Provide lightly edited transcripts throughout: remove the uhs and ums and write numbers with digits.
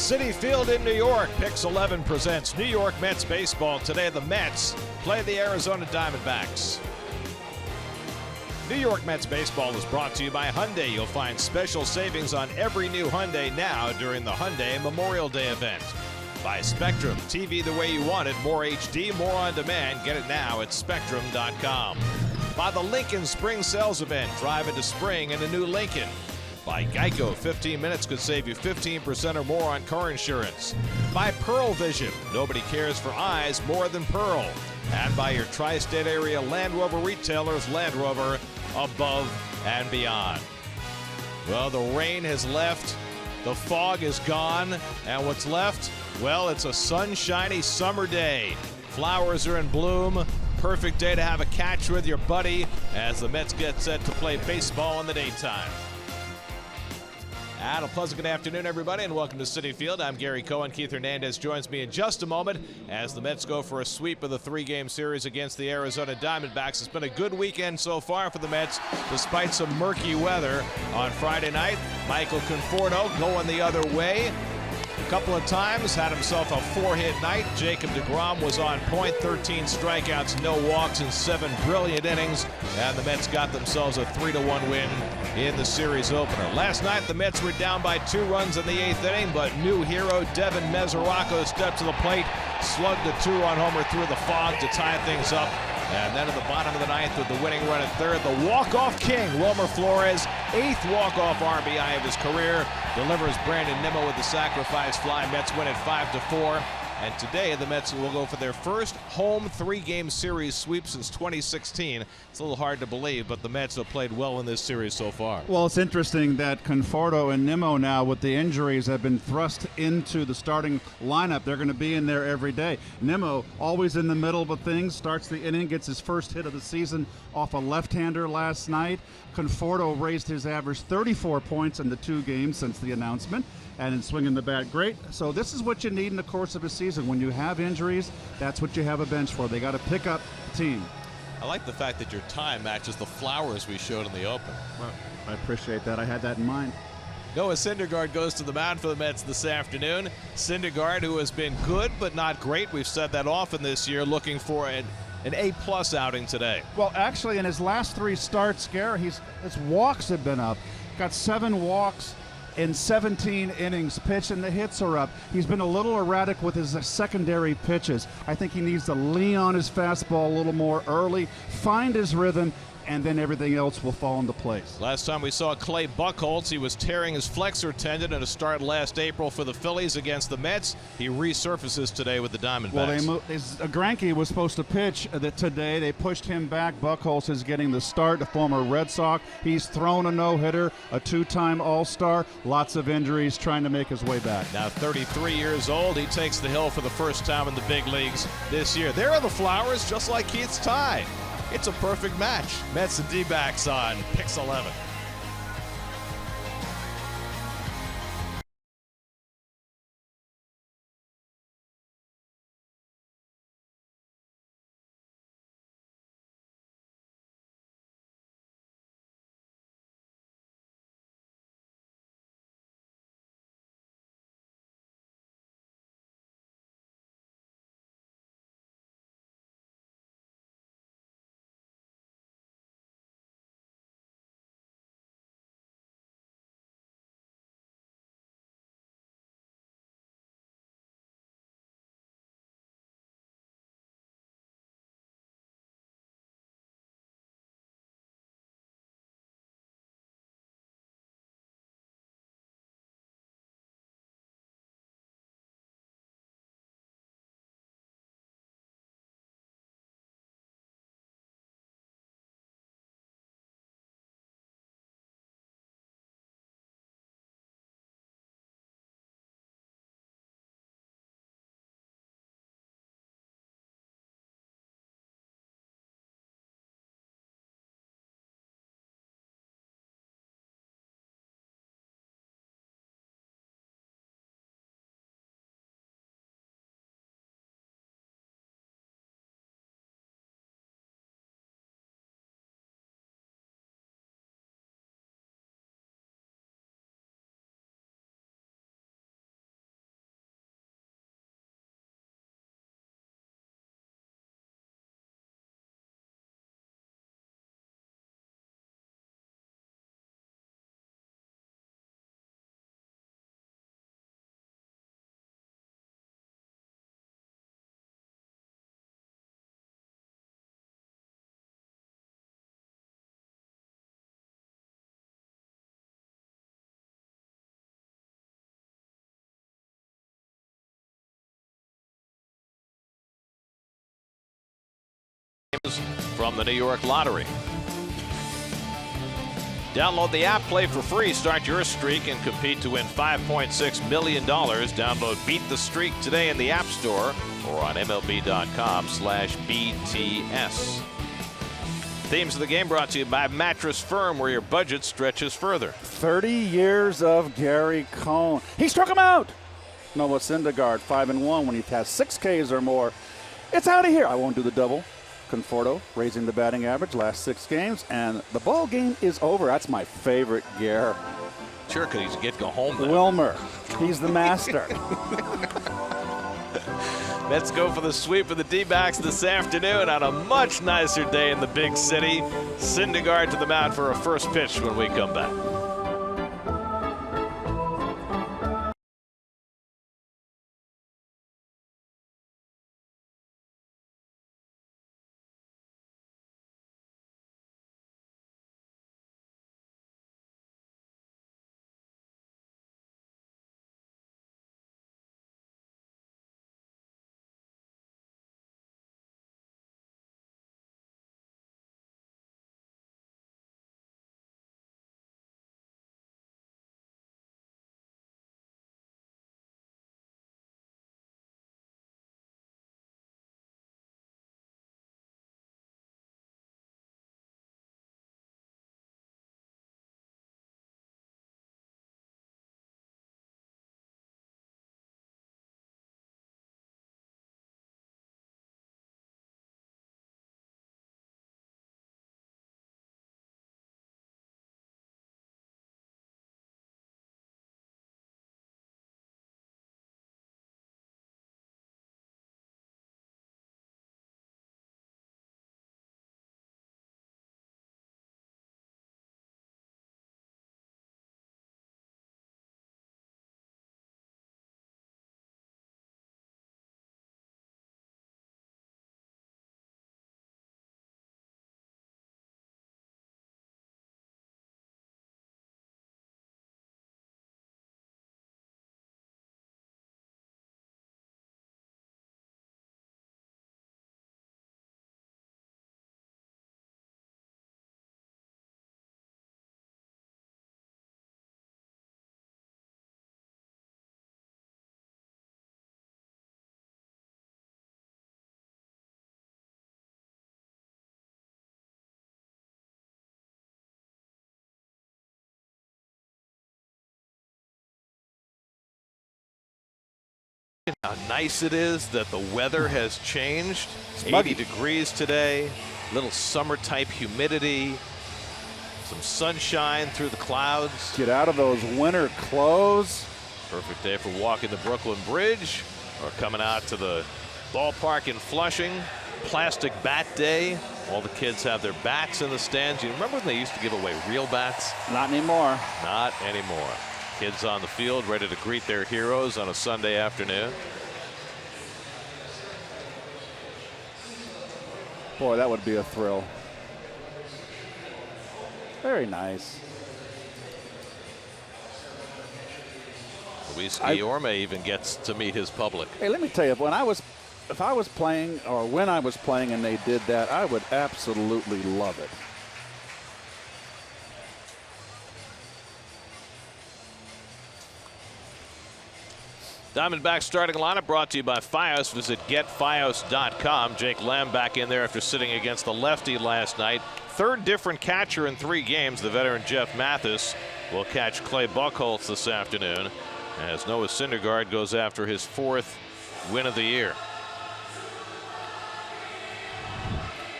Citi Field in New York. Pix 11 presents New York Mets baseball. Today the Mets play the Arizona Diamondbacks. New York Mets baseball is brought to you by Hyundai. You'll find special savings on every new Hyundai now during the Hyundai Memorial Day event. By Spectrum, TV the way you want it, more HD, more on demand. Get it now at spectrum.com. By the Lincoln Spring Sales Event, drive into spring in a new Lincoln. By Geico, 15 minutes could save you 15% or more on car insurance. By Pearl Vision, nobody cares for eyes more than Pearl. And by your tri-state area Land Rover retailers, Land Rover, above and beyond. Well, the rain has left, the fog is gone, and what's left? Well, it's a sunshiny summer day. Flowers are in bloom. Perfect day to have a catch with your buddy as the Mets get set to play baseball in the daytime. And a pleasant good afternoon, everybody, and welcome to Citi Field. I'm Gary Cohen. Keith Hernandez joins me in just a moment as the Mets go for a sweep of the three-game series against the Arizona Diamondbacks. It's been a good weekend so far for the Mets, despite some murky weather. On Friday night, Michael Conforto going the other way. A couple of times, had himself a four-hit night. Jacob deGrom was on point, 13 strikeouts, no walks in 7 brilliant innings, and the Mets got themselves a 3-1 win in the series opener. Last night, the Mets were down by 2 runs in the 8th inning, but new hero Devin Mesoraco stepped to the plate, slugged a 2-run homer through the fog to tie things up. And then at the bottom of the 9th with the winning run at third, the walk-off king, Wilmer Flores, 8th walk-off RBI of his career, delivers Brandon Nimmo with the sacrifice fly. Mets win at 5-4. And today the Mets will go for their first home 3-game series sweep since 2016. It's a little hard to believe, but the Mets have played well in this series so far. Well, it's interesting that Conforto and Nimmo now with the injuries have been thrust into the starting lineup. They're going to be in there every day. Nimmo always in the middle of things, starts the inning, gets his first hit of the season off a left-hander last night. Conforto raised his average 34 points in the 2 games since the announcement, and in swinging the bat great. So this is what you need in the course of a season. When you have injuries, that's what you have a bench for. They got to pick up the team. I like the fact that your time matches the flowers we showed in the open. Well, I appreciate that. I had that in mind. Noah Syndergaard goes to the mound for the Mets this afternoon. Syndergaard, who has been good but not great, we've said that often this year, looking for an A-plus outing today. Well, actually, in his last 3 starts, Gary, his walks have been up. Got 7 walks in 17 innings pitched, and the hits are up. He's been a little erratic with his secondary pitches. I think he needs to lean on his fastball a little more early, find his rhythm, and then everything else will fall into place. Last time we saw Clay Buchholz, he was tearing his flexor tendon in a start last April for the Phillies against the Mets. He resurfaces today with the Diamondbacks. Well, Greinke was supposed to pitch today. They pushed him back. Buchholz is getting the start, the former Red Sox. He's thrown a no-hitter, a 2-time All-Star. Lots of injuries, trying to make his way back. Now 33 years old, he takes the hill for the first time in the big leagues this year. There are the flowers, just like Keith's tie. It's a perfect match. Mets and D-backs on Pix 11. from the New York Lottery. Download the app, play for free, start your streak, and compete to win $5.6 million. Download Beat the Streak today in the App Store or on MLB.com/BTS. Themes of the game brought to you by Mattress Firm, where your budget stretches further. 30 years of Gary Cohn. He struck him out. Noah Syndergaard, 5-1 when he has 6 Ks or more. It's out of here. I won't do the double. Conforto raising the batting average last 6 games, and the ball game is over. That's my favorite, Gare. Sure, because he go home then. Wilmer, he's the master. Mets go for the sweep of the D-backs this afternoon on a much nicer day in the big city. Syndergaard to the mound for a first pitch when we come back. How nice it is that the weather has changed. 80 degrees today, little summer type humidity, some sunshine through the clouds. Get out of those winter clothes. Perfect day for walking the Brooklyn Bridge or coming out to the ballpark in Flushing. Plastic bat day. All the kids have their bats in the stands. You remember when they used to give away real bats? Not anymore. Not anymore. Kids on the field ready to greet their heroes on a Sunday afternoon. Boy, that would be a thrill. Very nice. Luis Guillorme even gets to meet his public. Hey, let me tell you, if I was playing, or when I was playing and they did that, I would absolutely love it. Diamondbacks starting lineup brought to you by Fios. Visit getfios.com. Jake Lamb back in there after sitting against the lefty last night. Third different catcher in 3 games. The veteran Jeff Mathis will catch Clay Buchholz this afternoon as Noah Syndergaard goes after his 4th win of the year.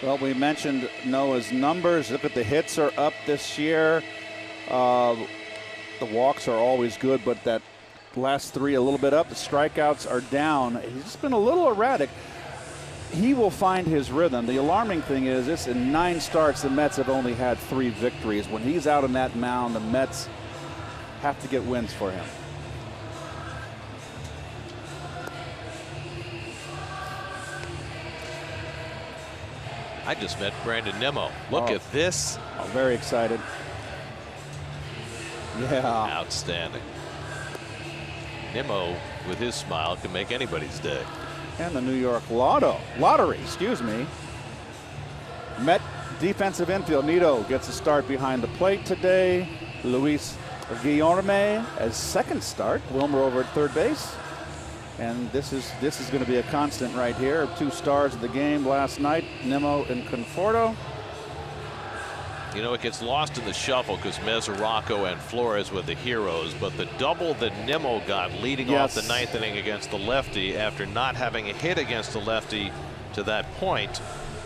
Well, we mentioned Noah's numbers. Look at the hits are up this year. The walks are always good, but that last 3 a little bit up. The strikeouts are down. He's just been a little erratic. He will find his rhythm. The alarming thing is this: in 9 starts, the Mets have only had 3 victories. When he's out on that mound, the Mets have to get wins for him. I just met Brandon Nimmo. Look at this. Oh, very excited. Yeah. Outstanding. Nimmo, with his smile, can make anybody's day. And the New York Lottery, excuse me. Met defensive infield. Nito gets a start behind the plate today. Luis Guillorme as second start. Wilmer over at third base. And this is going to be a constant right here. 2 stars of the game last night, Nimmo and Conforto. You know, it gets lost in the shuffle because Mesoraco and Flores were the heroes, but the double that Nimmo got leading off the 9th inning against the lefty after not having a hit against the lefty to that point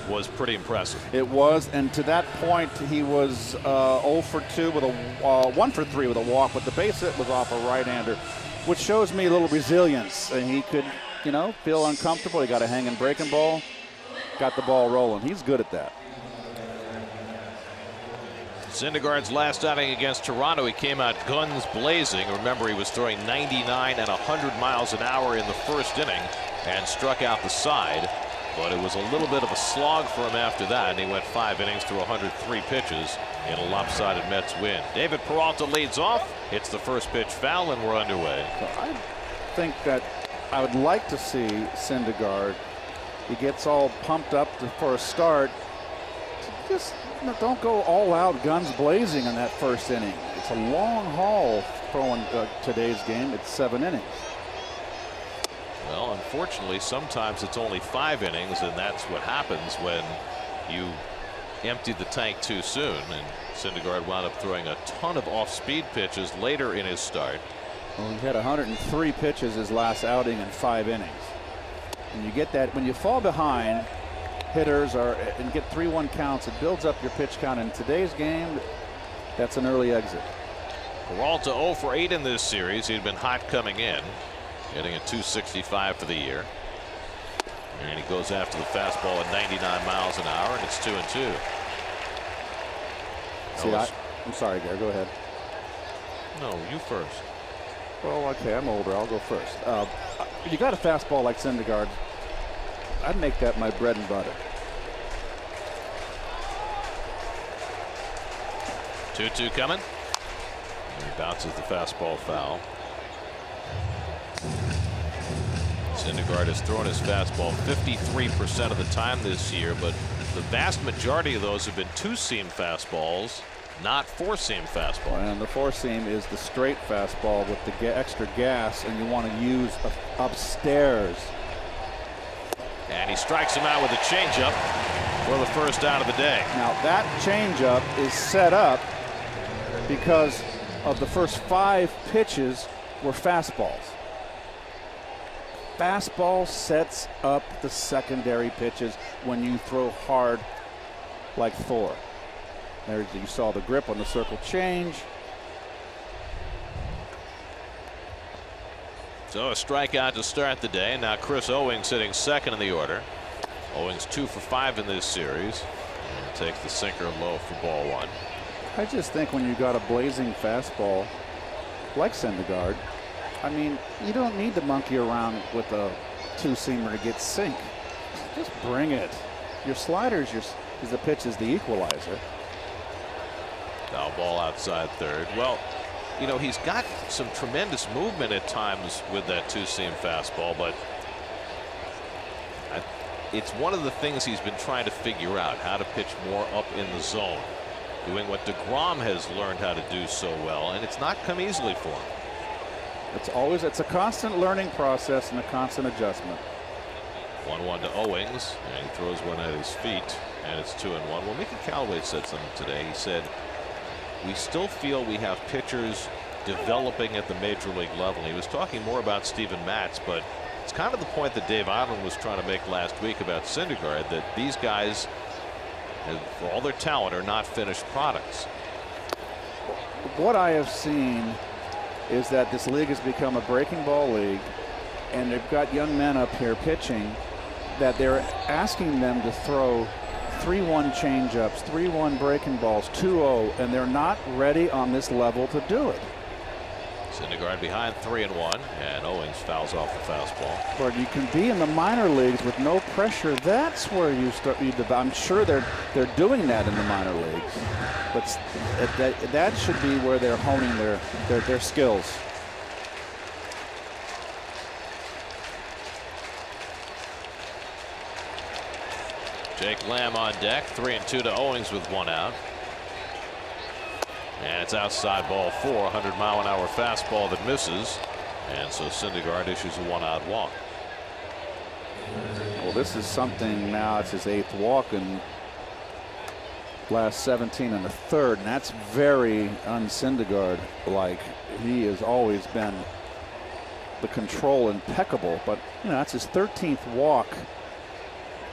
was pretty impressive. It was, and to that point, he was 0 for 2 with a 1 for 3 with a walk, but the base hit was off a right-hander, which shows me a little resilience. And he could, you know, feel uncomfortable. He got a hanging breaking ball, got the ball rolling. He's good at that. Syndergaard's last outing against Toronto, he came out guns blazing. Remember, he was throwing 99 and 100 miles an hour in the first inning and struck out the side. But it was a little bit of a slog for him after that, and he went 5 innings through 103 pitches in a lopsided Mets win. David Peralta leads off, hits the first pitch foul, and we're underway. So I think that I would like to see Syndergaard. He gets all pumped up for a start. Just don't go all out guns blazing in that first inning. It's a long haul throwing today's game. It's 7 innings. Well, unfortunately, sometimes it's only 5 innings, and that's what happens when you empty the tank too soon. And Syndergaard wound up throwing a ton of off-speed pitches later in his start. Well, he had 103 pitches his last outing in 5 innings. And you get that when you fall behind hitters and get 3-1 counts, it builds up your pitch count. In today's game, that's an early exit. Peralta 0 for 8 in this series. He'd been hot coming in, hitting at 265 for the year. And he goes after the fastball at 99 miles an hour, and it's 2-2. I'm sorry, Gary, go ahead. No, you first. Well, okay, I'm older. I'll go first. You got a fastball like Syndergaard, I'd make that my bread and butter. 2-2 coming. And he bounces the fastball foul. Syndergaard has thrown his fastball 53% of the time this year, but the vast majority of those have been 2-seam fastballs, not 4-seam fastballs. And the 4-seam is the straight fastball with the extra gas, and you want to use upstairs. And he strikes him out with a changeup for the first out of the day. Now that changeup is set up because of the first 5 pitches were fastballs. Fastball sets up the secondary pitches when you throw hard like Thor. There you saw the grip on the circle change. So a strikeout to start the day. Now Chris Owings sitting second in the order. Owings 2 for 5 in this series. And takes the sinker low for ball 1. I just think when you got a blazing fastball like Syndergaard, I mean, you don't need to monkey around with a 2-seamer to get sink. Just bring it. Your sliders is the pitch is the equalizer. Foul ball outside third. Well, you know, he's got some tremendous movement at times with that 2-seam fastball, but it's one of the things he's been trying to figure out, how to pitch more up in the zone, doing what DeGrom has learned how to do so well, and it's not come easily for him. It's a constant learning process and a constant adjustment. 1-1 to Owings, and he throws one at his feet, and it's 2-1. Well, Mickey Callaway said something today. He said, we still feel we have pitchers developing at the major league level. He was talking more about Steven Matz, but it's kind of the point that Dave Island was trying to make last week about Syndergaard, that these guys, for all their talent, are not finished products. What I have seen is that this league has become a breaking ball league, and they've got young men up here pitching that they're asking them to throw 3-1 changeups, 3-1 breaking balls, 2-0, and they're not ready on this level to do it. Syndergaard behind 3-1, and Owings fouls off the fastball. But you can be in the minor leagues with no pressure. That's where you start. I'm sure they're doing that in the minor leagues, but that should be where they're honing their skills. Jake Lamb on deck, 3-2 to Owings with 1 out. And it's outside ball 4, 100-mile-an-hour fastball that misses. And so Syndergaard issues a 1-out walk. Well, this is something now. It's his 8th walk in last 17 and a third, and that's very un-Syndergaard like. He has always been the control impeccable, but you know, that's his 13th walk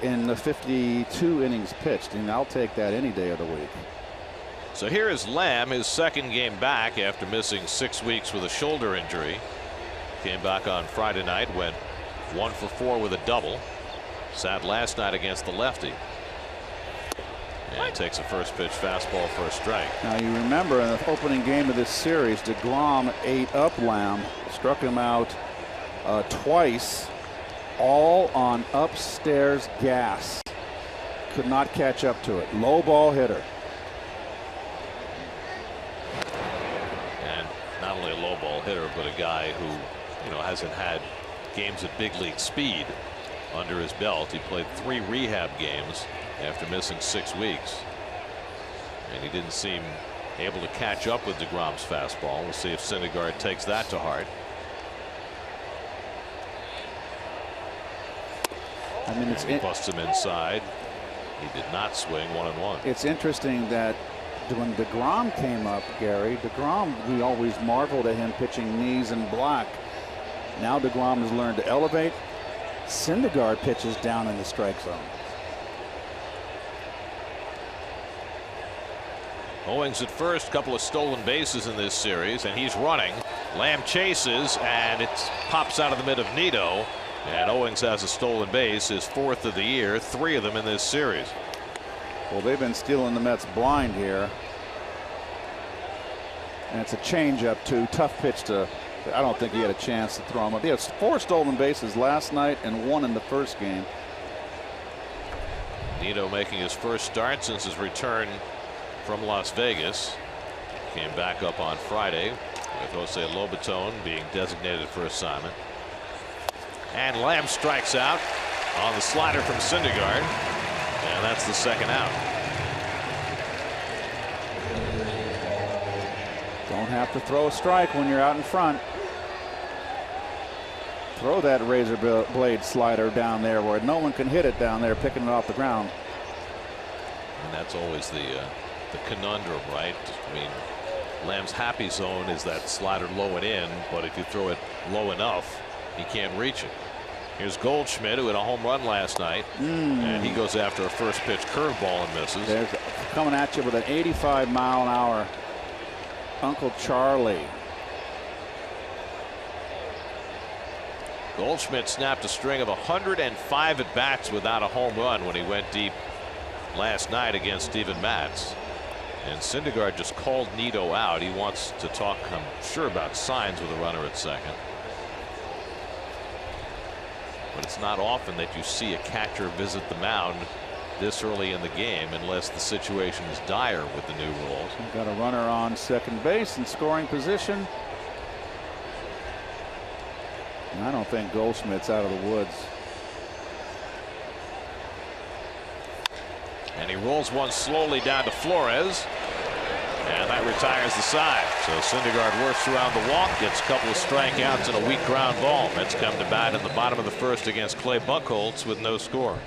in the 52 innings pitched, and I'll take that any day of the week. So here is Lamb, his 2nd game back after missing 6 weeks with a shoulder injury. Came back on Friday night, went 1 for 4 with a double. Sat last night against the lefty. And takes a first pitch fastball for a strike. Now you remember in the opening game of this series, DeGrom ate up Lamb, struck him out twice, all on upstairs gas. Could not catch up to it. Low ball hitter. And not only a low ball hitter, but a guy who, you know, hasn't had games at big league speed under his belt. He played 3 rehab games after missing 6 weeks. And he didn't seem able to catch up with DeGrom's fastball. We'll see if Syndergaard takes that to heart. I mean, he busts him inside. He did not swing 1-1. It's interesting that when DeGrom came up, Gary, DeGrom, we always marveled at him pitching knees and black. Now DeGrom has learned to elevate. Syndergaard pitches down in the strike zone. Owings at first, couple of stolen bases in this series, and he's running. Lamb chases, and it pops out of the mid of Nito. And Owings has a stolen base, his 4th of the year, 3 of them in this series. Well, they've been stealing the Mets blind here. And it's a changeup too. Tough pitch to. I don't think he had a chance to throw him up. He had 4 stolen bases last night and 1 in the first game. Nito making his first start since his return from Las Vegas. Came back up on Friday with Jose Lobaton being designated for assignment. And Lamb strikes out on the slider from Syndergaard, and that's the 2nd out. Don't have to throw a strike when you're out in front. Throw that razor blade slider down there where no one can hit it down there, picking it off the ground. And that's always the conundrum, right? I mean, Lamb's happy zone is that slider low and in, but if you throw it low enough, he can't reach it. Here's Goldschmidt, who had a home run last night, and he goes after a first pitch curveball and misses. There's coming at you with an 85-mile-an-hour Uncle Charlie. Goldschmidt snapped a string of 105 at bats without a home run when he went deep last night against Steven Matz. And Syndergaard just called Nito out. He wants to talk, I'm sure, about signs with a runner at second. But it's not often that you see a catcher visit the mound this early in the game unless the situation is dire with the new rules. We've got a runner on second base in scoring position. And I don't think Goldschmidt's out of the woods. And he rolls one slowly down to Flores. And that retires the side. So Syndergaard works around the walk, gets a couple of strikeouts and a weak ground ball. Mets come to bat in the bottom of the 1st against Clay Buchholz with no score.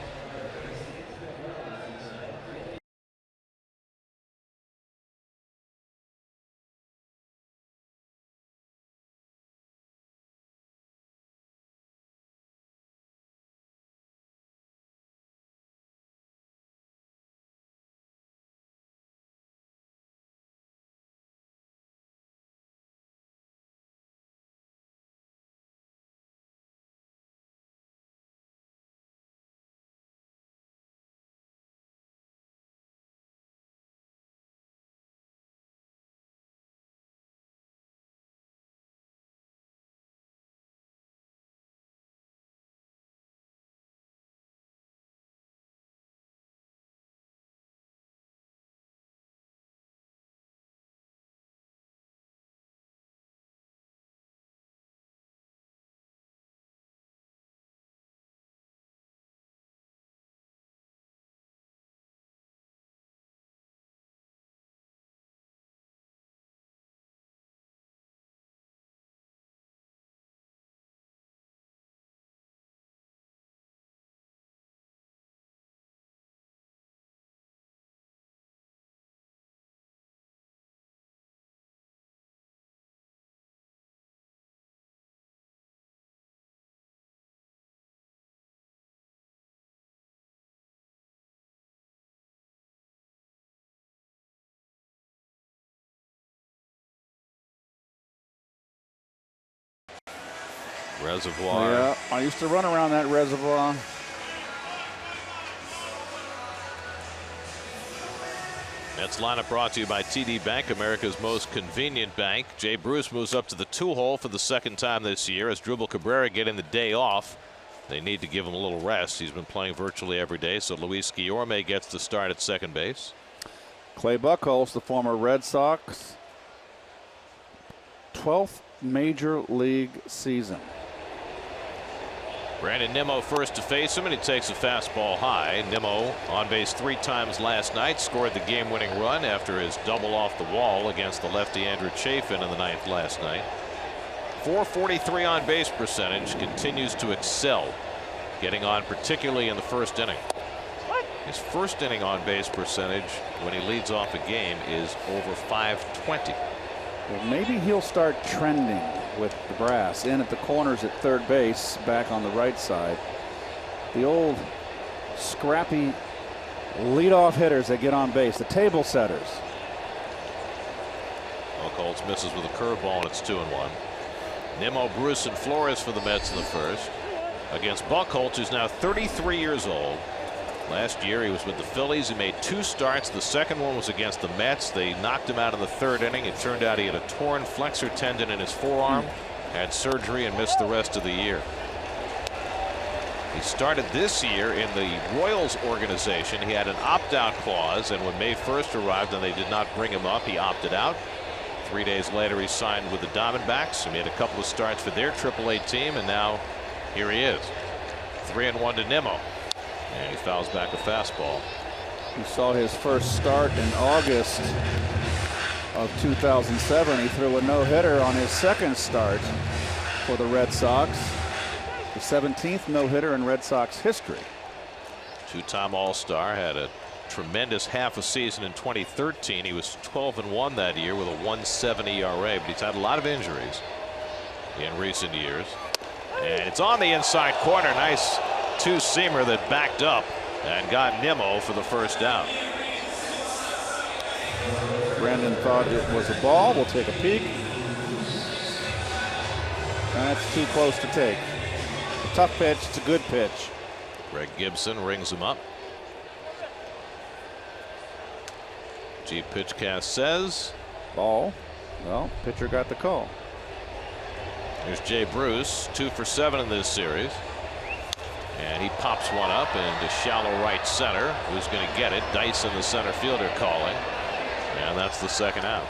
Reservoir. Yeah, I used to run around that reservoir. Mets lineup brought to you by TD Bank, America's most convenient bank. Jay Bruce moves up to the 2-hole for the second time this year as Drupal Cabrera getting the day off. They need to give him a little rest. He's been playing virtually every day, so Luis Guillorme gets the start at second base. Clay Buchholz, the former Red Sox, 12th major league season. Brandon Nimmo first to face him, and he takes a fastball high. Nimmo on base 3 times last night, scored the game-winning run after his double off the wall against the lefty Andrew Chafin in the 9th last night. .443 on base percentage, continues to excel, getting on particularly in the first inning. His first inning on base percentage when he leads off a game is over .520. Well, maybe he'll start trending with the brass in at the corners at third base, back on the right side. The old scrappy leadoff hitters that get on base, the table setters. Buchholz misses with a curveball, and it's 2-1. Nimmo, Bruce, and Flores for the Mets in the first against Buchholz, who's now 33 years old. Last year he was with the Phillies. He made 2 starts. The second one was against the Mets. They knocked him out in the 3rd inning. It turned out he had a torn flexor tendon in his forearm, had surgery, and missed the rest of the year. He started this year in the Royals organization. He had an opt-out clause, and when May 1st arrived and they did not bring him up, he opted out. 3 days later he signed with the Diamondbacks. He made a couple of starts for their AAA team, and now here he is. 3-1 to Nimmo. And he fouls back a fastball. You saw his first start in August of 2007. He threw a no-hitter on his second start for the Red Sox. The 17th no-hitter in Red Sox history. 2-time All-Star, had a tremendous half a season in 2013. He was 12-1 that year with a 1.70 ERA, but he's had a lot of injuries in recent years. And it's on the inside corner. Nice 2-seamer that backed up and got Nimmo for the first out. Brandon thought it was a ball. We'll take a peek. That's too close to take. A tough pitch. It's a good pitch. Greg Gibson rings him up. Chief Pitchcast says ball. Well, pitcher got the call. Here's Jay Bruce, 2 for 7 in this series. And he pops one up into shallow right center. Who's going to get it? Dyson, the center fielder, calling. And that's the second out.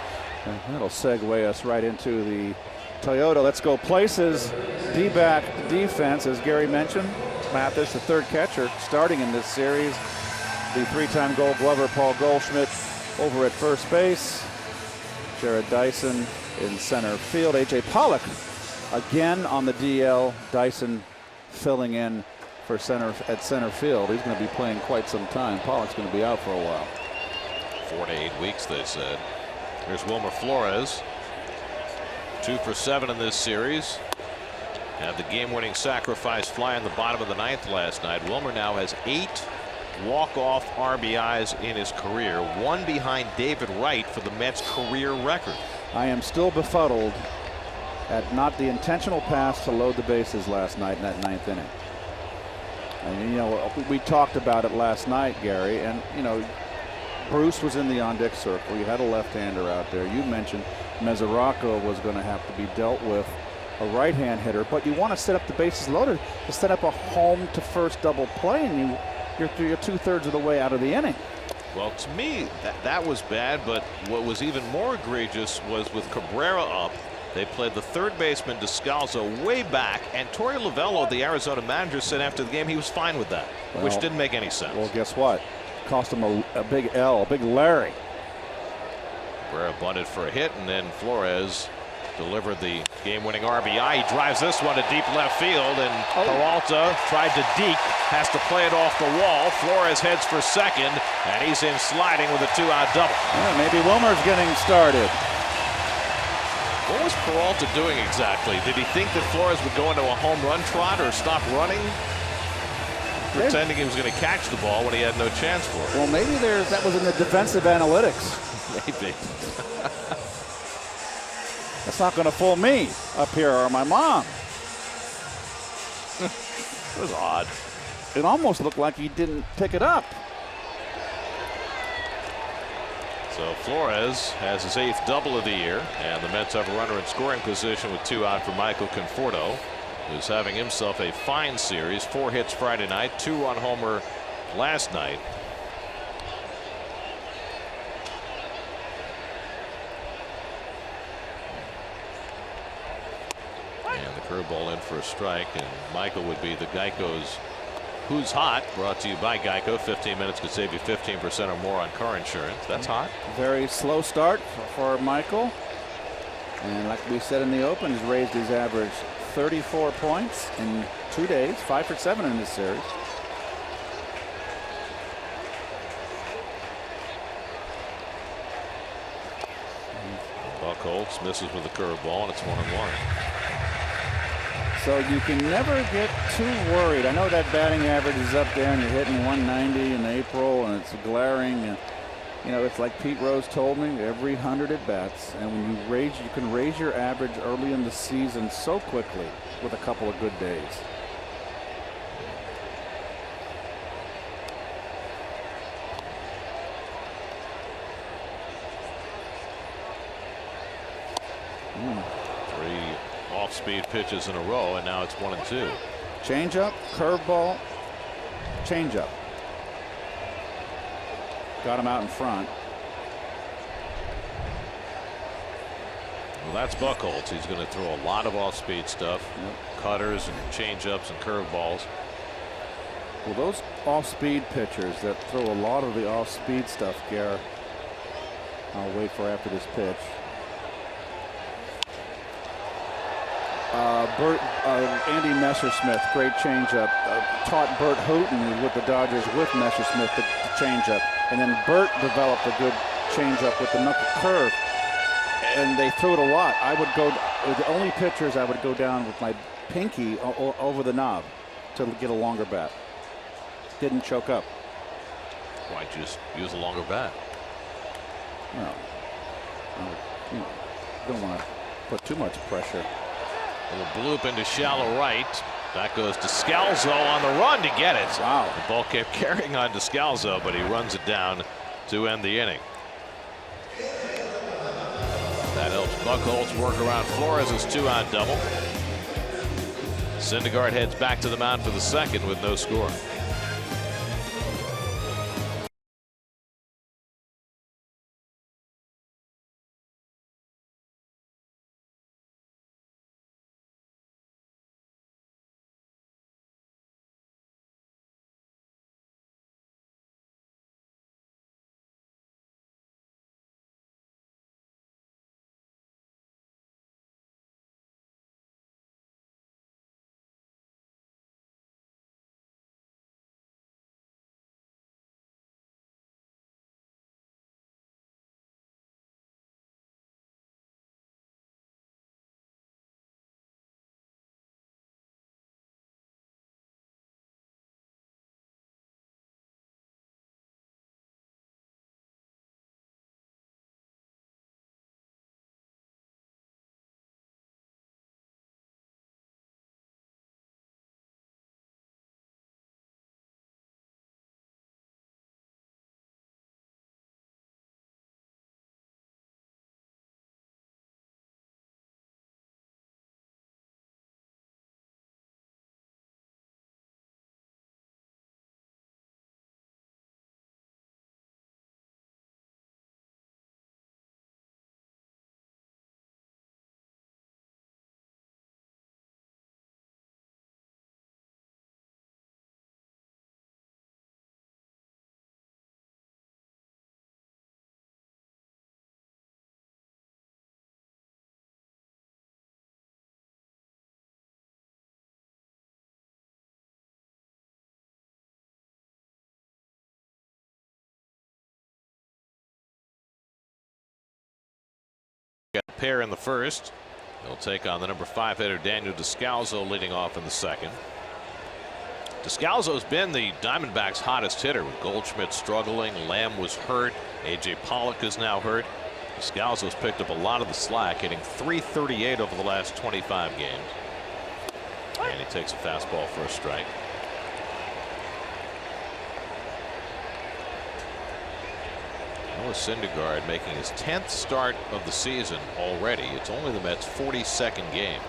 And that'll segue us right into the Toyota Let's Go Places D-back defense. As Gary mentioned, Mathis, the 3rd catcher, starting in this series. The 3-time Gold Glover Paul Goldschmidt over at first base. Jared Dyson in center field. A.J. Pollock again on the DL. Dyson filling in for center field. He's going to be playing quite some time. Pollock's going to be out for a while. 4 to 8 weeks, they said. Here's Wilmer Flores, 2 for 7 in this series. Had the game-winning sacrifice fly in the bottom of the 9th last night. Wilmer now has 8 walk-off RBIs in his career, 1 behind David Wright for the Mets' career record. I am still befuddled at not the intentional pass to load the bases last night in that 9th inning. And you know, we talked about it last night, Gary, and you know, Bruce was in the on-deck circle. You had a left-hander out there. You mentioned Mesoraco was going to have to be dealt with, a right-hand hitter, but you want to set up the bases loaded to set up a home-to-first double play, and you're 2/3 of the way out of the inning. Well, to me, that was bad, but what was even more egregious was with Cabrera up. They played the 3rd baseman Descalzo way back, and Torey Lovullo, the Arizona manager, said after the game he was fine with that, which didn't make any sense. Well, guess what? Cost him a big L, a big Larry. Cabrera bunted for a hit, and then Flores delivered the game-winning RBI. He drives this one to deep left field, and Peralta tried to deke, has to play it off the wall. Flores heads for second, and he's in sliding with a 2-out double. Yeah, maybe Wilmer's getting started. What was Peralta doing exactly? Did he think that Flores would go into a home run trot or stop running? Pretending he was going to catch the ball when he had no chance for it. Well, maybe that was in the defensive analytics. Maybe. That's not going to fool me up here or my mom. It was odd. It almost looked like he didn't pick it up. So Flores has his 8th double of the year, and the Mets have a runner in scoring position with 2 out for Michael Conforto, who's having himself a fine series. 4 hits Friday night, 2-run homer last night. And the curveball in for a strike, and Michael would be the Geico's Who's Hot, brought to you by Geico. 15 minutes could save you 15% or more on car insurance. That's hot. Very slow start for Michael. And like we said in the open, he's raised his average 34 points in 2 days, 5 for 7 in this series. Buchholz misses with a curveball, and it's 1-1. So you can never get too worried. I know that batting average is up there, and you're hitting 190 in April, and it's glaring. And, you know, it's like Pete Rose told me, every 100 at bats. And when you can raise your average early in the season so quickly with a couple of good days. Off-speed pitches in a row, and now it's 1-2. Changeup, curveball, changeup. Got him out in front. Well, that's Buchholz. He's going to throw a lot of off-speed stuff, cutters and changeups and curveballs. Well, those off-speed pitchers that throw a lot of the off-speed stuff, Gare, I'll wait for after this pitch. Andy Messersmith, great changeup. Taught Bert Houghton with the Dodgers with Messersmith the changeup, and then Bert developed a good changeup with the knuckle curve. And they threw it a lot. I would go. The only pitchers I would go down with my pinky over the knob to get a longer bat. Didn't choke up. Why'd you just use a longer bat? No, don't want to put too much pressure. A little bloop into shallow right. That goes to Scalzo on the run to get it. Wow. The ball kept carrying on to Scalzo, but he runs it down to end the inning. That helps Buchholz work around Flores' 2-out double. Syndergaard heads back to the mound for the second with no score. Got a pair in the first. They'll take on the number 5 hitter Daniel Descalso leading off in the second. Descalso's been the Diamondbacks' hottest hitter, with Goldschmidt struggling. Lamb was hurt. A.J. Pollock is now hurt. Descalso's picked up a lot of the slack, hitting .338 over the last 25 games. And he takes a fastball for a strike. Noah Syndergaard making his 10th start of the season already. It's only the Mets' 42nd game.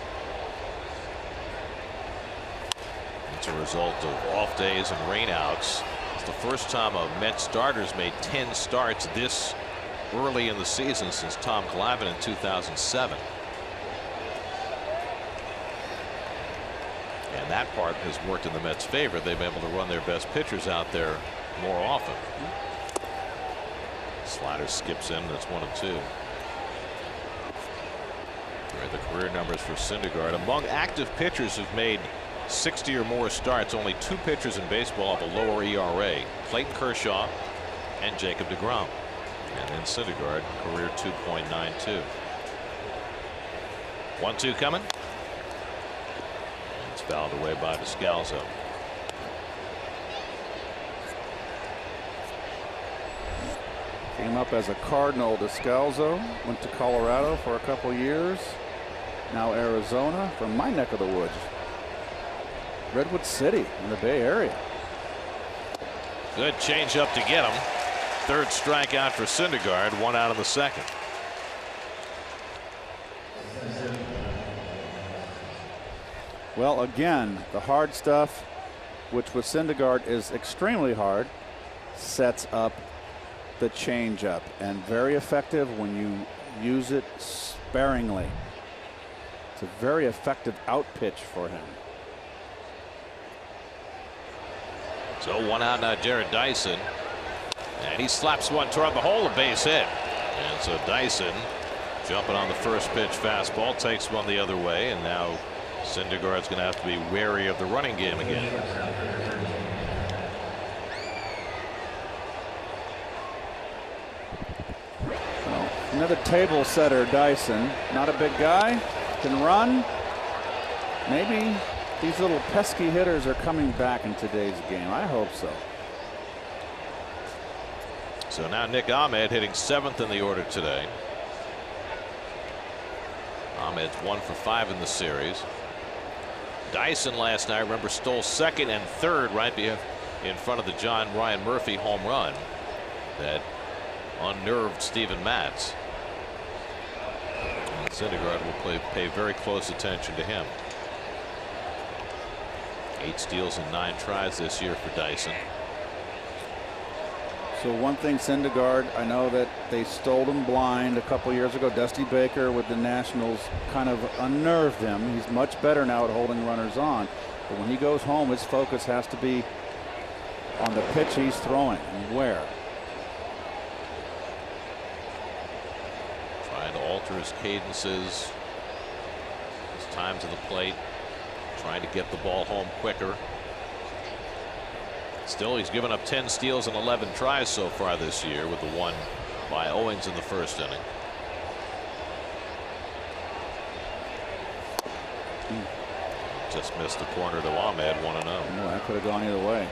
It's a result of off days and rainouts. It's the first time a Mets starter's made 10 starts this early in the season since Tom Glavine in 2007. And that part has worked in the Mets' favor. They've been able to run their best pitchers out there more often. Slider skips in. That's 1 and 2. Right, the career numbers for Syndergaard. Among active pitchers who've made 60 or more starts, only 2 pitchers in baseball have a lower ERA: Clayton Kershaw and Jacob deGrom. And then Syndergaard, career 2.92. 1-2 coming. It's fouled away by Descalso. Came up as a Cardinal. Descalso went to Colorado for a couple years. Now Arizona, from my neck of the woods. Redwood City in the Bay Area. Good changeup to get him. Third strikeout for Syndergaard. 1 out in the second. Well, again, the hard stuff, which with Syndergaard is extremely hard, sets up the changeup, and very effective when you use it sparingly. It's a very effective out pitch for him. So 1 out now, Jared Dyson, and he slaps one toward the hole, a base hit. And so Dyson jumping on the first pitch fastball, takes one the other way, and now Syndergaard's going to have to be wary of the running game again. Well, another table setter, Dyson. Not a big guy, can run. Maybe these little pesky hitters are coming back in today's game. I hope so. So now Nick Ahmed hitting 7th in the order today. Ahmed's 1 for 5 in the series. Dyson last night, remember, stole 2nd and 3rd right in front of the John Ryan Murphy home run that unnerved Steven Matz. And Syndergaard will pay very close attention to him. 8 steals and 9 tries this year for Dyson. So one thing, Syndergaard, I know that they stole him blind a couple years ago. Dusty Baker with the Nationals kind of unnerved him. He's much better now at holding runners on. But when he goes home, his focus has to be on the pitch he's throwing and where. Trying to alter his cadences, his time to the plate, trying to get the ball home quicker. Still, he's given up 10 steals and 11 tries so far this year, with the 1 by Owings in the first inning. Just missed the corner to Ahmed. 1-0. Oh, that could have gone either way.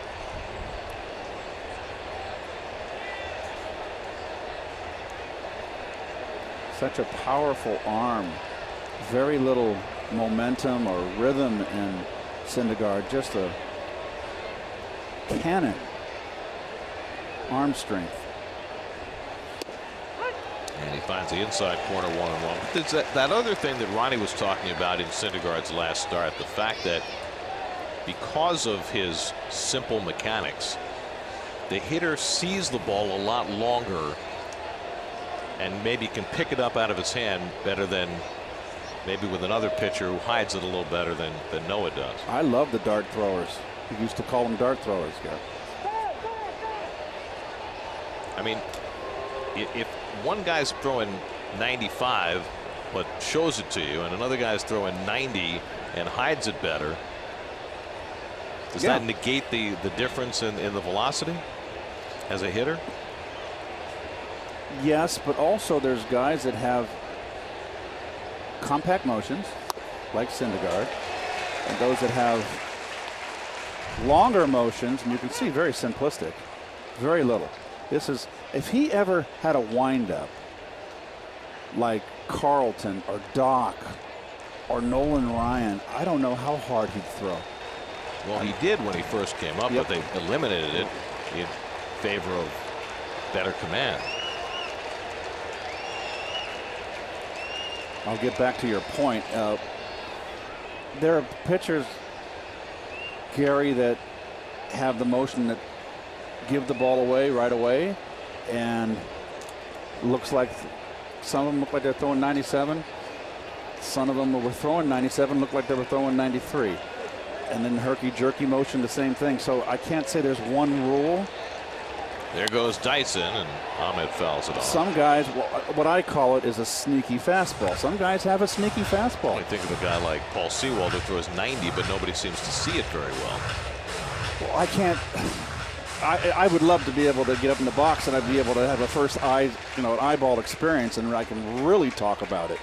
Such a powerful arm. Very little momentum or rhythm in Syndergaard. Just a cannon arm strength. And he finds the inside corner 1-1. It's that other thing that Ronnie was talking about in Syndergaard's last start, the fact that because of his simple mechanics, the hitter sees the ball a lot longer and maybe can pick it up out of his hand better than maybe with another pitcher who hides it a little better than Noah does. I love the dart throwers. We used to call them dart throwers, guys. I mean, if one guy's throwing 95 but shows it to you, and another guy's throwing 90 and hides it better, does that negate the difference in the velocity as a hitter? Yes, but also there's guys that have compact motions like Syndergaard, and those that have longer motions, and you can see very simplistic, very little. This is, if he ever had a windup like Carlton or Doc or Nolan Ryan, I don't know how hard he'd throw. Well, he did when he first came up, but they eliminated it in favor of better command. I'll get back to your point. There are pitchers, Gary, that have the motion that give the ball away right away, and looks like some of them look like they're throwing 97. Some of them were throwing 97, look like they were throwing 93. And then herky-jerky motion, the same thing. So I can't say there's one rule. There goes Dyson, and Ahmed fouls it off. Some guys, what I call it, is a sneaky fastball. Some guys have a sneaky fastball. I think of a guy like Paul Sewald who throws 90, but nobody seems to see it very well. Well, I can't. I would love to be able to get up in the box and I'd be able to have a first an eyeball experience, and I can really talk about it.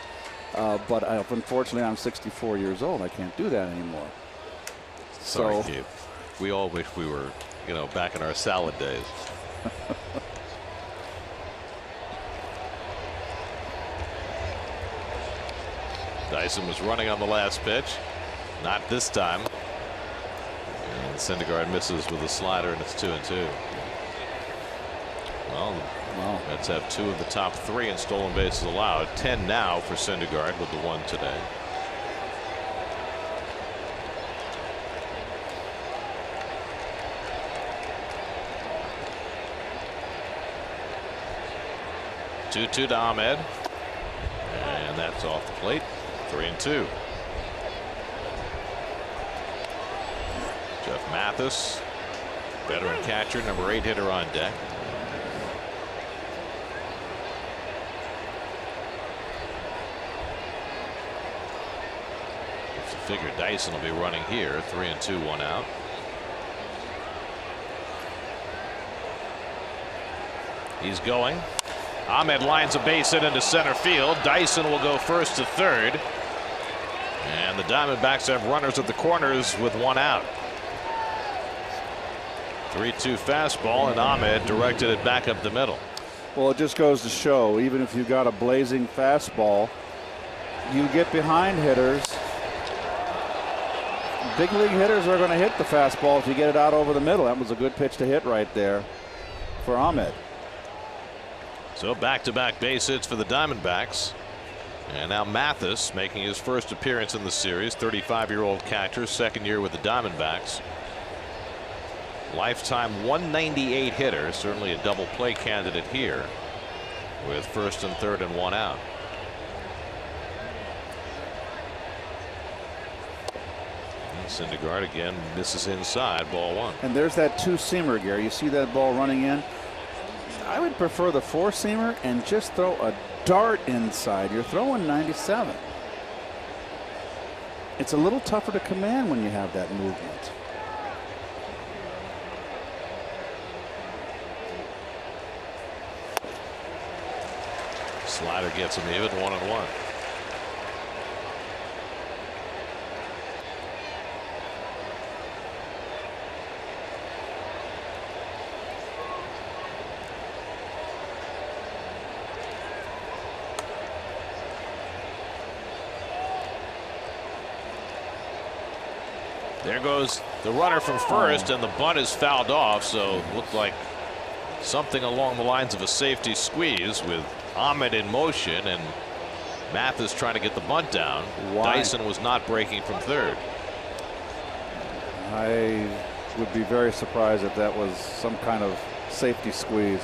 But unfortunately, I'm 64 years old. I can't do that anymore. Sorry, Keith. We all wish we were, back in our salad days. Dyson was running on the last pitch. Not this time. And Syndergaard misses with a slider, and it's 2-2. Well, Mets have 2 of the top 3 in stolen bases allowed. 10 now for Syndergaard with the 1 today. Two to Ahmed, and that's off the plate. 3-2. Jeff Mathis, veteran catcher, number 8 hitter on deck. It's a figure Dyson will be running here. 3-2, 1 out. He's going. Ahmed lines a base hit into center field. Dyson will go first to third. And the Diamondbacks have runners at the corners with 1 out. 3-2 fastball, and Ahmed directed it back up the middle. Well, it just goes to show, even if you got a blazing fastball, you get behind hitters. Big league hitters are going to hit the fastball if you get it out over the middle. That was a good pitch to hit right there for Ahmed. So back-to-back base hits for the Diamondbacks. And now Mathis making his first appearance in the series. 35-year-old catcher, second year with the Diamondbacks. Lifetime 198 hitter, certainly a double play candidate here with first and third and 1 out. And Syndergaard again misses inside, ball 1. And there's that 2-seamer, Gary. You see that ball running in? I would prefer the 4-seamer and just throw a dart inside. You're throwing 97. It's a little tougher to command when you have that movement. Slider gets him even, 1-1. There goes the runner from first, and the bunt is fouled off, so it looked like something along the lines of a safety squeeze with Ahmed in motion and Mathis trying to get the bunt down. Why? Dyson was not breaking from third. I would be very surprised if that was some kind of safety squeeze.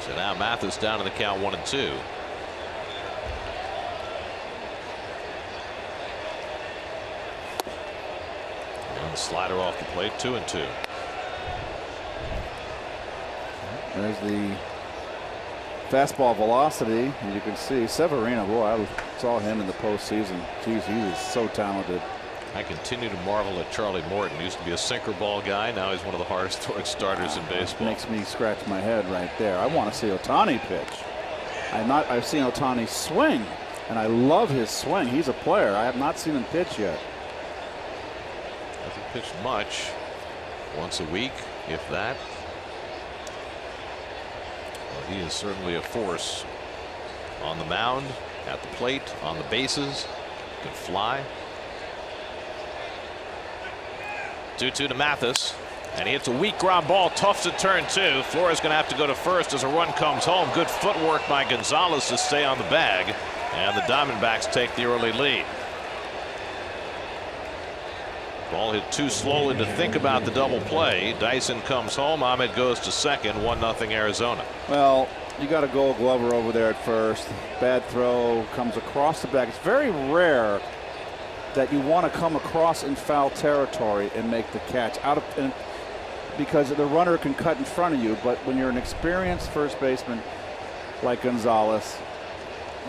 So now Mathis down in the count, 1-2. And the slider off the plate, 2-2. There's the fastball velocity, and you can see Severino. Boy, I saw him in the postseason. Geez, he is so talented. I continue to marvel at Charlie Morton. He used to be a sinker ball guy. Now he's one of the hardest throwing starters in baseball. Makes me scratch my head right there. I want to see Ohtani pitch. I've seen Ohtani swing, and I love his swing. He's a player. I have not seen him pitch yet. Hasn't pitched much. Once a week, if that. Well, he is certainly a force on the mound, at the plate, on the bases. Can fly. 2-2 to Mathis. And he hits a weak ground ball, tough to turn two. Flores going to have to go to first as a run comes home. Good footwork by Gonzalez to stay on the bag. And the Diamondbacks take the early lead. Ball hit too slowly to think about the double play. Dyson comes home. Ahmed goes to second. 1-0 Arizona. Well, you got a Gold Glover over there at first. Bad throw comes across the back. It's very rare that you want to come across in foul territory and make the catch because the runner can cut in front of you. But when you're an experienced first baseman like Gonzalez,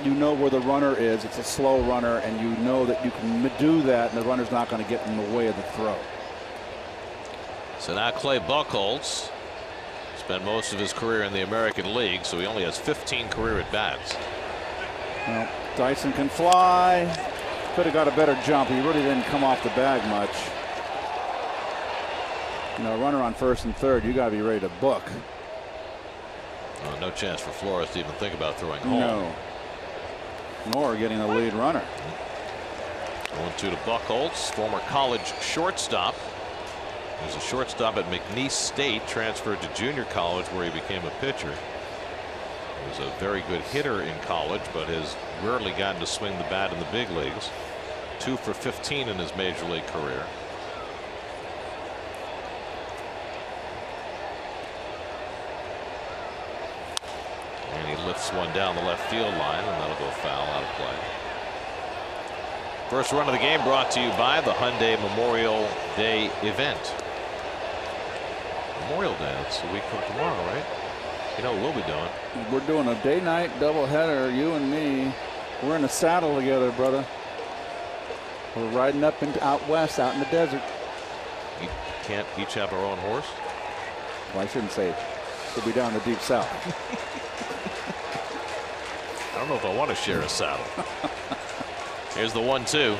you know where the runner is. It's a slow runner, and you know that you can do that, and the runner's not going to get in the way of the throw. So now Clay Buchholz spent most of his career in the American League, so he only has 15 career at bats. Well, Dyson can fly. Could have got a better jump. He really didn't come off the bag much. You know, runner on first and third, you got to be ready to book. No chance for Flores to even think about throwing home. No. Nor getting a lead runner. 1-2 to Buchholz, former college shortstop. He was a shortstop at McNeese State, transferred to junior college where he became a pitcher. He was a very good hitter in college, but has rarely gotten to swing the bat in the big leagues. 2 for 15 in his major league career. And he lifts one down the left field line, and that'll go foul, out of play. First run of the game brought to you by the Hyundai Memorial Day event. Memorial Day, that's a week from tomorrow, right? You know what we'll be doing? We're doing a day-night doubleheader, you and me. We're in a saddle together, brother. We're riding up out west, out in the desert. You can't each have our own horse? Well, I shouldn't say it. We'll be down in the deep south. I don't know if I want to share a saddle. Here's the 1-2.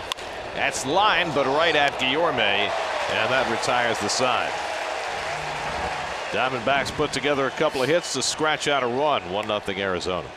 That's line, but right at Guillorme, and that retires the side. Diamondbacks put together a couple of hits to scratch out a run. 1-0 Arizona.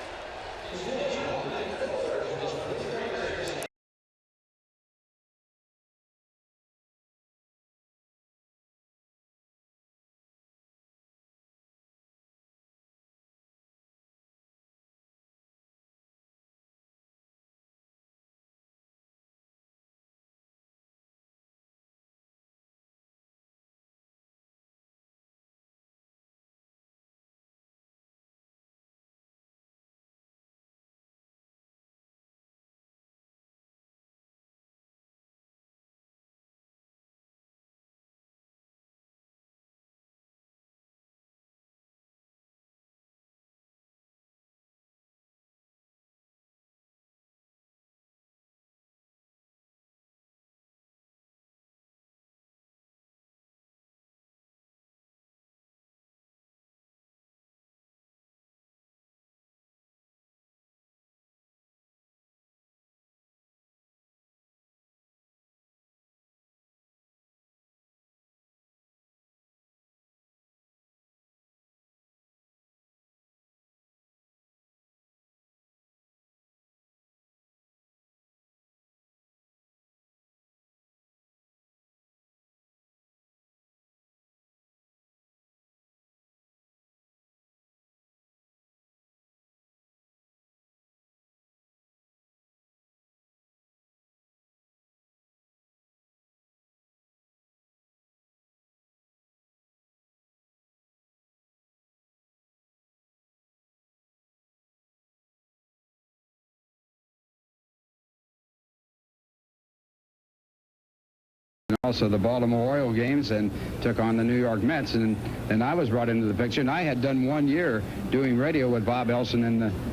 Also the Baltimore Orioles games and took on the New York Mets, and I was brought into the picture, and I had done 1 year doing radio with Bob Elson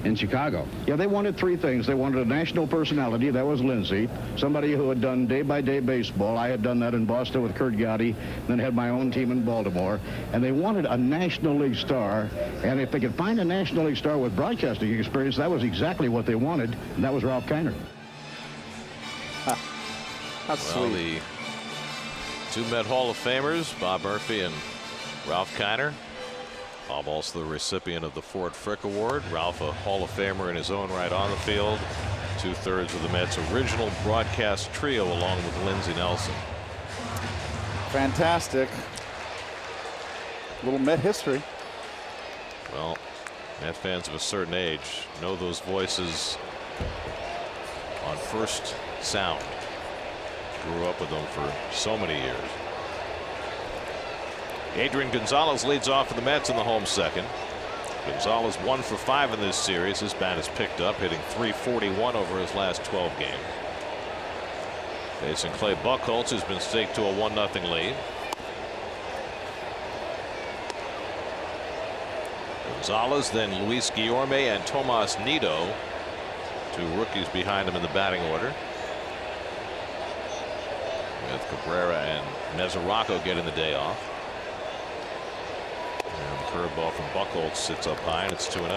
in Chicago. Yeah, they wanted three things. They wanted a national personality, that was Lindsay, somebody who had done day-by-day baseball. I had done that in Boston with Kurt Gowdy, then had my own team in Baltimore, and they wanted a National League star, and if they could find a National League star with broadcasting experience, that was exactly what they wanted, and that was Ralph Kiner. That's well, sweet. The two Met Hall of Famers, Bob Murphy and Ralph Kiner. Bob also the recipient of the Ford Frick Award. Ralph a Hall of Famer in his own right on the field. 2/3 of the Mets' original broadcast trio along with Lindsey Nelson. Fantastic. little Met history. Well, Met fans of a certain age know those voices on first sound. Grew up with them for so many years. Adrian Gonzalez leads off for the Mets in the home second. Gonzalez 1 for 5 in this series. His bat is picked up, hitting .341 over his last 12 games. Facing Clay Buchholz, who's been staked to a 1-0 lead. Gonzalez, then Luis Guillorme and Tomas Nido, 2 rookies behind him in the batting order. With Cabrera and Mesoraco getting the day off. And the curveball from Buchholz sits up high, and it's 2-0.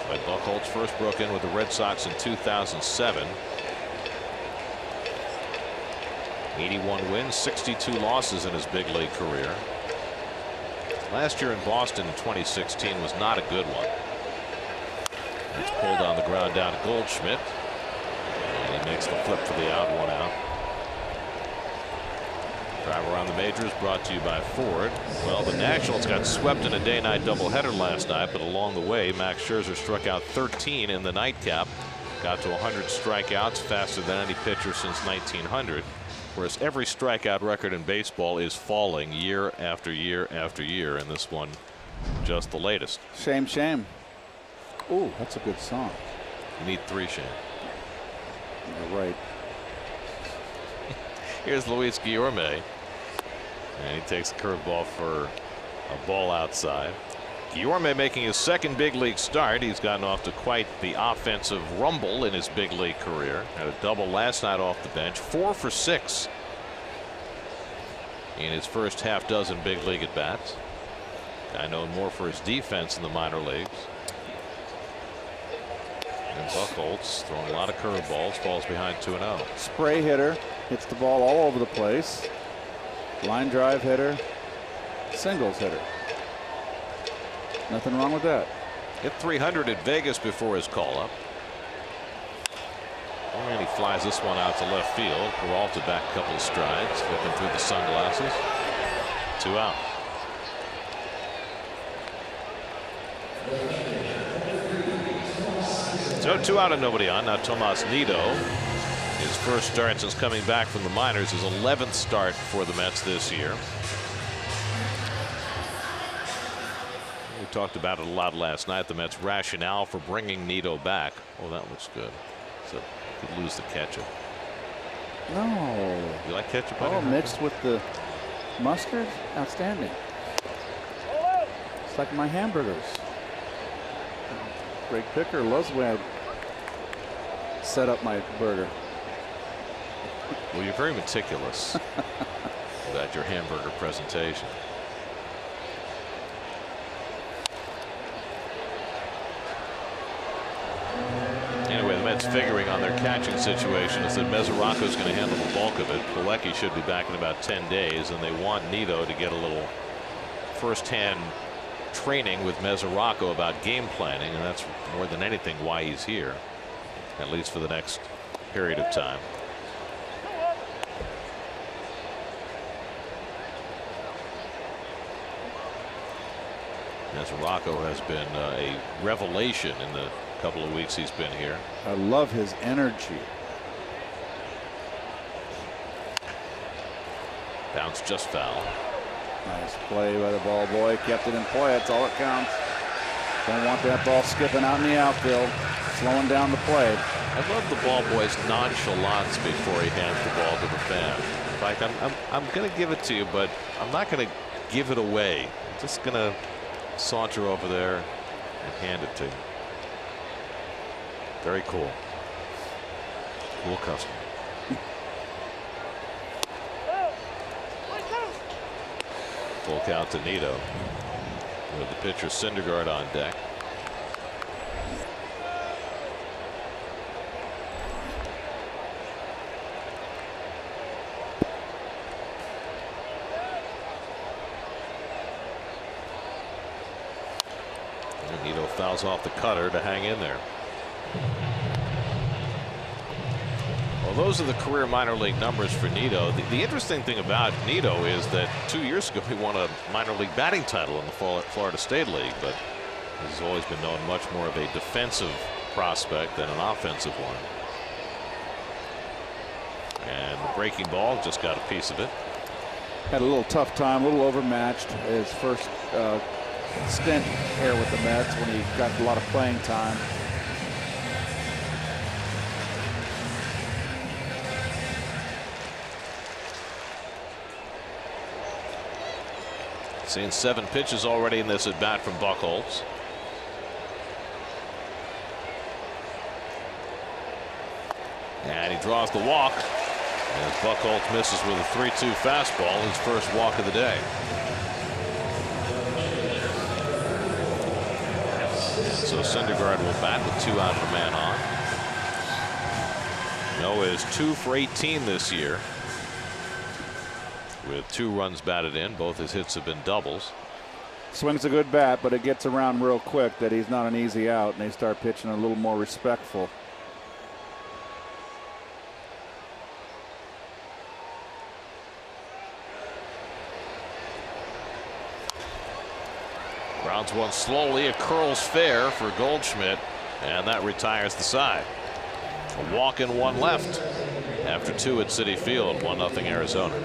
But Buchholz first broke in with the Red Sox in 2007. 81 wins, 62 losses in his big league career. Last year in Boston in 2016 was not a good one. It's pulled on the ground down to Goldschmidt. And he makes the flip for the out, 1 out. Drive around the majors brought to you by Ford. Well, the Nationals got swept in a day-night doubleheader last night, but along the way, Max Scherzer struck out 13 in the nightcap. Got to 100 strikeouts, faster than any pitcher since 1900. Whereas every strikeout record in baseball is falling year after year after year, and this one just the latest. Shame, shame. Ooh, that's a good song. You need 3, Shane. You're right. Here's Luis Guillorme, and he takes a curveball for a ball outside. Guillorme making his second big league start. He's gotten off to quite the offensive rumble in his big league career. Had a double last night off the bench. 4 for 6 in his first half dozen big league at bats. Guy known more for his defense in the minor leagues. And Buchholz throwing a lot of curveballs, falls behind 2-0. Spray hitter, hits the ball all over the place. Line drive hitter, singles hitter. Nothing wrong with that. Hit 300 at Vegas before his call up. And he flies this one out to left field. Peralta back a couple of strides, looking through the sunglasses. 2 out. So 2 out and nobody on. Now Tomas Nido, his first start since coming back from the minors, his 11th start for the Mets this year. We talked about it a lot last night. The Mets' rationale for bringing Nido back. Oh, that looks good. So you could lose the ketchup. No. You like ketchup? Oh, mixed with the mustard? Outstanding. It's like my hamburgers. Greg Picker loves the way I set up my burger. Well, you're very meticulous about your hamburger presentation. Anyway, the Mets figuring on their catching situation is that Mesoraco is going to handle the bulk of it. Pilecki should be back in about 10 days, and they want Nido to get a little first-hand training with Mesoraco about game planning, and that's more than anything why he's here, at least for the next period of time. Mesoraco has been a revelation in the couple of weeks he's been here. I love his energy. Bounce just foul. Nice play by the ball boy. Kept it in play. That's all that counts. Don't want that ball skipping out in the outfield, slowing down the play. I love the ball boy's nonchalance before he hands the ball to the fan. In fact, I'm going to give it to you, but I'm not going to give it away. I'm just going to saunter over there and hand it to you. Very cool. Cool customer. Full count to Nido with the pitcher Syndergaard on deck. And Nido fouls off the cutter to hang in there. Well, those are the career minor league numbers for Nito. The interesting thing about Nito is that 2 years ago he won a minor league batting title in the Florida State League, but he's always been known much more of a defensive prospect than an offensive one. And the breaking ball just got a piece of it. Had a little tough time, a little overmatched his first stint here with the Mets when he got a lot of playing time. Seen 7 pitches already in this at bat from Buchholz. And he draws the walk as Buchholz misses with a 3-2 fastball, his first walk of the day. So Syndergaard will bat with 2 out and a man on. Noah is 2 for 18 this year, with 2 runs batted in. Both his hits have been doubles. Swings a good bat, but it gets around real quick that he's not an easy out, and they start pitching a little more respectful. Grounds one slowly, a curls fair for Goldschmidt, and that retires the side. A walk and 1 left after 2 at Citi Field, 1-0 Arizona.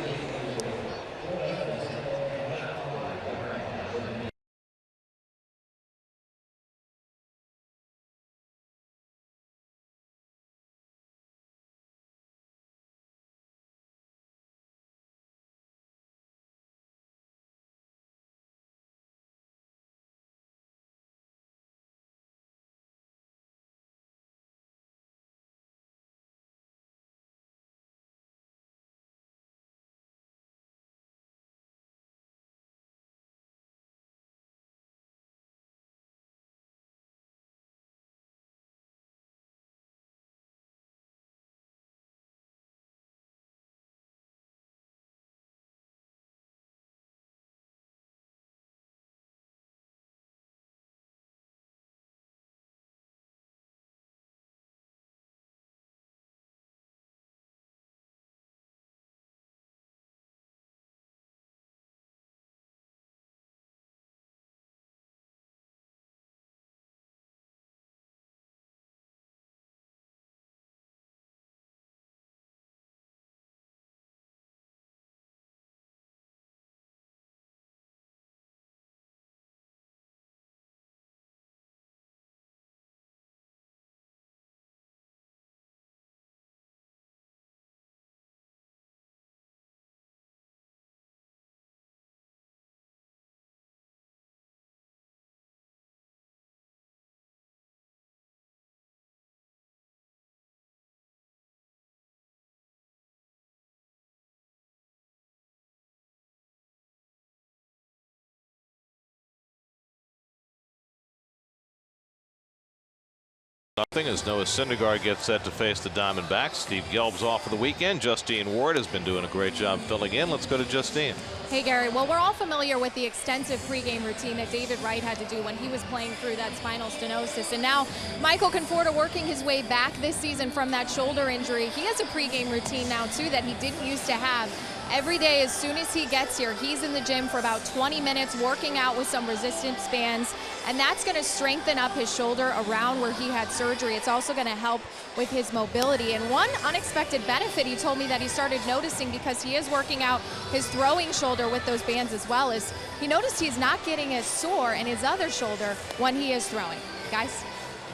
Nothing as Noah Syndergaard gets set to face the Diamondbacks. Steve Gelb's off for the weekend. Justine Ward has been doing a great job filling in. Let's go to Justine. Hey, Gary. Well, we're all familiar with the extensive pregame routine that David Wright had to do when he was playing through that spinal stenosis. And now Michael Conforto working his way back this season from that shoulder injury. He has a pregame routine now, too, that he didn't used to have. Every day, as soon as he gets here, he's in the gym for about 20 minutes working out with some resistance bands, and that's going to strengthen up his shoulder around where he had surgery. It's also going to help with his mobility. And one unexpected benefit he told me that he started noticing, because he is working out his throwing shoulder with those bands as well, is he noticed he's not getting as sore in his other shoulder when he is throwing. Guys?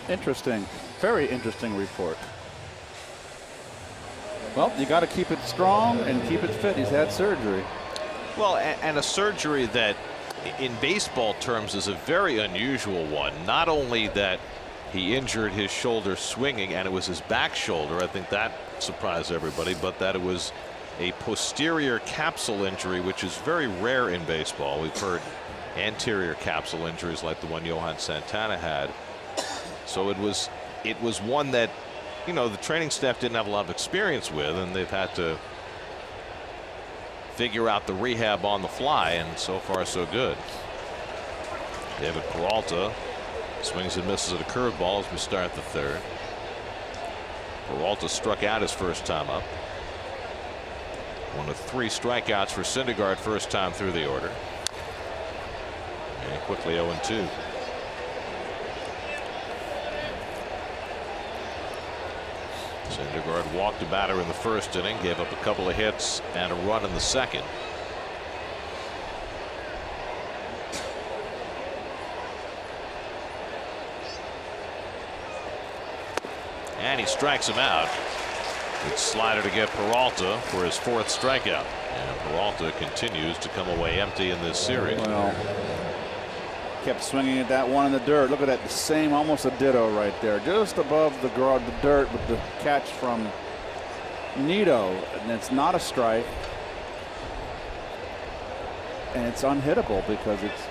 Interesting. Very interesting report. Well, you got to keep it strong and keep it fit. He's had surgery. Well, and a surgery that in baseball terms is a very unusual one. Not only that he injured his shoulder swinging, and it was his back shoulder, I think that surprised everybody, but that it was a posterior capsule injury, which is very rare in baseball. We've heard anterior capsule injuries like the one Johan Santana had. So it was one that, you know, the training staff didn't have a lot of experience with, and they've had to figure out the rehab on the fly, and so far so good. David Peralta swings and misses at a curveball as we start the third. Peralta struck out his first time up. One of 3 strikeouts for Syndergaard first time through the order. And quickly 0-2. Syndergaard walked a batter in the first inning, gave up a couple of hits and a run in the second. And he strikes him out. Good slider to get Peralta for his 4th strikeout. And Peralta continues to come away empty in this series. Well, kept swinging at that one in the dirt. Look at that, the same, almost a ditto right there, just above the dirt with the catch from Nito, and it's not a strike, and it's unhittable because it's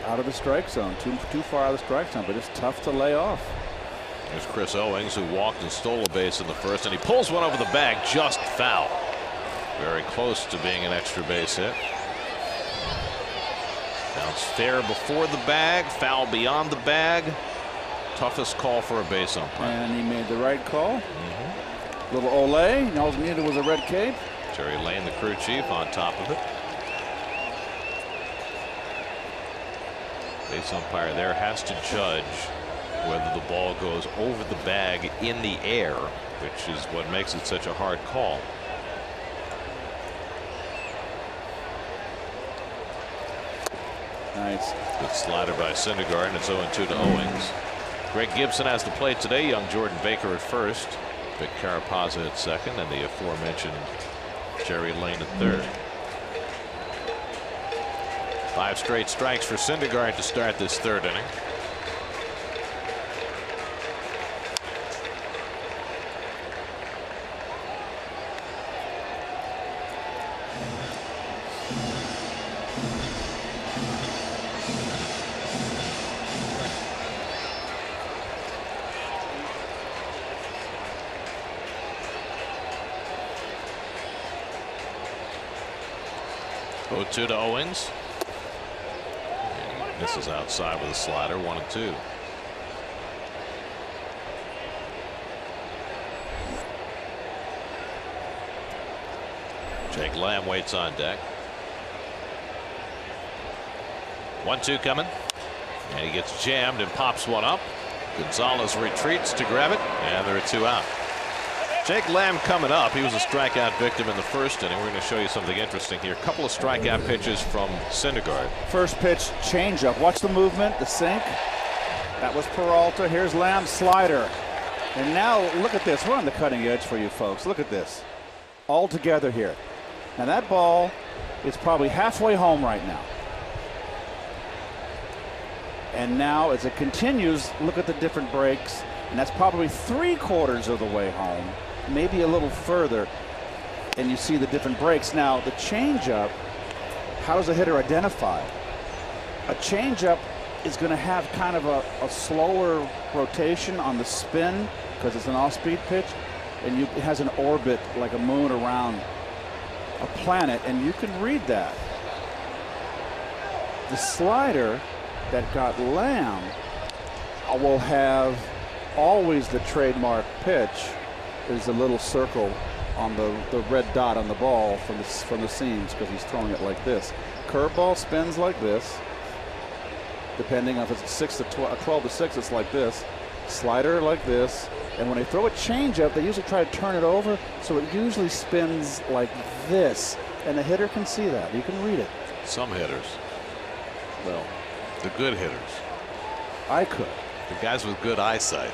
out of the strike zone, too far out of the strike zone, but it's tough to lay off. There's Chris Owings, who walked and stole a base in the first, and he pulls one over the bag, just foul. Very close to being an extra base hit. Bounce fair before the bag, foul beyond the bag. Toughest call for a base umpire. And he made the right call. Little Olay, and all he needed was a red cape. Jerry Lane, the crew chief, on top of it. Base umpire there has to judge whether the ball goes over the bag in the air, which is what makes it such a hard call. Nice. Good slider by Syndergaard, and it's 0-2 to Owings. Greg Gibson has the plate today. Young Jordan Baker at first. Vic Carapazza at second, and the aforementioned Jerry Lane at third. 5 straight strikes for Syndergaard to start this 3rd inning. Two to Owings. This is outside with a slider, 1-2. Jake Lamb waits on deck. 1-2 coming, and he gets jammed and pops one up. Gonzalez retreats to grab it, and there are 2 out. Jake Lamb coming up. He was a strikeout victim in the first inning. We're going to show you something interesting here. A couple of strikeout pitches from Syndergaard. First pitch, changeup. Watch the movement, the sink. That was Peralta. Here's Lamb's slider. And now look at this. We're on the cutting edge for you folks. Look at this. All together here. Now that ball is probably halfway home right now. And now as it continues, look at the different breaks. And that's probably 3/4 of the way home, maybe a little further. And you see the different breaks. Now the changeup, how does a hitter identify? A changeup is going to have kind of a slower rotation on the spin because it's an off-speed pitch, and it has an orbit like a moon around a planet, and you can read that. The slider that got Lamb will have always the trademark pitch is a little circle on the red dot on the ball from the seams because he's throwing it like this. Curveball spins like this. Depending on if it's 12 to 6, it's like this. Slider like this. And when they throw a changeup, they usually try to turn it over, so it usually spins like this. And the hitter can see that. You can read it. Some hitters. Well, the good hitters. I could. The guys with good eyesight.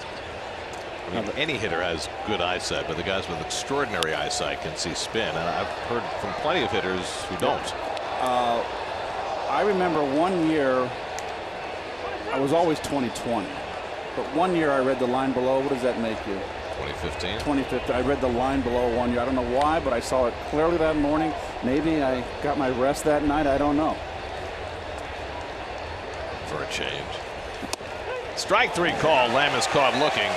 I mean, any hitter has good eyesight, but the guys with extraordinary eyesight can see spin. And I've heard from plenty of hitters who don't. I remember one year, I was always 20/20. But one year I read the line below. What does that make you? 2015. 2015. I read the line below one year. I don't know why, but I saw it clearly that morning. Maybe I got my rest that night. I don't know. For a change. Strike 3 call. Lamb is caught looking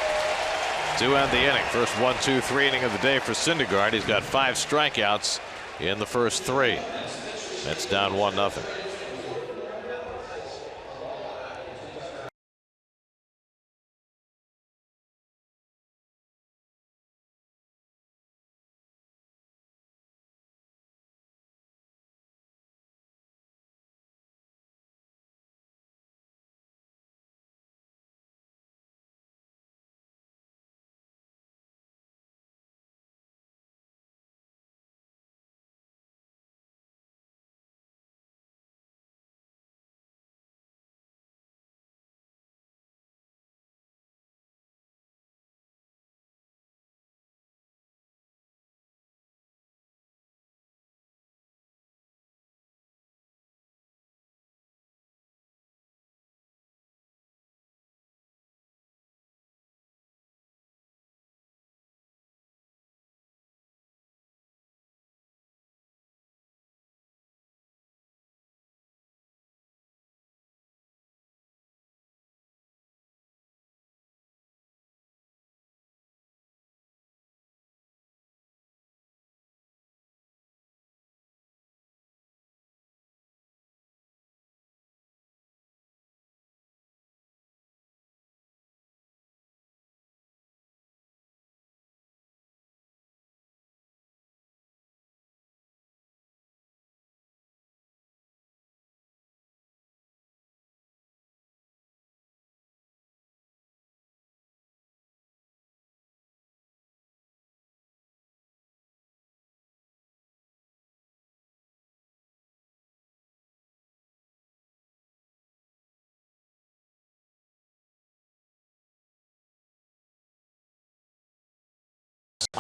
to end the inning. First 1-2-3 inning of the day for Syndergaard. He's got 5 strikeouts in the first 3. That's down 1-0.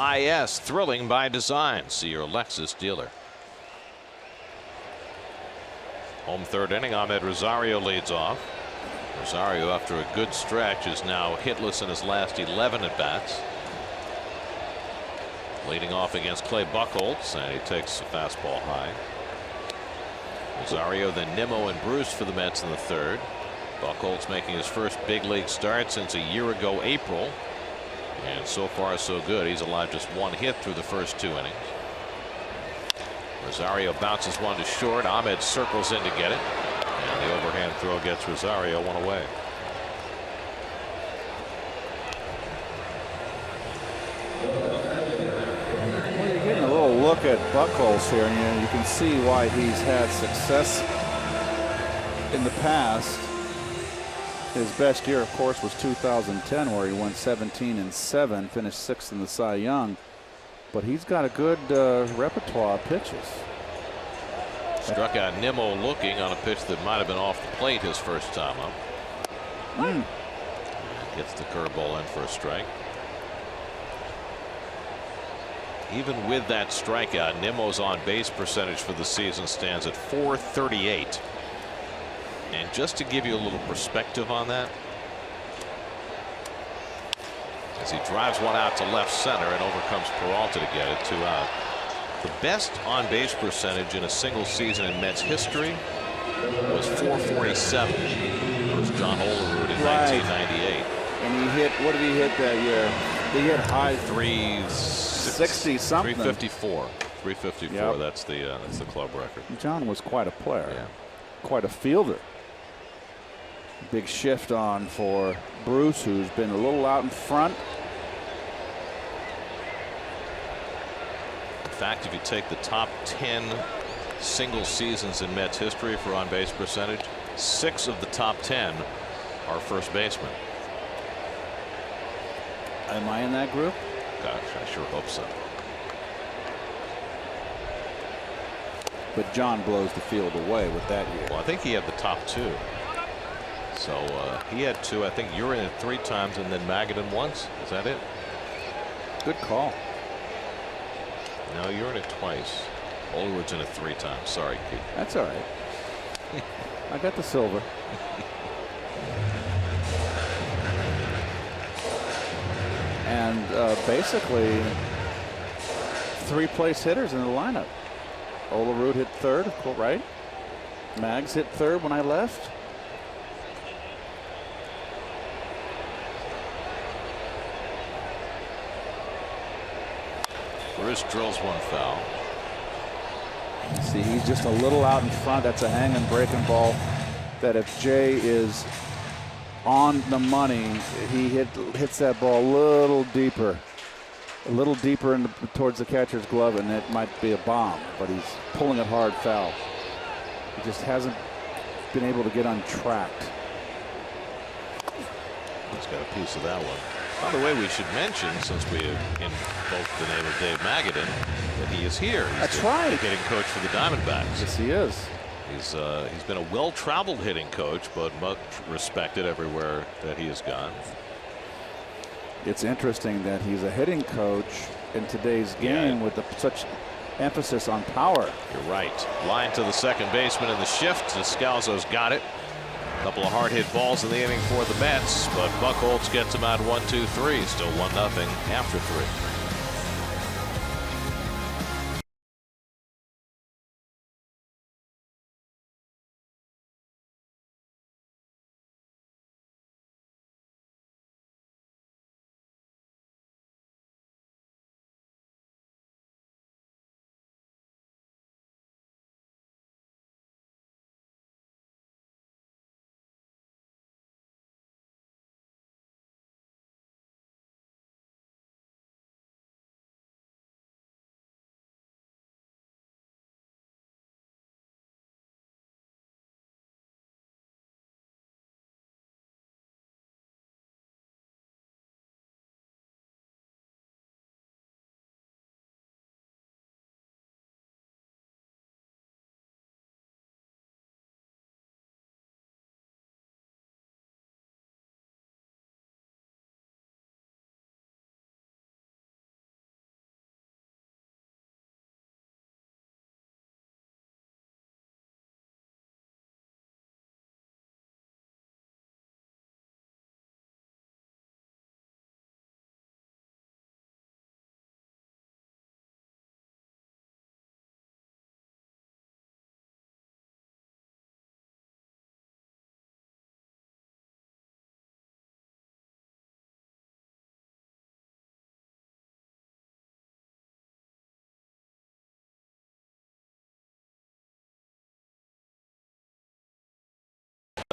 IS, thrilling by design. See your Lexus dealer. Home third inning, Ahmed Rosario leads off. Rosario, after a good stretch, is now hitless in his last 11 at bats. Leading off against Clay Buchholz, and he takes a fastball high. Rosario, then Nimmo and Bruce for the Mets in the third. Buchholz making his first big league start since a year ago April, and so far so good. He's allowed just one hit through the first 2 innings. Rosario bounces one to short. Ahmed circles in to get it, and the overhand throw gets Rosario one away. Well, you're getting a little look at Buchholz here, and you can see why he's had success in the past. His best year, of course, was 2010, where he went 17-7, finished 6th in the Cy Young. But he's got a good repertoire of pitches. Struck out Nimmo looking on a pitch that might have been off the plate his first time up. Gets the curveball in for a strike. Even with that strikeout, Nimmo's on base percentage for the season stands at .438. And just to give you a little perspective on that, as he drives one out to left center and overcomes Peralta to get it, 2 out. The best on base percentage in a single season in Mets history was .447. It was John Olerud in 1998. And he hit, what did he hit that year? He hit high 360 something. 354. 354. Yep. That's the club record. John was quite a player. Yeah. Quite a fielder. Big shift on for Bruce, who's been a little out in front. In fact, if you take the top 10 single seasons in Mets history for on base percentage, 6 of the top 10 are first basemen. Am I in that group? Gosh, I sure hope so. But John blows the field away with that year. Well, I think he had the top 2. So he had 2. I think you're in it 3 times, and then Magadan once. Is that it? Good call. No, you're in it twice. Olerud's in it 3 times. Sorry, Keith. That's all right. I got the silver. And basically 3 place hitters in the lineup. Olerud hit third, of course, right? Mags hit third when I left. Bruce drills one foul. See, he's just a little out in front. That's a hanging breaking ball that if Jay is on the money, he hits that ball a little deeper towards the catcher's glove, and it might be a bomb, but he's pulling it hard foul. He just hasn't been able to get untracked. He's got a piece of that one. By the way, we should mention, since we have invoked the name of Dave Magadan, that he is here. He's That's right. Hitting coach for the Diamondbacks. Yes, he is. He's been a well-traveled hitting coach, but much respected everywhere that he has gone. It's interesting that he's a hitting coach in today's game with such emphasis on power. You're right. Line to the second baseman in the shift. Descalzo's got it. A couple of hard hit balls in the inning for the Mets, but Buchholz gets him out 1-2-3. Still 1-0 after 3.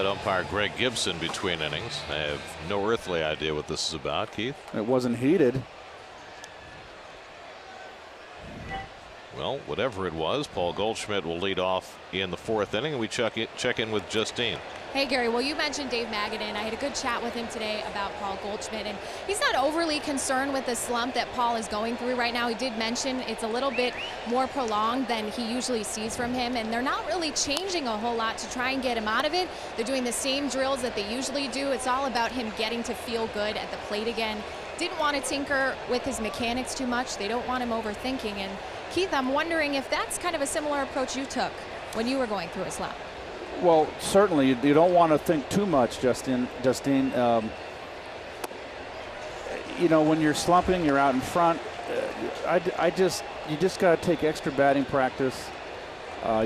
Umpire Greg Gibson between innings. I have no earthly idea what this is about, Keith. It wasn't heated. Well, whatever it was, Paul Goldschmidt will lead off in the 4th inning, and we check in with Justine. Hey, Gary, well, you mentioned Dave Magadan. I had a good chat with him today about Paul Goldschmidt, and he's not overly concerned with the slump that Paul is going through right now. He did mention it's a little bit more prolonged than he usually sees from him, and they're not really changing a whole lot to try and get him out of it. They're doing the same drills that they usually do. It's all about him getting to feel good at the plate again. Didn't want to tinker with his mechanics too much. They don't want him overthinking. And Keith, I'm wondering if that's kind of a similar approach you took when you were going through a slump. Well, certainly you don't want to think too much, Justine. You know, when you're slumping, you're out in front. You just got to take extra batting practice.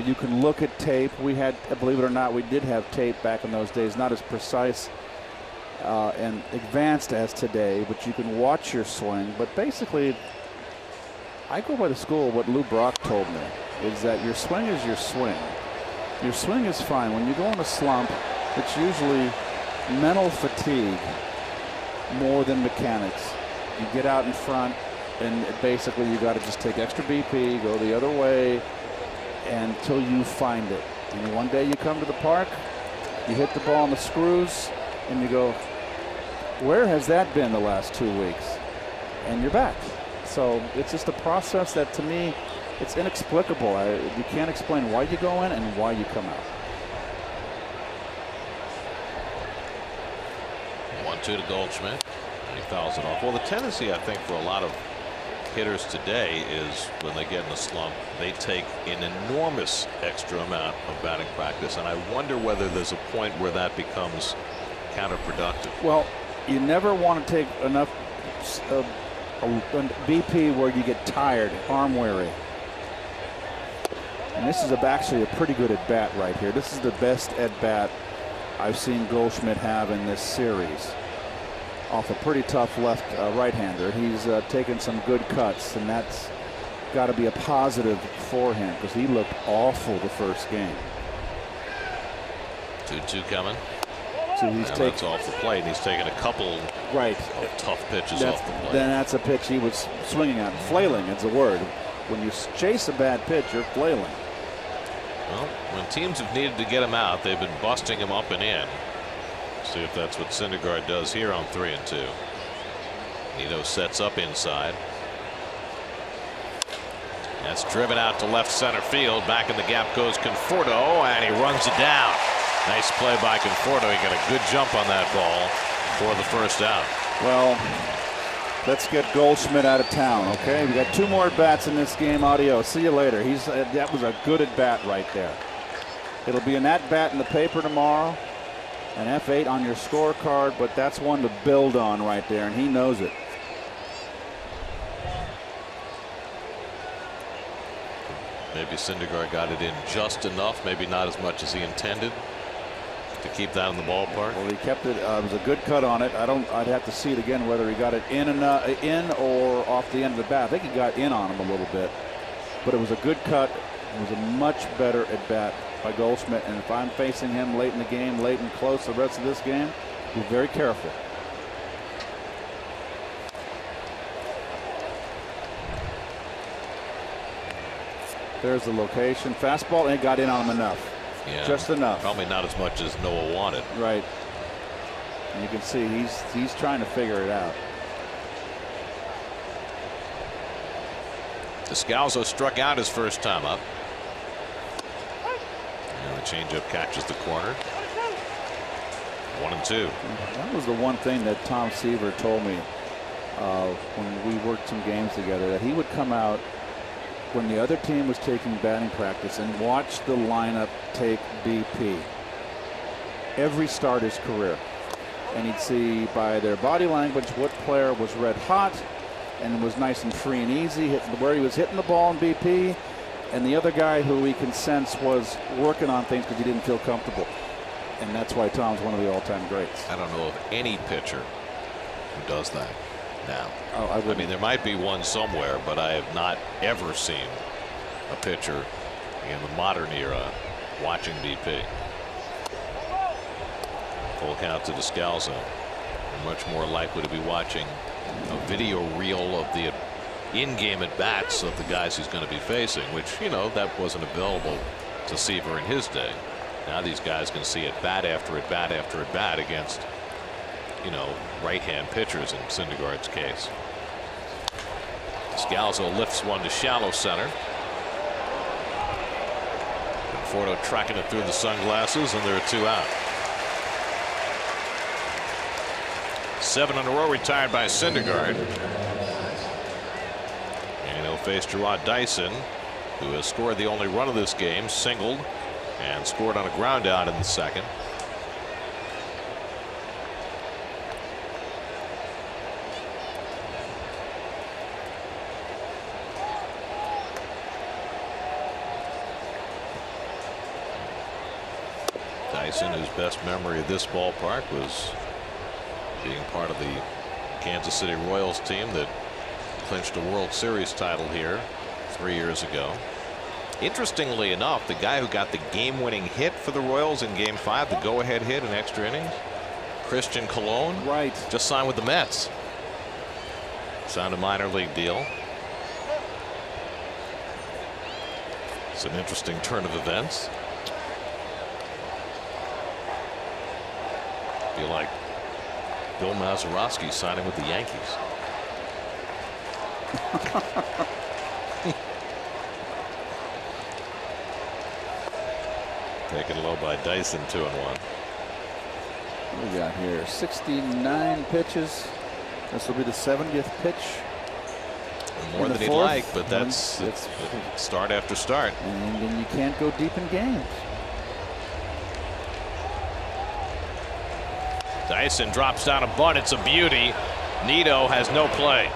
You can look at tape. We had, believe it or not, we did have tape back in those days, not as precise and advanced as today, but you can watch your swing. But basically, I go by the school of what Lou Brock told me, is that your swing is your swing. Your swing is fine. When you go in a slump, it's usually mental fatigue more than mechanics. You get out in front, and basically you got to just take extra BP, go the other way until you find it. And one day you come to the park, you hit the ball on the screws, and you go, where has that been the last 2 weeks? And you're back. So it's just a process that, to me, it's inexplicable. You can't explain why you go in and why you come out. 1-2 to Goldschmidt. He fouls it off. Well, the tendency, I think, for a lot of hitters today is when they get in a slump, they take an enormous extra amount of batting practice. And I wonder whether there's a point where that becomes counterproductive. Well, you never want to take enough BP where you get tired, arm weary. And this is actually a pretty good at bat right here. This is the best at bat I've seen Goldschmidt have in this series. Off a pretty tough left right-hander. He's taken some good cuts, and that's got to be a positive for him because he looked awful the first game. 2-2 coming. So he's that's off the plate. He's taken a couple of tough pitches off the plate. Then that's a pitch he was swinging at. Flailing is the word. When you chase a bad pitch, you're flailing. Well, when teams have needed to get him out, they've been busting him up and in. See if that's what Syndergaard does here on 3-2. Nito sets up inside. That's driven out to left center field. Back in the gap goes Conforto, and he runs it down. Nice play by Conforto. He got a good jump on that ball for the first out. Well, let's get Goldschmidt out of town, okay? We got 2 more at bats in this game. Audio. See you later. That was a good at bat right there. It'll be an at bat in the paper tomorrow, an F8 on your scorecard, but that's one to build on right there, and he knows it. Maybe Syndergaard got it in just enough, maybe not as much as he intended, to keep that in the ballpark. Well, he kept it. It was a good cut on it. I'd have to see it again whether he got it in or off the end of the bat. I think he got in on him a little bit, but it was a good cut. It was a much better at bat by Goldschmidt. And if I'm facing him late in the game, late and close the rest of this game, be very careful. There's the location. Fastball, and it got in on him enough. Yeah, just enough. Probably not as much as Noah wanted. Right. And you can see he's trying to figure it out. Descalzo struck out his first time up. And the changeup catches the corner. 1-2. That was the one thing that Tom Seaver told me when we worked some games together, that he would come out when the other team was taking batting practice and watch the lineup take BP every start his career, and he'd see by their body language what player was red hot and was nice and free and easy, where he was hitting the ball in BP, and the other guy who he can sense was working on things because he didn't feel comfortable. And that's why Tom's one of the all-time greats. I don't know of any pitcher who does that now. Oh, I mean, there might be one somewhere, but I have not ever seen a pitcher in the modern era watching BP. Full count to Descalzo. We're much more likely to be watching a video reel of the in-game at bats of the guys he's going to be facing, which, you know, that wasn't available to Seaver in his day. Now these guys can see at bat after at bat after at bat against, you know, right-hand pitchers in Syndergaard's case. Descalzo lifts one to shallow center. Conforto tracking it through the sunglasses, and there are 2 out. 7 in a row retired by Syndergaard. And he'll face Gerard Dyson, who has scored the only run of this game, singled, and scored on a ground out in the second. Dyson, whose best memory of this ballpark was being part of the Kansas City Royals team that clinched a World Series title here 3 years ago. Interestingly enough, the guy who got the game-winning hit for the Royals in Game 5, the go-ahead hit in extra innings, Christian Colon, right, just signed with the Mets. Signed a minor league deal. It's an interesting turn of events. Be like Bill Mazeroski signing with the Yankees. Taken low by Dyson, 2-1. What do we got here? 69 pitches. This will be the 70th pitch. More than he'd like, but that's start after start. And then you can't go deep in games. Dyson drops down a bunt. It's a beauty. Nito has no play.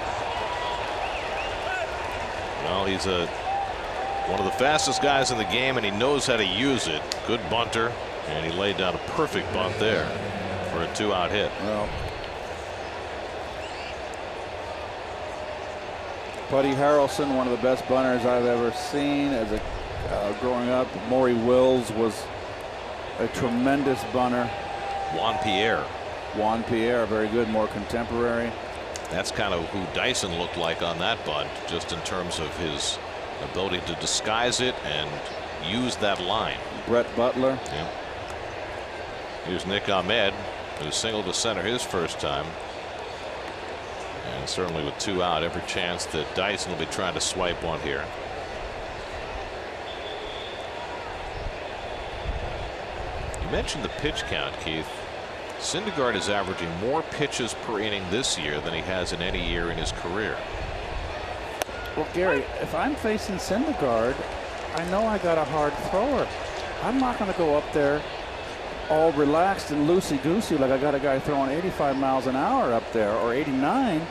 Well, he's one of the fastest guys in the game, and he knows how to use it. Good bunter, and he laid down a perfect bunt there for a 2-out hit. Well, Buddy Harrelson, one of the best bunters I've ever seen as a growing up. Maury Wills was a tremendous bunter. Juan Pierre, very good, more contemporary. That's kind of who Dyson looked like on that bunt, just in terms of his ability to disguise it and use that line. Brett Butler. Yeah. Here's Nick Ahmed, who singled to center his first time. And certainly with 2 out, every chance that Dyson will be trying to swipe one here. You mentioned the pitch count, Keith. Syndergaard is averaging more pitches per inning this year than he has in any year in his career. Well, Gary, if I'm facing Syndergaard, I know I got a hard thrower. I'm not going to go up there all relaxed and loosey-goosey like I got a guy throwing 85 miles an hour up there, or 89,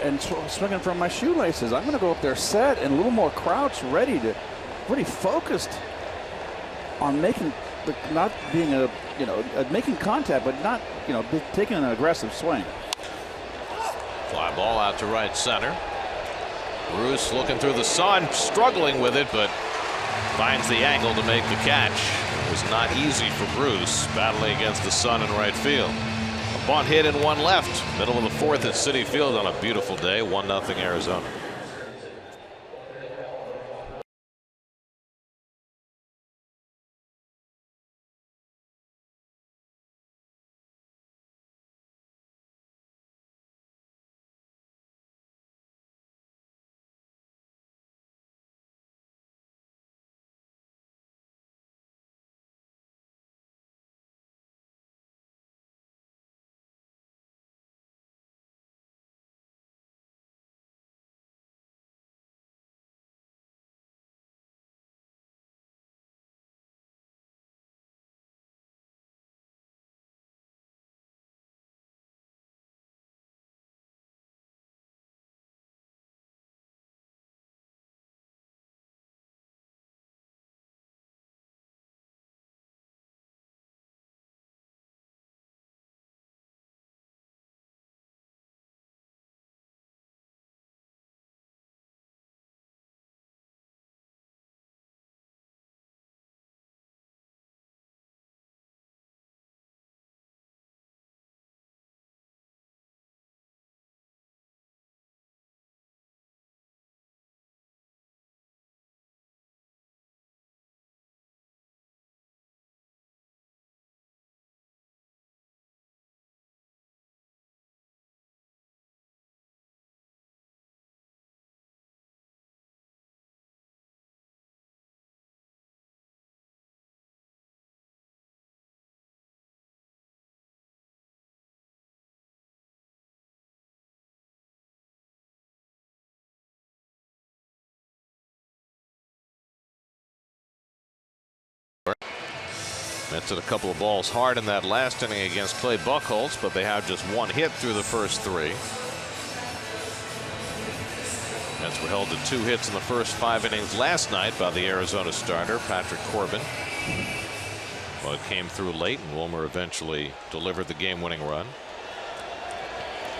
and swinging from my shoelaces. I'm going to go up there set and a little more crouched, ready focused on making not being making contact, but not, taking an aggressive swing. Fly ball out to right center. Bruce looking through the sun, struggling with it, but finds the angle to make the catch. It was not easy for Bruce, battling against the sun in right field. A bunt hit and 1 left. Middle of the 4th at Citi Field on a beautiful day. 1-0 Arizona. Mets hit a couple of balls hard in that last inning against Clay Buchholz, but they have just one hit through the first 3. Mets were held to 2 hits in the first 5 innings last night by the Arizona starter, Patrick Corbin. Well, it came through late, and Wilmer eventually delivered the game-winning run.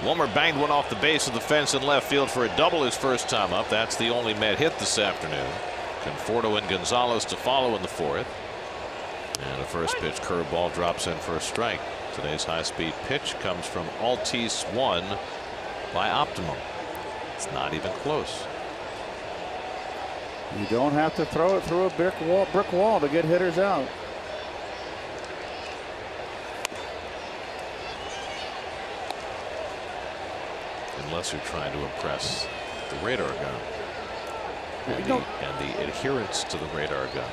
Wilmer banged one off the base of the fence in left field for a double his first time up. That's the only Met hit this afternoon. Conforto and Gonzalez to follow in the 4th. And the first pitch curveball drops in for a strike. Today's high-speed pitch comes from Altis 1 by Optimum. It's not even close. You don't have to throw it through a brick wall to get hitters out. Unless you're trying to impress the radar gun and the adherence to the radar gun.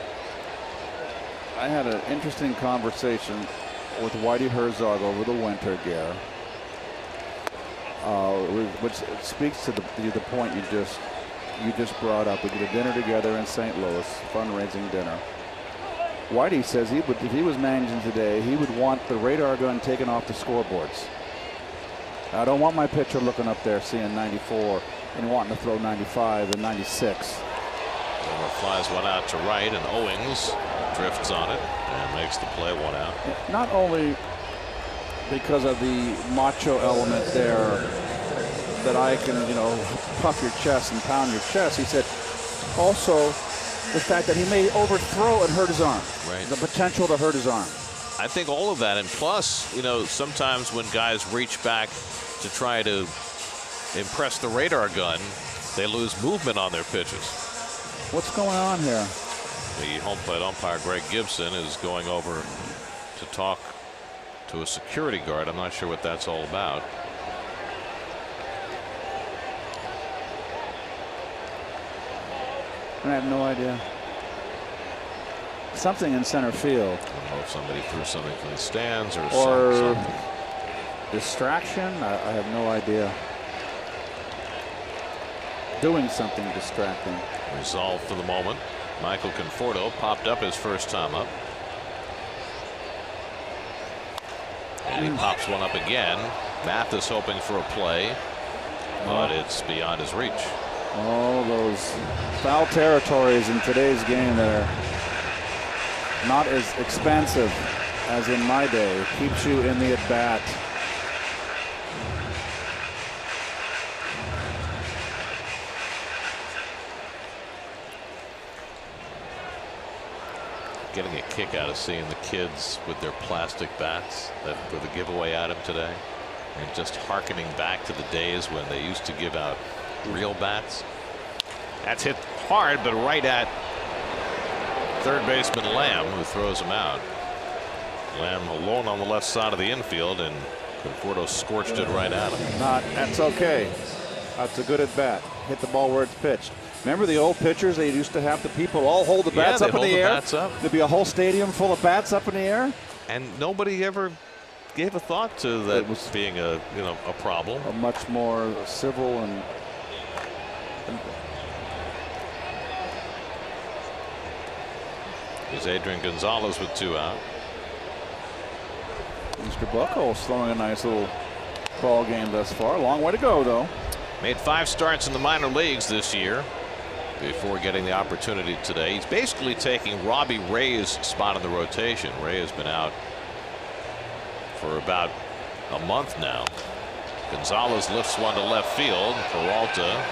I had an interesting conversation with Whitey Herzog over the winter, Gare, which speaks to the point you just brought up. We did a dinner together in St. Louis, fundraising dinner. Whitey says if he was managing today, he would want the radar gun taken off the scoreboards. I don't want my pitcher looking up there seeing 94 and wanting to throw 95 and 96. Wilmer flies one out to right, and Owings drifts on it and makes the play, 1 out. Not only because of the macho element there, that I can, puff your chest and pound your chest. He said also the fact that he may overthrow and hurt his arm. Right. The potential to hurt his arm. I think all of that, and plus, sometimes when guys reach back to try to impress the radar gun, they lose movement on their pitches. What's going on here? The home plate umpire, Greg Gibson, is going over to talk to a security guard. I'm not sure what that's all about. I have no idea. Something in center field. I don't know if somebody threw something from the stands or something. Distraction. I have no idea. Doing something distracting. Resolved for the moment. Michael Conforto popped up his first time up. And he pops one up again. Mathis hoping for a play, but it's beyond his reach. All those foul territories in today's game that are not as expansive as in my day. Keeps you in the at-bat. Getting a kick out of seeing the kids with their plastic bats that were the giveaway item today, and just hearkening back to the days when they used to give out real bats. That's hit hard, but right at third baseman Lamb, who throws him out. Lamb alone on the left side of the infield, and Conforto scorched it right at him. That's okay. That's a good at bat. Hit the ball where it's pitched. Remember the old pitchers? They used to have the people all hold the bats up in the air. Bats up. There'd be a whole stadium full of bats up in the air. And nobody ever gave a thought to that being a problem. A much more civil and Here's Adrian Gonzalez with 2 out. Mr. Buchholz throwing a nice little ball game thus far. Long way to go, though. Made 5 starts in the minor leagues this year before getting the opportunity today. He's basically taking Robbie Ray's spot in the rotation. Ray has been out for about a month now. Gonzalez lifts one to left field. Peralta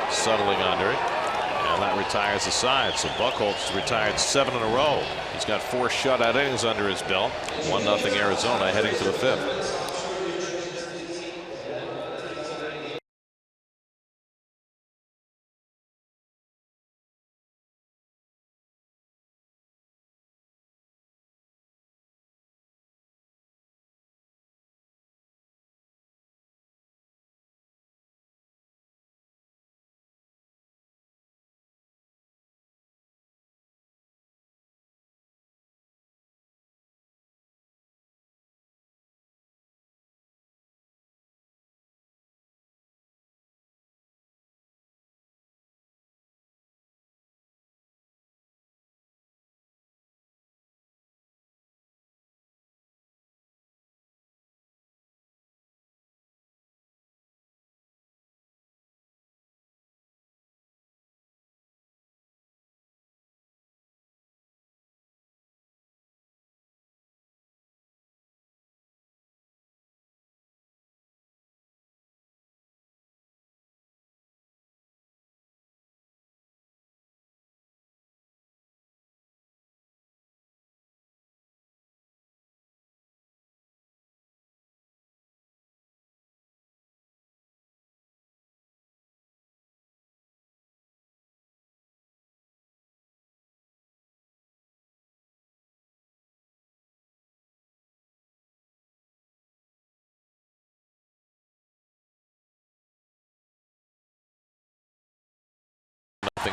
settling under it, and that retires the side. So Buchholz retired 7 in a row. He's got 4 shutout innings under his belt. 1-0 Arizona heading to the 5th.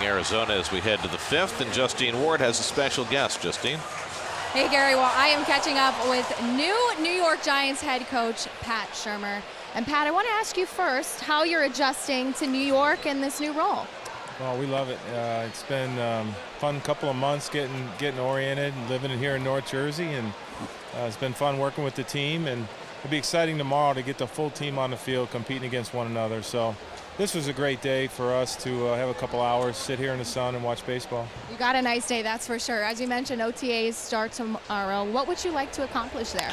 leading Arizona as we head to the 5th, and Justine Ward has a special guest. Justine. Hey, Gary. Well, I am catching up with new New York Giants head coach Pat Shurmur. And Pat, I want to ask you first how you're adjusting to New York and this new role. Well, we love it. It's been fun couple of months getting oriented and living here in North Jersey, and it's been fun working with the team, and it'll be exciting tomorrow to get the full team on the field competing against one another. So this was a great day for us to have a couple hours, sit here in the sun and watch baseball. You got a nice day, that's for sure. As you mentioned, OTAs start tomorrow. What would you like to accomplish there?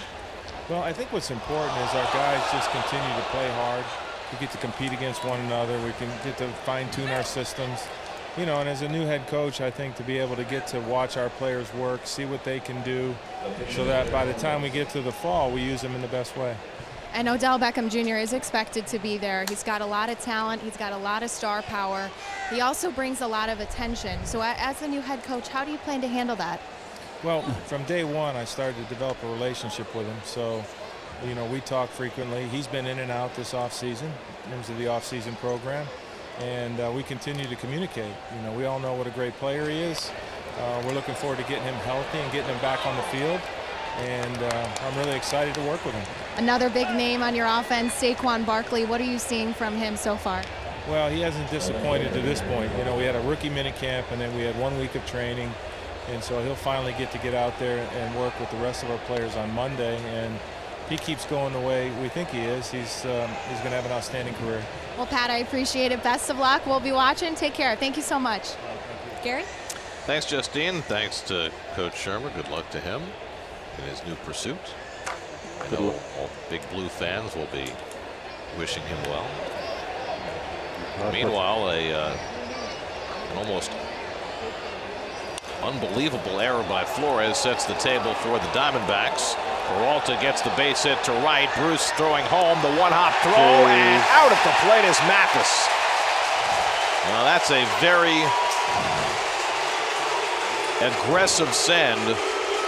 Well, I think what's important is our guys just continue to play hard. We get to compete against one another. We can get to fine-tune our systems. You know, and as a new head coach, I think to be able to get to watch our players work, see what they can do, so that by the time we get to the fall, we use them in the best way. And Odell Beckham Jr. is expected to be there. He's got a lot of talent. He's got a lot of star power. He also brings a lot of attention. So as the new head coach, how do you plan to handle that? Well, from day one, I started to develop a relationship with him. So, you know, we talk frequently. He's been in and out this offseason in terms of the offseason program, and we continue to communicate. You know, we all know what a great player he is. We're looking forward to getting him healthy and getting him back on the field, and I'm really excited to work with him. Another big name on your offense, Saquon Barkley. What are you seeing from him so far? Well, he hasn't disappointed to this point. You know, we had a rookie minicamp, and then we had 1 week of training, and so he'll finally get out there and work with the rest of our players on Monday, and he keeps going the way we think he is. He's going to have an outstanding career. Well, Pat, I appreciate it. Best of luck. We'll be watching. Take care. Thank you so much. Gary? Thanks, Justine. Thanks to Coach Shurmur. Good luck to him in his new pursuit. I know all Big Blue fans will be wishing him well. Meanwhile, an almost unbelievable error by Flores sets the table for the Diamondbacks. Peralta gets the base hit to right. Bruce throwing home the one-hop throw, and out at the plate is Mathis. Now that's a very aggressive send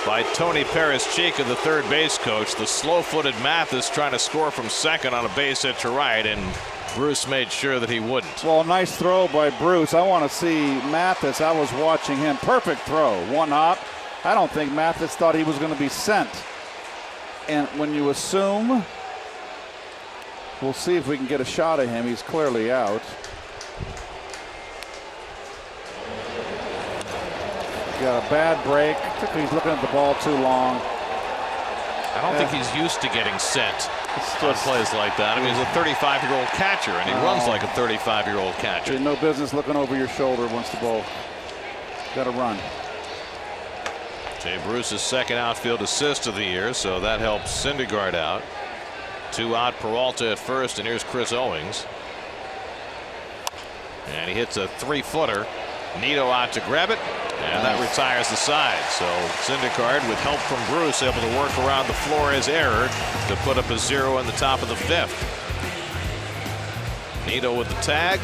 by Tony Perez-Chica, the third base coach. The slow-footed Mathis trying to score from second on a base hit to right, and Bruce made sure that he wouldn't. Well, nice throw by Bruce. I want to see Mathis. I was watching him. Perfect throw. One hop. I don't think Mathis thought he was going to be sent. And when you assume, we'll see if we can get a shot of him. He's clearly out. Got a bad break. He's looking at the ball too long. I don't think he's used to getting sent on plays like that. I mean, he's a 35-year-old catcher, and he runs like a 35-year-old catcher. No business looking over your shoulder once the ball. Got to run. Jay Bruce's second outfield assist of the year, so that helps Syndergaard out. 2 out, Peralta at first, and here's Chris Owings. And he hits a 3-footer. Nito out to grab it, and that retires the side. So Syndergaard, with help from Bruce, able to work around the Flores error to put up a 0 in the top of the 5th. Nito with the tag.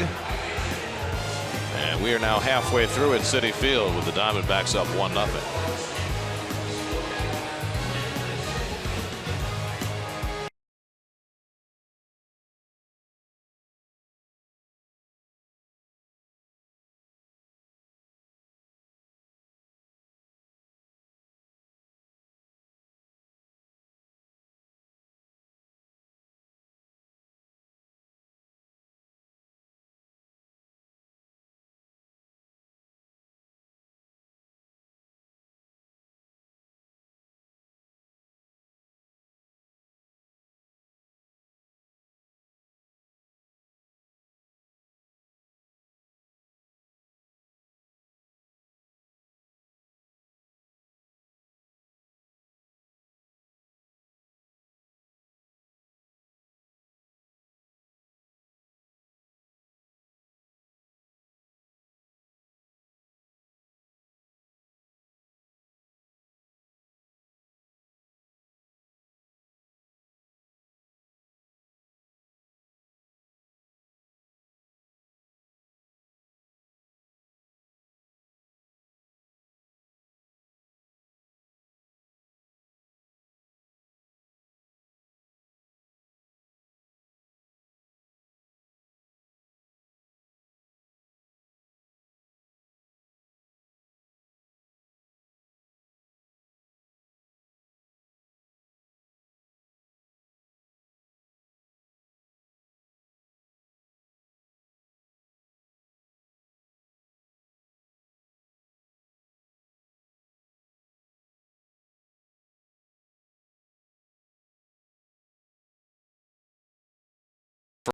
And we are now halfway through at Citi Field with the Diamondbacks up 1-0.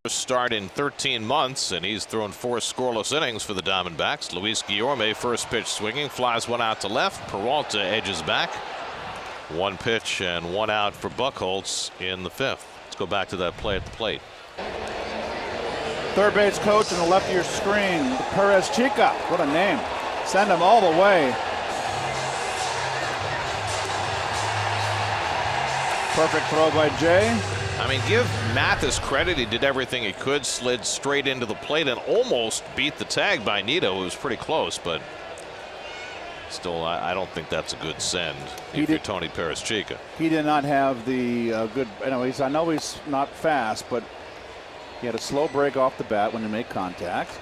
First start in 13 months, and he's thrown 4 scoreless innings for the Diamondbacks. Luis Guillorme, first pitch swinging, flies one out to left. Peralta edges back. 1 pitch and 1 out for Buchholz in the 5th. Let's go back to that play at the plate. Third base coach on the left of your screen, Perez Chica. What a name. Send him all the way. Perfect throw by Jay. I mean, give Mathis credit. He did everything he could, slid straight into the plate and almost beat the tag by Nito. It was pretty close, but still, I don't think that's a good send if you're Tony Perez Chica. He did not have the good, I know he's not fast, but he had a slow break off the bat when he made contact.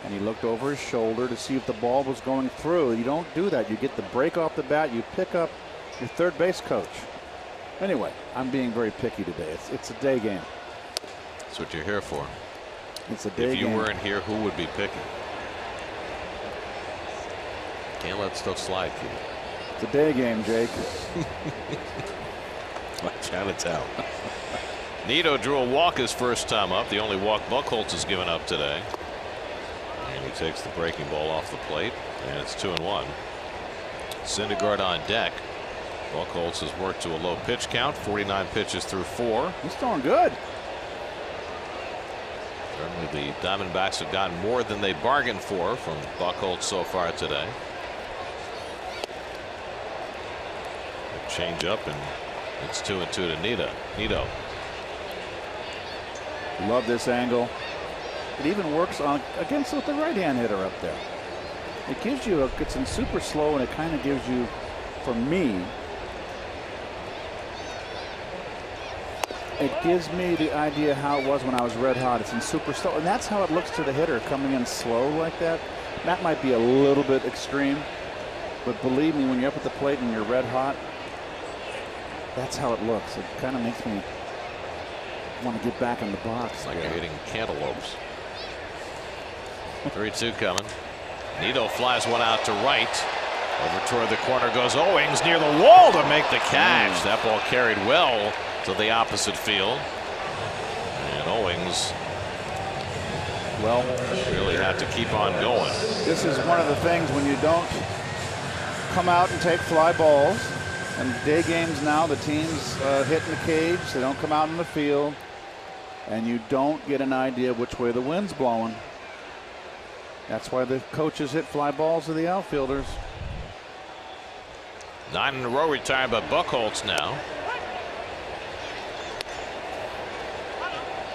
And he looked over his shoulder to see if the ball was going through. You don't do that. You get the break off the bat, you pick up your third base coach. Anyway, I'm being very picky today. It's a day game. That's what you're here for. It's a day game. If you weren't here, who would be picking? Can't let stuff slide, Keith. It's a day game, Jake. Like Chinatown. Nito drew a walk his first time up, the only walk Buchholz has given up today. And he takes the breaking ball off the plate, and it's 2-1. Syndergaard on deck. Buchholz has worked to a low pitch count, 49 pitches through 4. He's doing good. Certainly the Diamondbacks have gotten more than they bargained for from Buchholz so far today. A change up, and it's 2-2 to Nito. Love this angle. It even works on against with the right-hand hitter up there. It gives you it's in super slow, and it kind of gives you, for me, it gives me the idea how it was when I was red hot. It's in super slow, and that's how it looks to the hitter coming in slow like that. That might be a little bit extreme, but believe me, when you're up at the plate and you're red hot, that's how it looks. It kind of makes me want to get back in the box. It's like you're hitting cantaloupes. 3-2 coming. Nito flies one out to right. Over toward the corner goes Owings near the wall to make the catch. That ball carried well to the opposite field. And Owings, well, really had to keep on going. This is one of the things when you don't come out and take fly balls. And day games now, the teams hit in the cage. They don't come out in the field. And you don't get an idea which way the wind's blowing. That's why the coaches hit fly balls to the outfielders. 9 in a row retired by Buchholz now.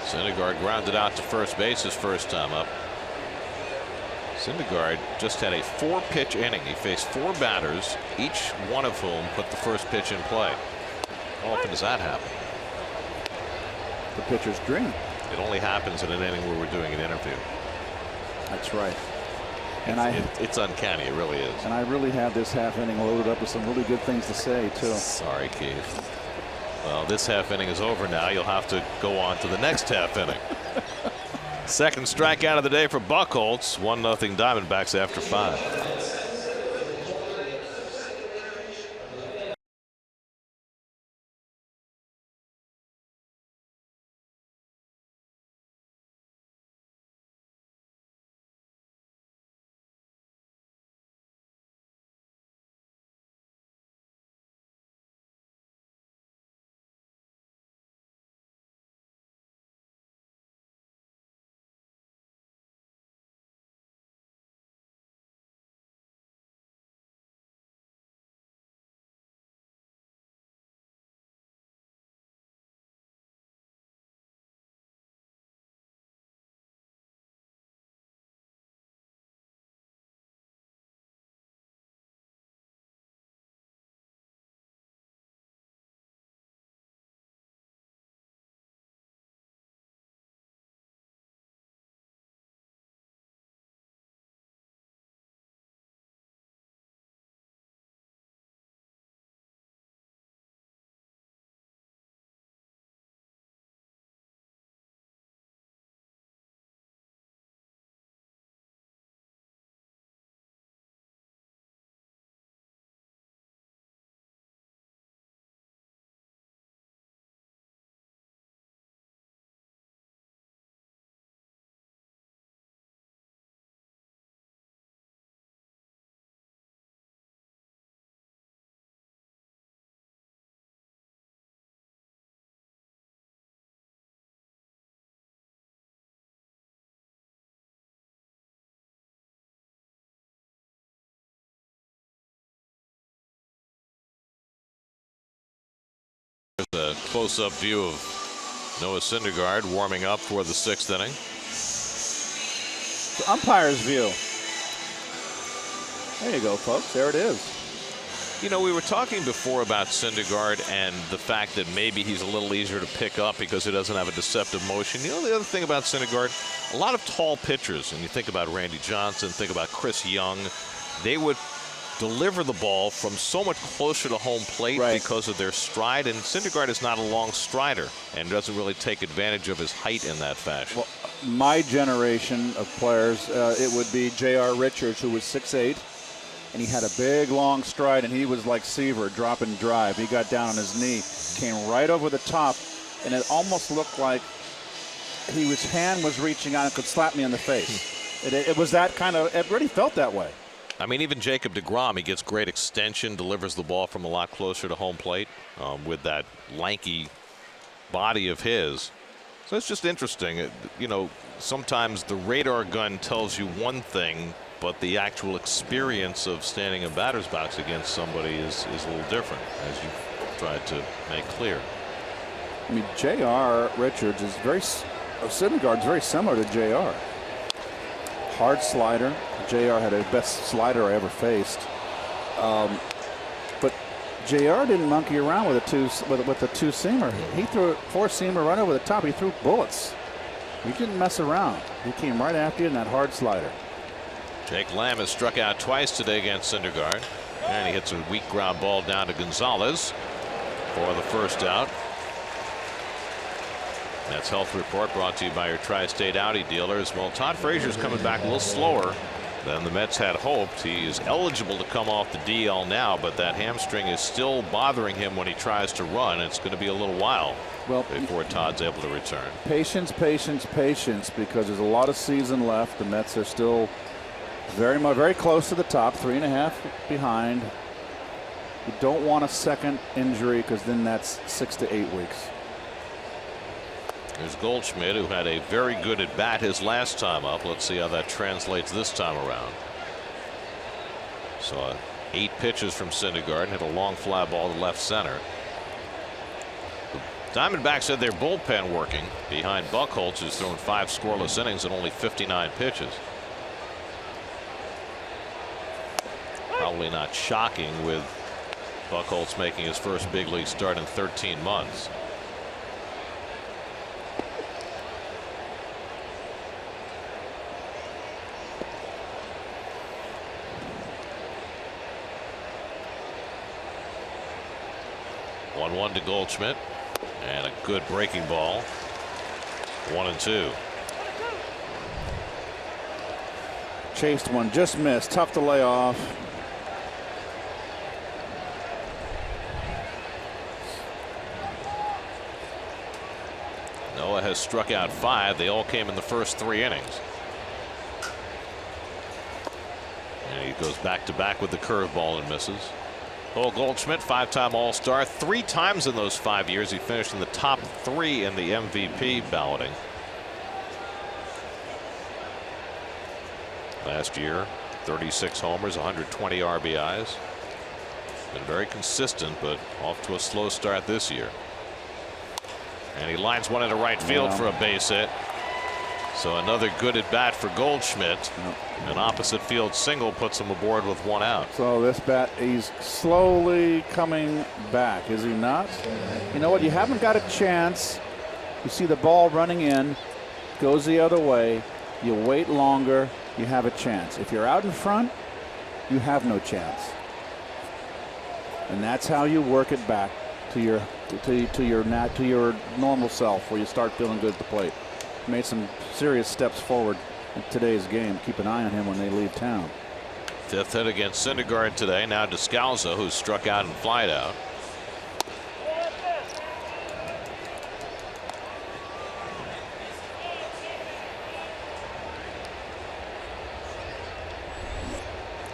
Syndergaard grounded out to first base his first time up. Syndergaard just had a 4-pitch inning. He faced 4 batters, each one of whom put the first pitch in play. How often does that happen? The pitcher's dream. It only happens in an inning where we're doing an interview. That's right. And it's uncanny. It really is. And I really have this half inning loaded up with some really good things to say too. Sorry, Keith. Well, this half inning is over now. You'll have to go on to the next half inning. Second strikeout of the day for Buchholz. 1-0 Diamondbacks after 5. a close-up view of Noah Syndergaard warming up for the 6th inning. The umpire's view. There you go, folks. There it is. You know, we were talking before about Syndergaard and the fact that maybe he's a little easier to pick up because he doesn't have a deceptive motion. You know, the other thing about Syndergaard, a lot of tall pitchers, and you think about Randy Johnson, think about Chris Young, they would deliver the ball from so much closer to home plate because of their stride, and Syndergaard is not a long strider and doesn't really take advantage of his height in that fashion. Well, my generation of players, it would be J.R. Richards, who was 6'8", and he had a big long stride, and he was like Seaver, drop and drive. He got down on his knee, came right over the top, and it almost looked like his hand was reaching out and could slap me in the face. It was that kind of, it really felt that way. I mean, even Jacob deGrom, he gets great extension, delivers the ball from a lot closer to home plate with that lanky body of his. So it's just interesting. You know, sometimes the radar gun tells you one thing, but the actual experience of standing in batter's box against somebody is a little different, as you tried to make clear. I mean, J.R. Richards is Syndergaard's very similar to J.R. Hard slider. J.R. had the best slider I ever faced. But J.R. didn't monkey around with the two-seamer. He threw a four-seamer right over the top. He threw bullets. He didn't mess around. He came right after you in that hard slider. Jake Lamb has struck out twice today against Syndergaard, and he hits a weak ground ball down to Gonzalez for the first out. That's Health Report brought to you by your Tri-State Audi dealers. Well, Todd Frazier's coming back a little slower than the Mets had hoped. He is eligible to come off the DL now, but that hamstring is still bothering him when he tries to run. It's going to be a little while before Todd's able to return. Patience, patience, patience, because there's a lot of season left. The Mets are still very close to the top, 3.5 behind. You don't want a second injury because then that's 6 to 8 weeks. There's Goldschmidt, who had a very good at bat his last time up. Let's see how that translates this time around. Saw 8 pitches from Syndergaard and hit a long fly ball to left center. The Diamondbacks had their bullpen working behind Buchholz, who's thrown 5 scoreless innings and only 59 pitches. Probably not shocking with Buchholz making his first big league start in 13 months. One to Goldschmidt, and a good breaking ball. 1-2. Chased one, just missed. Tough to lay off. Noah has struck out 5. They all came in the first 3 innings. And he goes back to back with the curveball and misses. Paul Goldschmidt, 5-time All-Star. 3 times in those 5 years he finished in the top 3 in the MVP balloting. Last year, 36 homers, 120 RBIs. Been very consistent, but off to a slow start this year. And he lines one into right field for a base hit. So another good at bat for Goldschmidt. An opposite field single puts him aboard with 1 out. So this bat, he's slowly coming back, is he not? You know what? You haven't got a chance. You see the ball running in, goes the other way. You wait longer, you have a chance. If you're out in front, you have no chance. And that's how you work it back to your normal self, where you start feeling good at the plate. Made some serious steps forward in today's game. Keep an eye on him when they leave town. 5th hit against Syndergaard today. Now Descalso, who's struck out and flied out.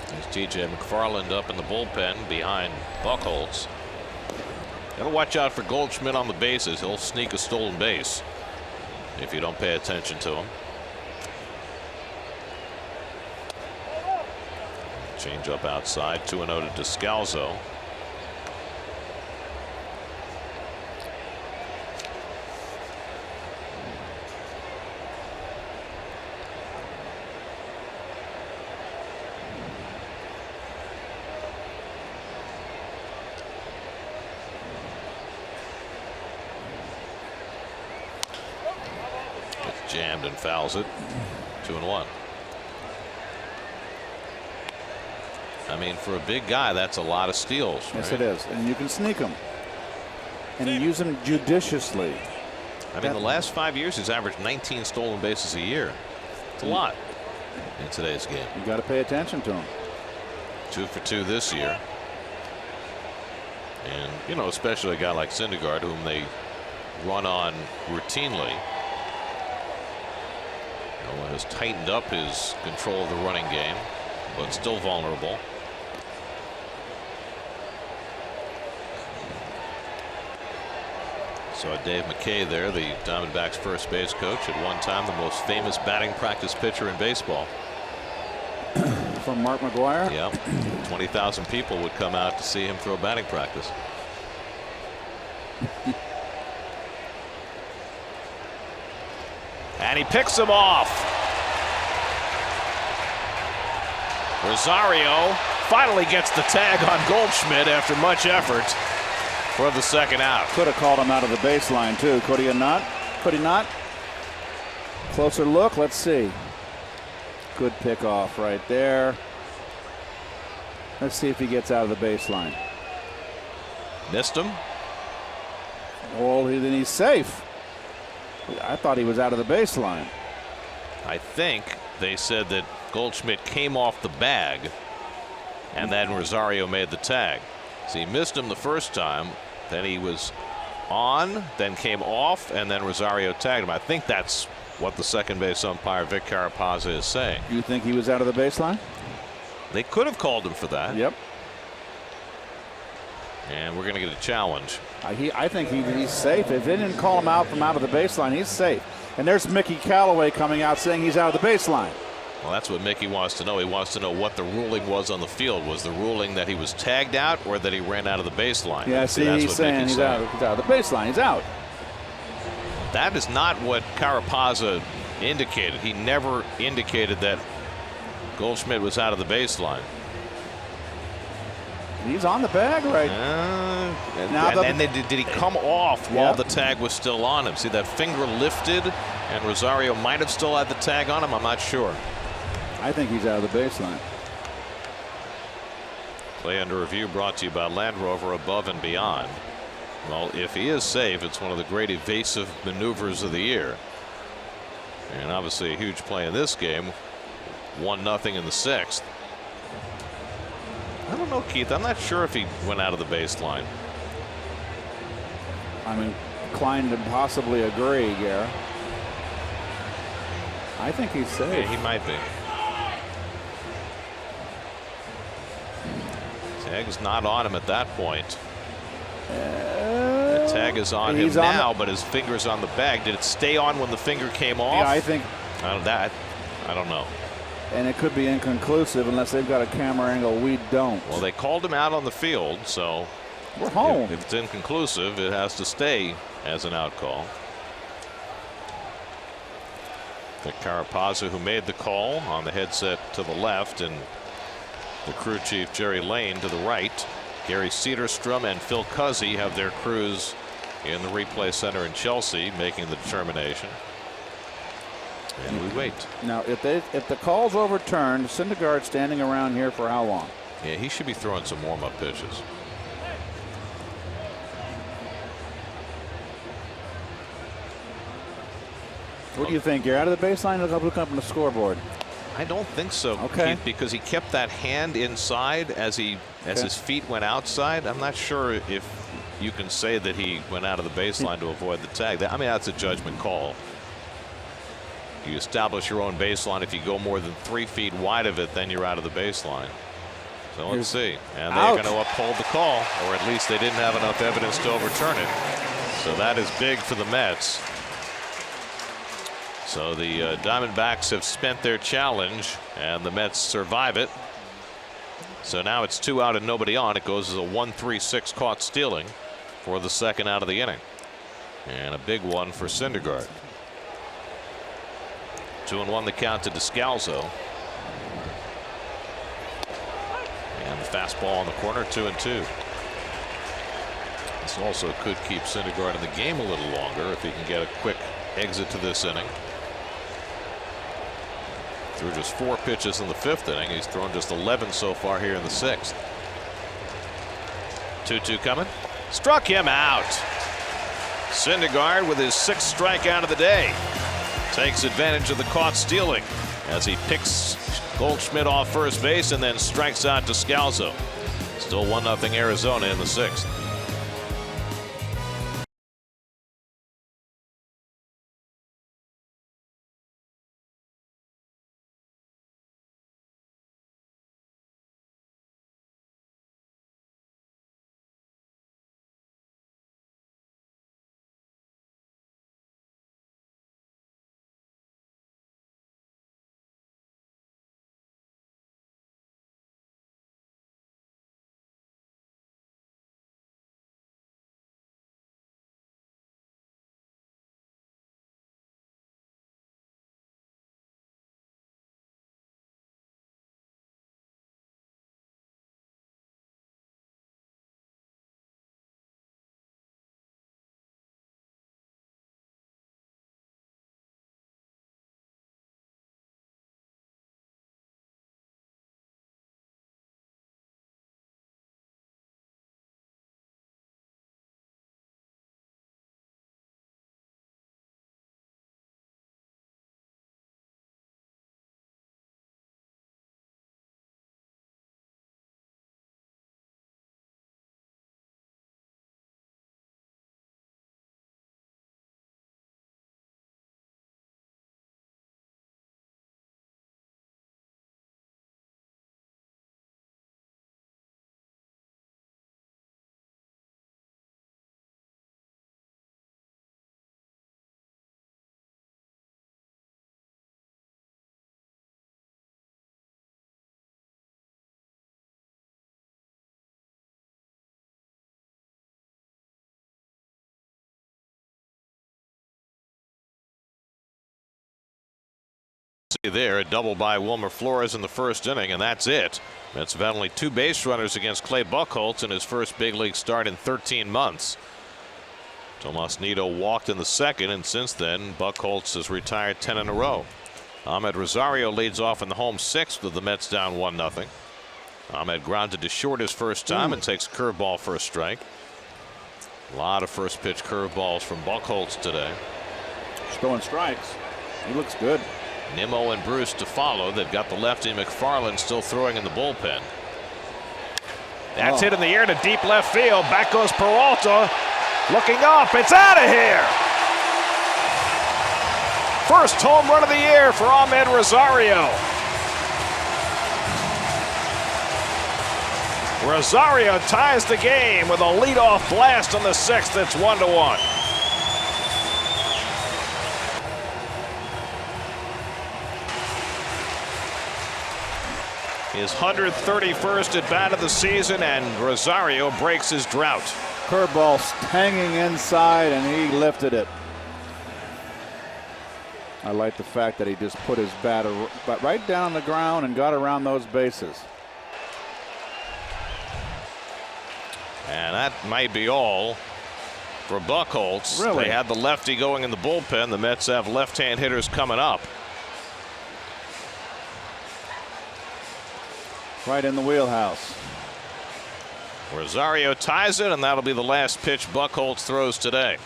There's TJ McFarland up in the bullpen behind Buchholz. Gotta watch out for Goldschmidt on the bases. He'll sneak a stolen base if you don't pay attention to him. Change up outside. 2-0 to Descalso. Jammed and fouls it. 2-1. I mean, for a big guy, that's a lot of steals. Yes, right? it is. And you can sneak them. And use them judiciously. I mean, the last 5 years, he's averaged 19 stolen bases a year. It's a lot in today's game. You got to pay attention to him. 2 for 2 this year. And, you know, especially a guy like Syndergaard, whom they run on routinely. You know, has tightened up his control of the running game, but still vulnerable. So Dave McKay there, the Diamondbacks first base coach, at one time the most famous batting practice pitcher in baseball. From Mark McGuire? Yeah. 20,000 people would come out to see him throw batting practice. And he picks him off. Rosario finally gets the tag on Goldschmidt after much effort for the second out. Could have called him out of the baseline too. Could he not? Could he not? Closer look. Let's see. Good pickoff right there. Let's see if he gets out of the baseline. Missed him. Well, then he's safe. I thought he was out of the baseline. I think they said that Goldschmidt came off the bag and then Rosario made the tag. So he missed him the first time, then he was on, then came off, and then Rosario tagged him. I think that's what the second base umpire Vic Carapazza is saying. You think he was out of the baseline? They could have called him for that. Yep. And we're going to get a challenge. I think he's safe. If they didn't call him out from out of the baseline, he's safe. And there's Mickey Callaway coming out saying he's out of the baseline. Well, that's what Mickey wants to know. He wants to know what the ruling was on the field. Was the ruling that he was tagged out or that he ran out of the baseline? Yeah, see, he's saying he's out of the baseline. He's out. That is not what Carapazza indicated. He never indicated that Goldschmidt was out of the baseline. He's on the bag right now. And then did he come off while the tag was still on him? See, that finger lifted, and Rosario might have still had the tag on him. I'm not sure. I think he's out of the baseline. Play under review brought to you by Land Rover Above and Beyond. Well, if he is safe, it's one of the great evasive maneuvers of the year. And obviously a huge play in this game. 1-0 in the 6th. I don't know, Keith. I'm not sure if he went out of the baseline. I'm inclined to possibly agree, Gare. I think he's safe. Yeah, he might be. Tag's not on him at that point. The tag is on him now, but his finger's on the bag. Did it stay on when the finger came off? Yeah, I think. I don't know. And it could be inconclusive unless they've got a camera angle we don't. Well, they called him out on the field, so we're home. If it's inconclusive, it has to stay as an out call. The Carapazza, who made the call, on the headset to the left, and the crew chief Jerry Lane to the right. Gary Cedarstrom and Phil Cuzzy have their crews in the replay center in Chelsea making the determination. And we wait. Now, if the call's overturned, Syndergaard standing around here for how long? Yeah, he should be throwing some warm-up pitches. What do you think? You're out of the baseline. Look up on the scoreboard. I don't think so, okay. Keith, because he kept that hand inside as his feet went outside. I'm not sure if you can say that he went out of the baseline to avoid the tag. I mean, that's a judgment call. You establish your own baseline. If you go more than 3 feet wide of it, then you're out of the baseline. So let's see. And they're going to uphold the call, or at least they didn't have enough evidence to overturn it. So that is big for the Mets. So the Diamondbacks have spent their challenge, and the Mets survive it. So now it's 2 out and nobody on. It goes as a 1-3-6 caught stealing for the second out of the inning. And a big one for Syndergaard. 2-1 the count to Descalzo. And the fastball in the corner, 2-2. This also could keep Syndergaard in the game a little longer if he can get a quick exit to this inning. Threw just 4 pitches in the 5th inning. He's thrown just 11 so far here in the 6th. 2-2 coming. Struck him out. Syndergaard with his 6th strikeout of the day takes advantage of the caught stealing as he picks Goldschmidt off first base and then strikes out to Scalzo. Still 1-0 Arizona in the 6th. There, a double by Wilmer Flores in the 1st inning, and that's it. Mets have had only 2 base runners against Clay Buchholz in his first big league start in 13 months. Tomas Nido walked in the 2nd, and since then Buchholz has retired 10 in a row. Ahmed Rosario leads off in the home 6th with the Mets down 1-0. Ahmed grounded to short his first time and takes a curveball for a strike. A lot of first pitch curveballs from Buchholz today. He's throwing strikes. He looks good. Nimmo and Bruce to follow. They've got the lefty McFarland still throwing in the bullpen. That's hit in the air to deep left field. Back goes Peralta. Looking up. It's out of here. First home run of the year for Ahmed Rosario. Rosario ties the game with a leadoff blast on the 6th. It's 1-1. His 131st at bat of the season, and Rosario breaks his drought. Curveball hanging inside, and he lifted it. I like the fact that he just put his bat right down on the ground and got around those bases. And that might be all for Buchholz. Really? They had the lefty going in the bullpen. The Mets have left-hand hitters coming up. Right in the wheelhouse. Rosario ties it, and that'll be the last pitch Buchholz throws today.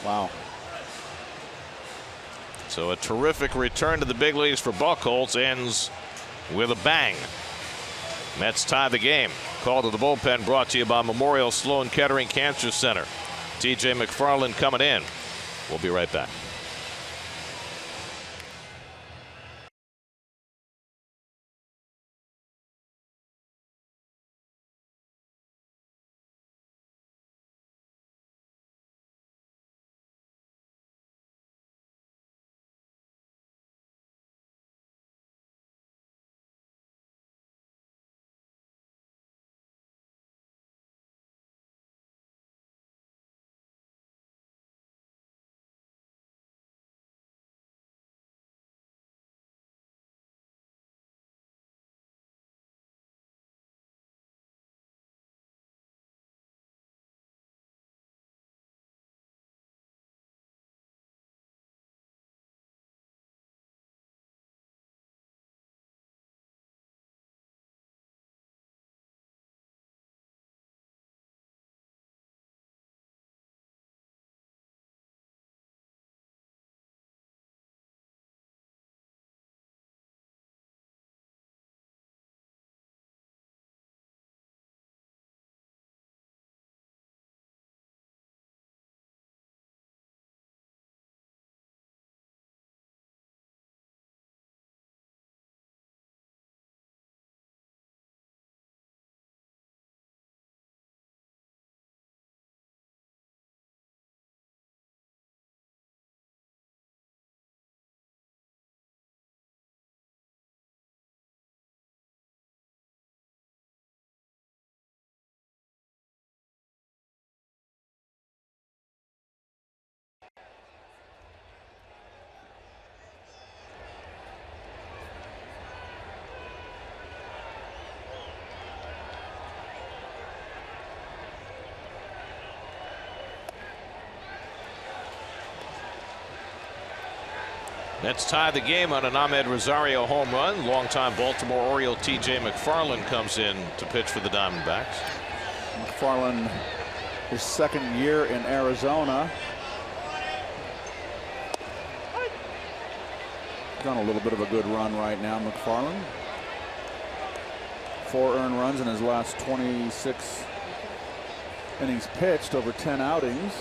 Wow. So a terrific return to the big leagues for Buchholz ends with a bang. Mets tie the game. Call to the bullpen brought to you by Memorial Sloan Kettering Cancer Center. TJ McFarland coming in. We'll be right back. Mets tie the game on an Ahmed Rosario home run. Longtime Baltimore Oriole T.J. McFarland comes in to pitch for the Diamondbacks. McFarland, his second year in Arizona. He's on a little bit of a good run right now, McFarland. 4 earned runs in his last 26 innings pitched over 10 outings.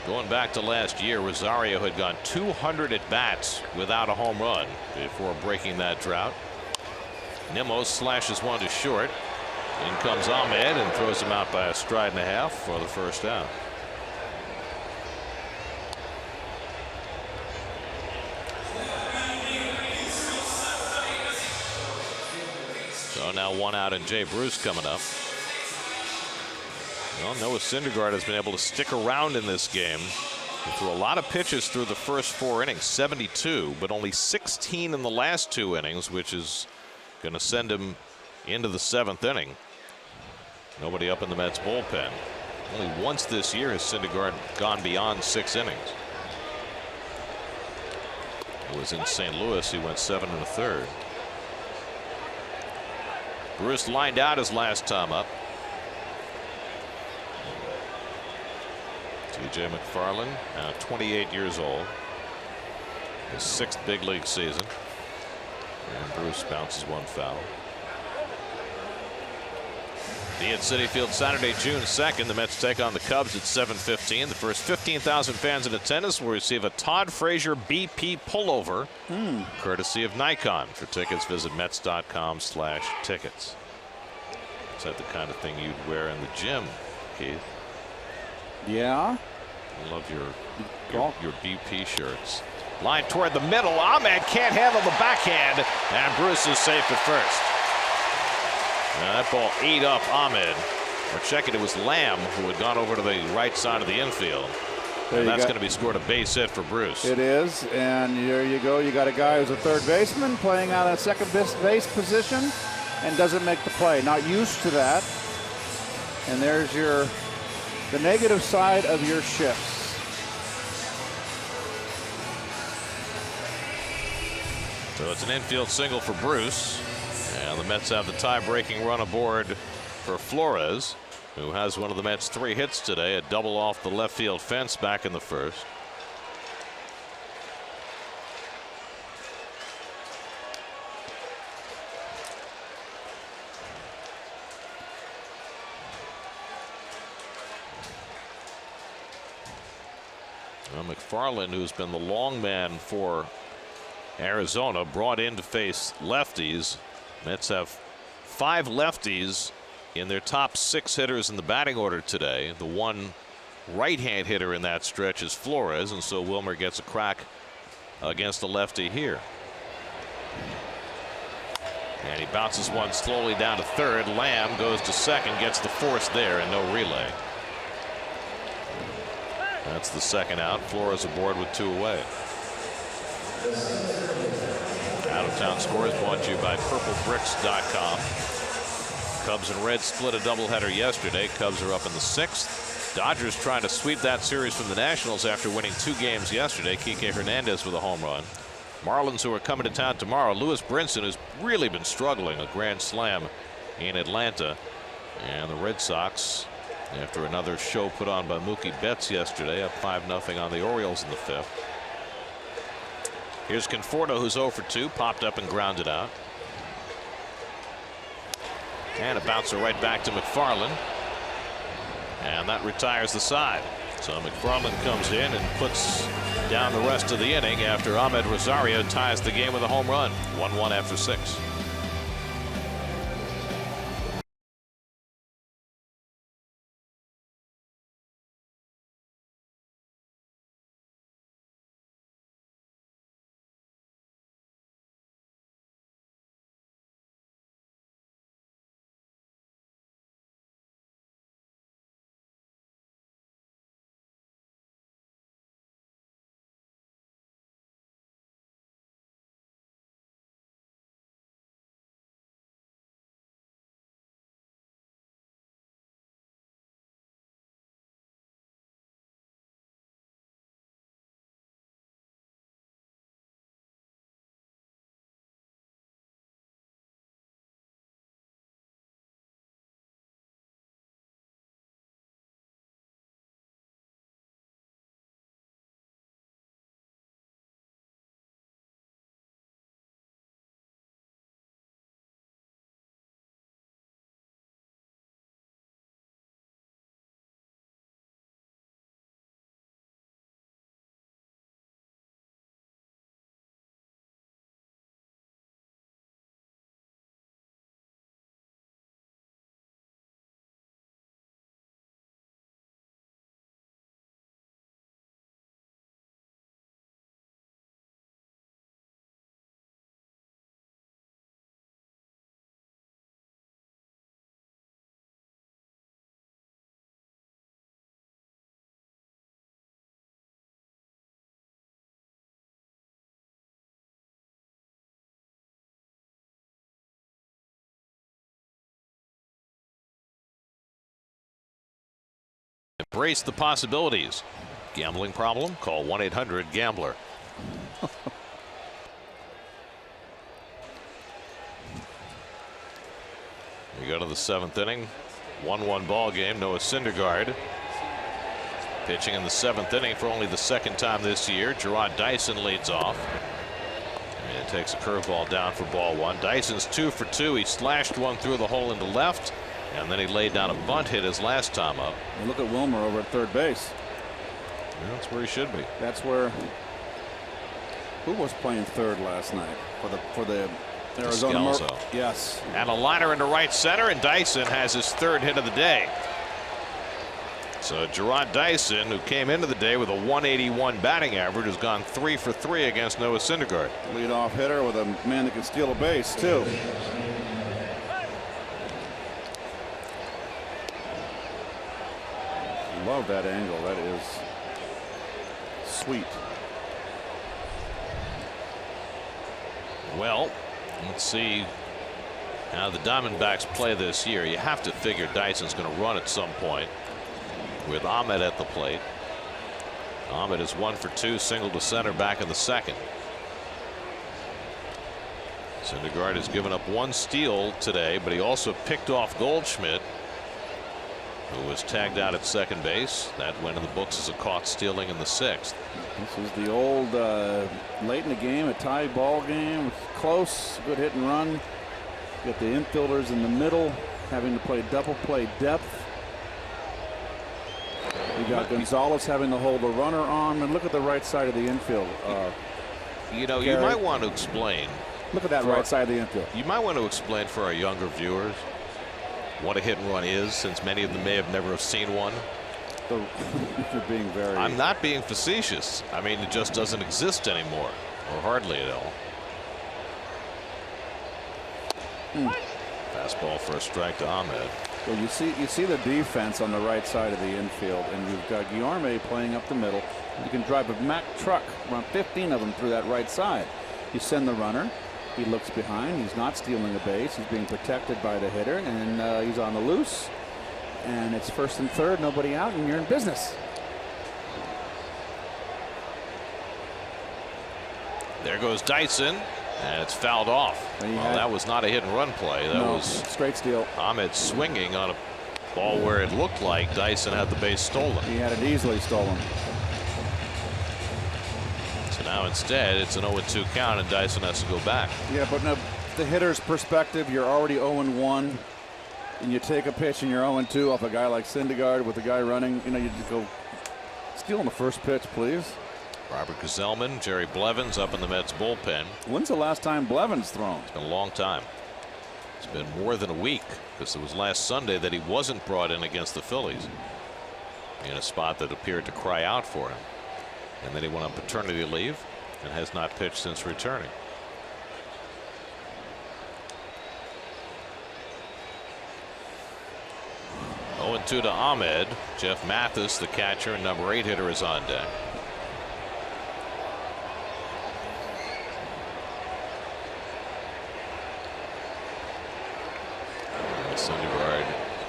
Going back to last year, Rosario had gone 200 at bats without a home run before breaking that drought. Nimmo slashes one to short. In comes Ahmed and throws him out by a stride and a half for the first out. So now 1 out and Jay Bruce coming up. Well, Noah Syndergaard has been able to stick around in this game. He threw a lot of pitches through the first 4 innings, 72, but only 16 in the last 2 innings, which is going to send him into the 7th inning. Nobody up in the Mets bullpen. Only once this year has Syndergaard gone beyond 6 innings. It was in St. Louis. He went 7 1/3. Bruce lined out his last time up. T.J. McFarland, now 28 years old. His 6th big league season. And Bruce bounces one foul. Be at Citi Field Saturday, June 2nd. The Mets take on the Cubs at 7:15. The first 15,000 fans in attendance will receive a Todd Frazier BP pullover, courtesy of Nikon. For tickets, visit Mets.com/tickets. Is that the kind of thing you'd wear in the gym, Keith? Yeah. I love your BP shirts. Line toward the middle. Ahmed can't handle the backhand, and Bruce is safe at first. Now that ball ate up Ahmed. We're checking it was Lamb who had gone over to the right side of the infield. And that's going to be scored a base hit for Bruce. It is, and there you go. You got a guy who's a third baseman playing out of second base position and doesn't make the play. Not used to that. And there's the negative side of your shifts. So it's an infield single for Bruce. And the Mets have the tie-breaking run aboard for Flores, who has one of the Mets' 3 hits today, a double off the left field fence back in the first. Well, McFarland, who's been the long man for Arizona, brought in to face lefties. Mets have 5 lefties in their top 6 hitters in the batting order today. The one right-hand hitter in that stretch is Flores, and so Wilmer gets a crack against the lefty here. And he bounces one slowly down to third. Lamb goes to second, gets the force there, and no relay. That's the second out. Flores aboard with 2 away. Out-of-town scores brought to you by purplebricks.com. Cubs and Reds split a doubleheader yesterday. Cubs are up in the 6th. Dodgers trying to sweep that series from the Nationals after winning 2 games yesterday. Kike Hernandez with a home run. Marlins, who are coming to town tomorrow. Lewis Brinson has really been struggling. A grand slam in Atlanta. And the Red Sox, after another show put on by Mookie Betts yesterday, up 5-0 on the Orioles in the 5th. Here's Conforto, who's 0 for 2, popped up and grounded out. And a bouncer right back to McFarland. And that retires the side. So McFarland comes in and puts down the rest of the inning after Ahmed Rosario ties the game with a home run. 1-1 after 6. Embrace the possibilities. Gambling problem? Call 1-800-GAMBLER. We go to the 7th inning. 1-1 ball game. Noah Syndergaard pitching in the 7th inning for only the 2nd time this year. Gerard Dyson leads off and takes a curveball down for ball 1. Dyson's 2 for 2. He slashed one through the hole into left, and then he laid down a bunt hit his last time up. And look at Wilmer over at third base. Yeah, that's where he should be. That's where. Who was playing third last night for the Arizona? Descalzo. Yes. And a liner into right center, and Dyson has his 3rd hit of the day. So Gerard Dyson, who came into the day with a 181 batting average, has gone 3 for 3 against Noah Syndergaard. Leadoff hitter with a man that can steal a base too. Love that angle. That is sweet. Well, let's see how the Diamondbacks play this year. You have to figure Dyson's going to run at some point with Ahmed at the plate. Ahmed is 1 for 2, single to center, back in the 2nd. Syndergaard has given up 1 steal today, but he also picked off Goldschmidt, who was tagged out at second base. That went in the books as a caught stealing in the 6th. This is the old late in the game, a tie ball game. Close, good hit and run. Got the infielders in the middle having to play double play depth. You got Gonzalez having to hold the runner on, and look at the right side of the infield. You know, you might want to explain. Look at that right side of the infield. You might want to explain for our younger viewers what a hit and run is, since many of them may have never seen one. You're being very. I'm not being facetious. I mean, it just doesn't exist anymore, or hardly at all. Fastball for a strike to Ahmed. Well, you see the defense on the right side of the infield, and you've got Guillorme playing up the middle. You can drive a Mack truck, around 15 of them, through that right side. You send the runner. He looks behind. He's not stealing a base. He's being protected by the hitter, and he's on the loose. And it's 1st and 3rd, nobody out, and you're in business. There goes Dyson, and it's fouled off. Well, that was not a hit and run play. That was straight steal. Ahmed swinging on a ball where it looked like Dyson had the base stolen. He had it easily stolen. So now instead it's an 0-2 count, and Dyson has to go back. Yeah, but no, the hitter's perspective, you're already 0-1, and you take a pitch and you're 0-2 off a guy like Syndergaard with the guy running. You know, you just go steal on the first pitch, please. Robert Gazelman, Jerry Blevins up in the Mets bullpen. When's the last time Blevins thrown? It's been a long time. It's been more than a week, because it was last Sunday that he wasn't brought in against the Phillies in a spot that appeared to cry out for him. And then he went on paternity leave and has not pitched since returning. Oh, 0-2 to Ahmed. Jeff Mathis, the catcher and number 8 hitter, is on deck. Syndergaard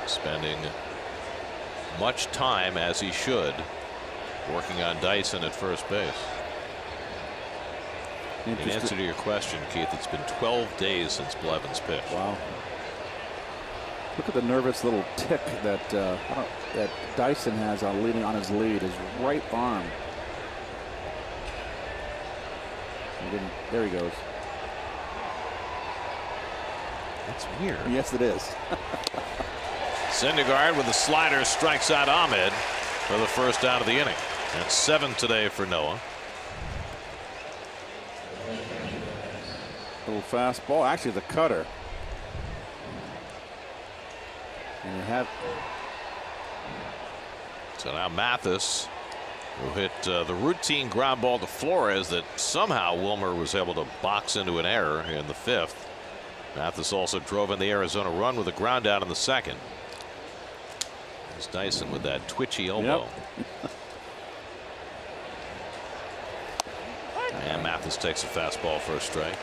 spending much time, as he should, working on Dyson at first base. In answer to your question, Keith, it's been 12 days since Blevins pitched. Wow. Look at the nervous little tick that that Dyson has on his lead, his right arm. There he goes. That's weird. Yes, it is. Syndergaard with a slider strikes out Ahmed for the first out of the inning. That's 7 today for Noah. Little fastball, actually the cutter. And you have. So now Mathis, who hit the routine ground ball to Flores that somehow Wilmer was able to box into an error in the 5th. Mathis also drove in the Arizona run with a ground out in the 2nd. There's Dyson with that twitchy elbow. Yep. And Mathis takes a fastball for a strike.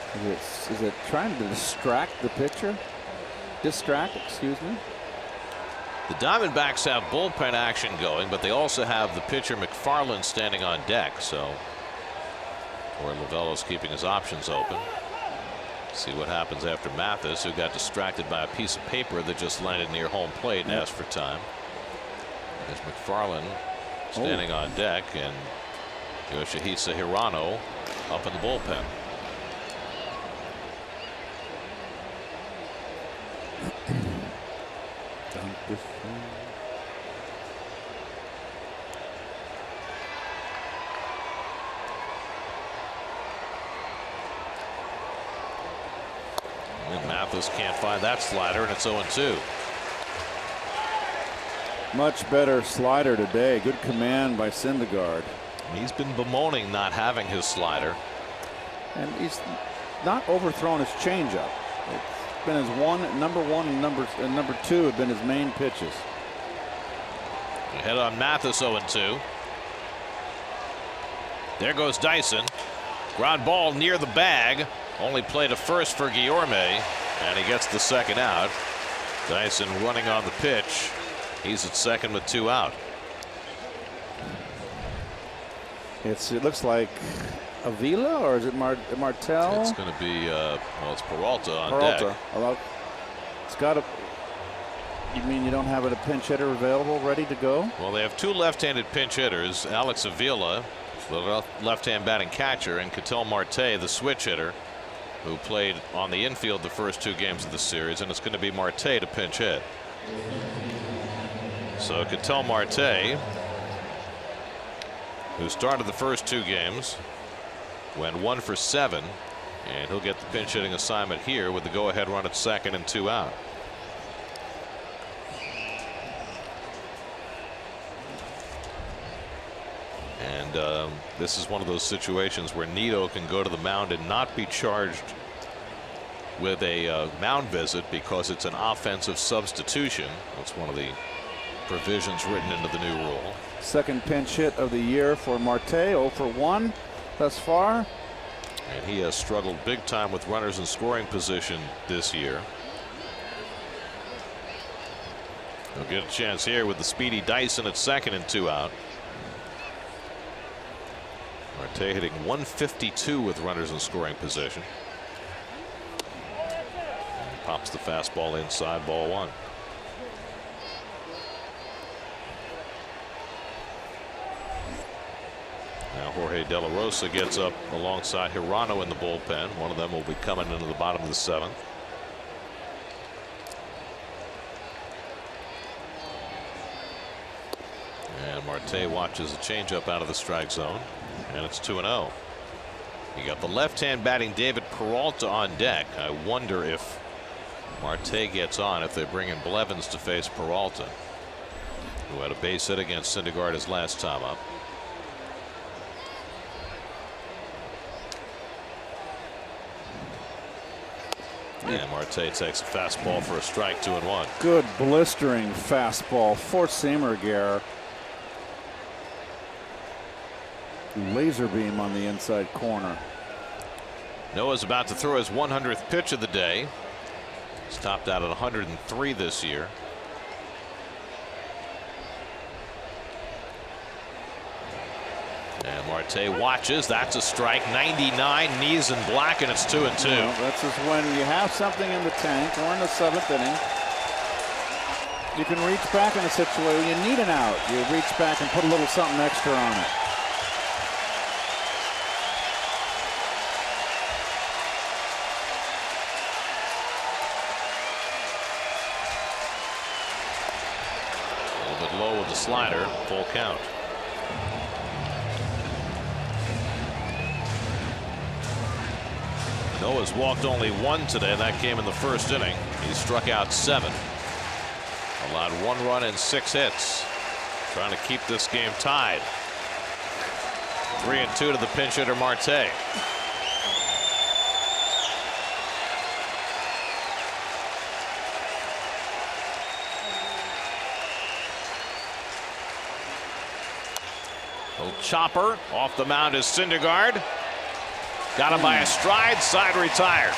Is it trying to distract the pitcher? Distract, excuse me. The Diamondbacks have bullpen action going, but they also have the pitcher McFarland standing on deck. So, or Lavello's keeping his options open. See what happens after Mathis, who got distracted by a piece of paper that just landed near home plate and asked for time. There's McFarland standing on deck, and Yoshihisa Hirano up in the bullpen. And Mathis can't find that slider, and it's 0-2. Much better slider today. Good command by Syndergaard. He's been bemoaning not having his slider. And he's not overthrown his changeup. It's been his number one and number two have been his main pitches. Head on Mathis, 0-2. There goes Dyson. Ground ball near the bag. Only play to first for Guillorme, and he gets the second out. Dyson running on the pitch. He's at second with 2 out. It looks like Avila, or is it Martel? It's going to be well, it's Peralta on deck. It's got a. You mean you don't have a pinch hitter available, ready to go? Well, they have 2 left-handed pinch hitters: Alex Avila, the left-hand batting catcher, and Ketel Marte, the switch hitter, who played on the infield the first 2 games of the series, and it's going to be Marte to pinch hit. So Ketel Marte, who started the first 2 games, went 1 for 7, and he'll get the pinch hitting assignment here with the go-ahead run at second and 2 out. And this is one of those situations where Nito can go to the mound and not be charged with a mound visit because it's an offensive substitution. That's one of the provisions written into the new rule. Second pinch hit of the year for Marte, 0 for 1 thus far. And he has struggled big time with runners in scoring position this year. He'll get a chance here with the speedy Dyson at second and 2 out. Marte hitting 152 with runners in scoring position. And pops the fastball inside, ball 1. Now Jorge De La Rosa gets up alongside Hirano in the bullpen. One of them will be coming into the bottom of the 7th. And Marte watches a changeup out of the strike zone, and it's 2-0. You got the left-hand batting David Peralta on deck. I wonder if Marte gets on, if they bring in Blevins to face Peralta, who had a base hit against Syndergaard his last time up. And Marte takes a fastball for a strike, 2-1. Good blistering fastball, four-seamer, Gare. Laser beam on the inside corner. Noah's about to throw his 100th pitch of the day. He's topped out at 103 this year. And Marte watches. That's a strike. 99, knees in black, and it's 2-2. Well, that's just when you have something in the tank. We're in the 7th inning. You can reach back in a situation. You need an out. You reach back and put a little something extra on it. A little bit low with the slider. Full count. Noah's walked only 1 today. That came in the first inning. He struck out 7. Allowed 1 run and 6 hits. Trying to keep this game tied. 3-2 to the pinch hitter Marte. Little chopper off the mound is Syndergaard. Got him by a stride, side retired.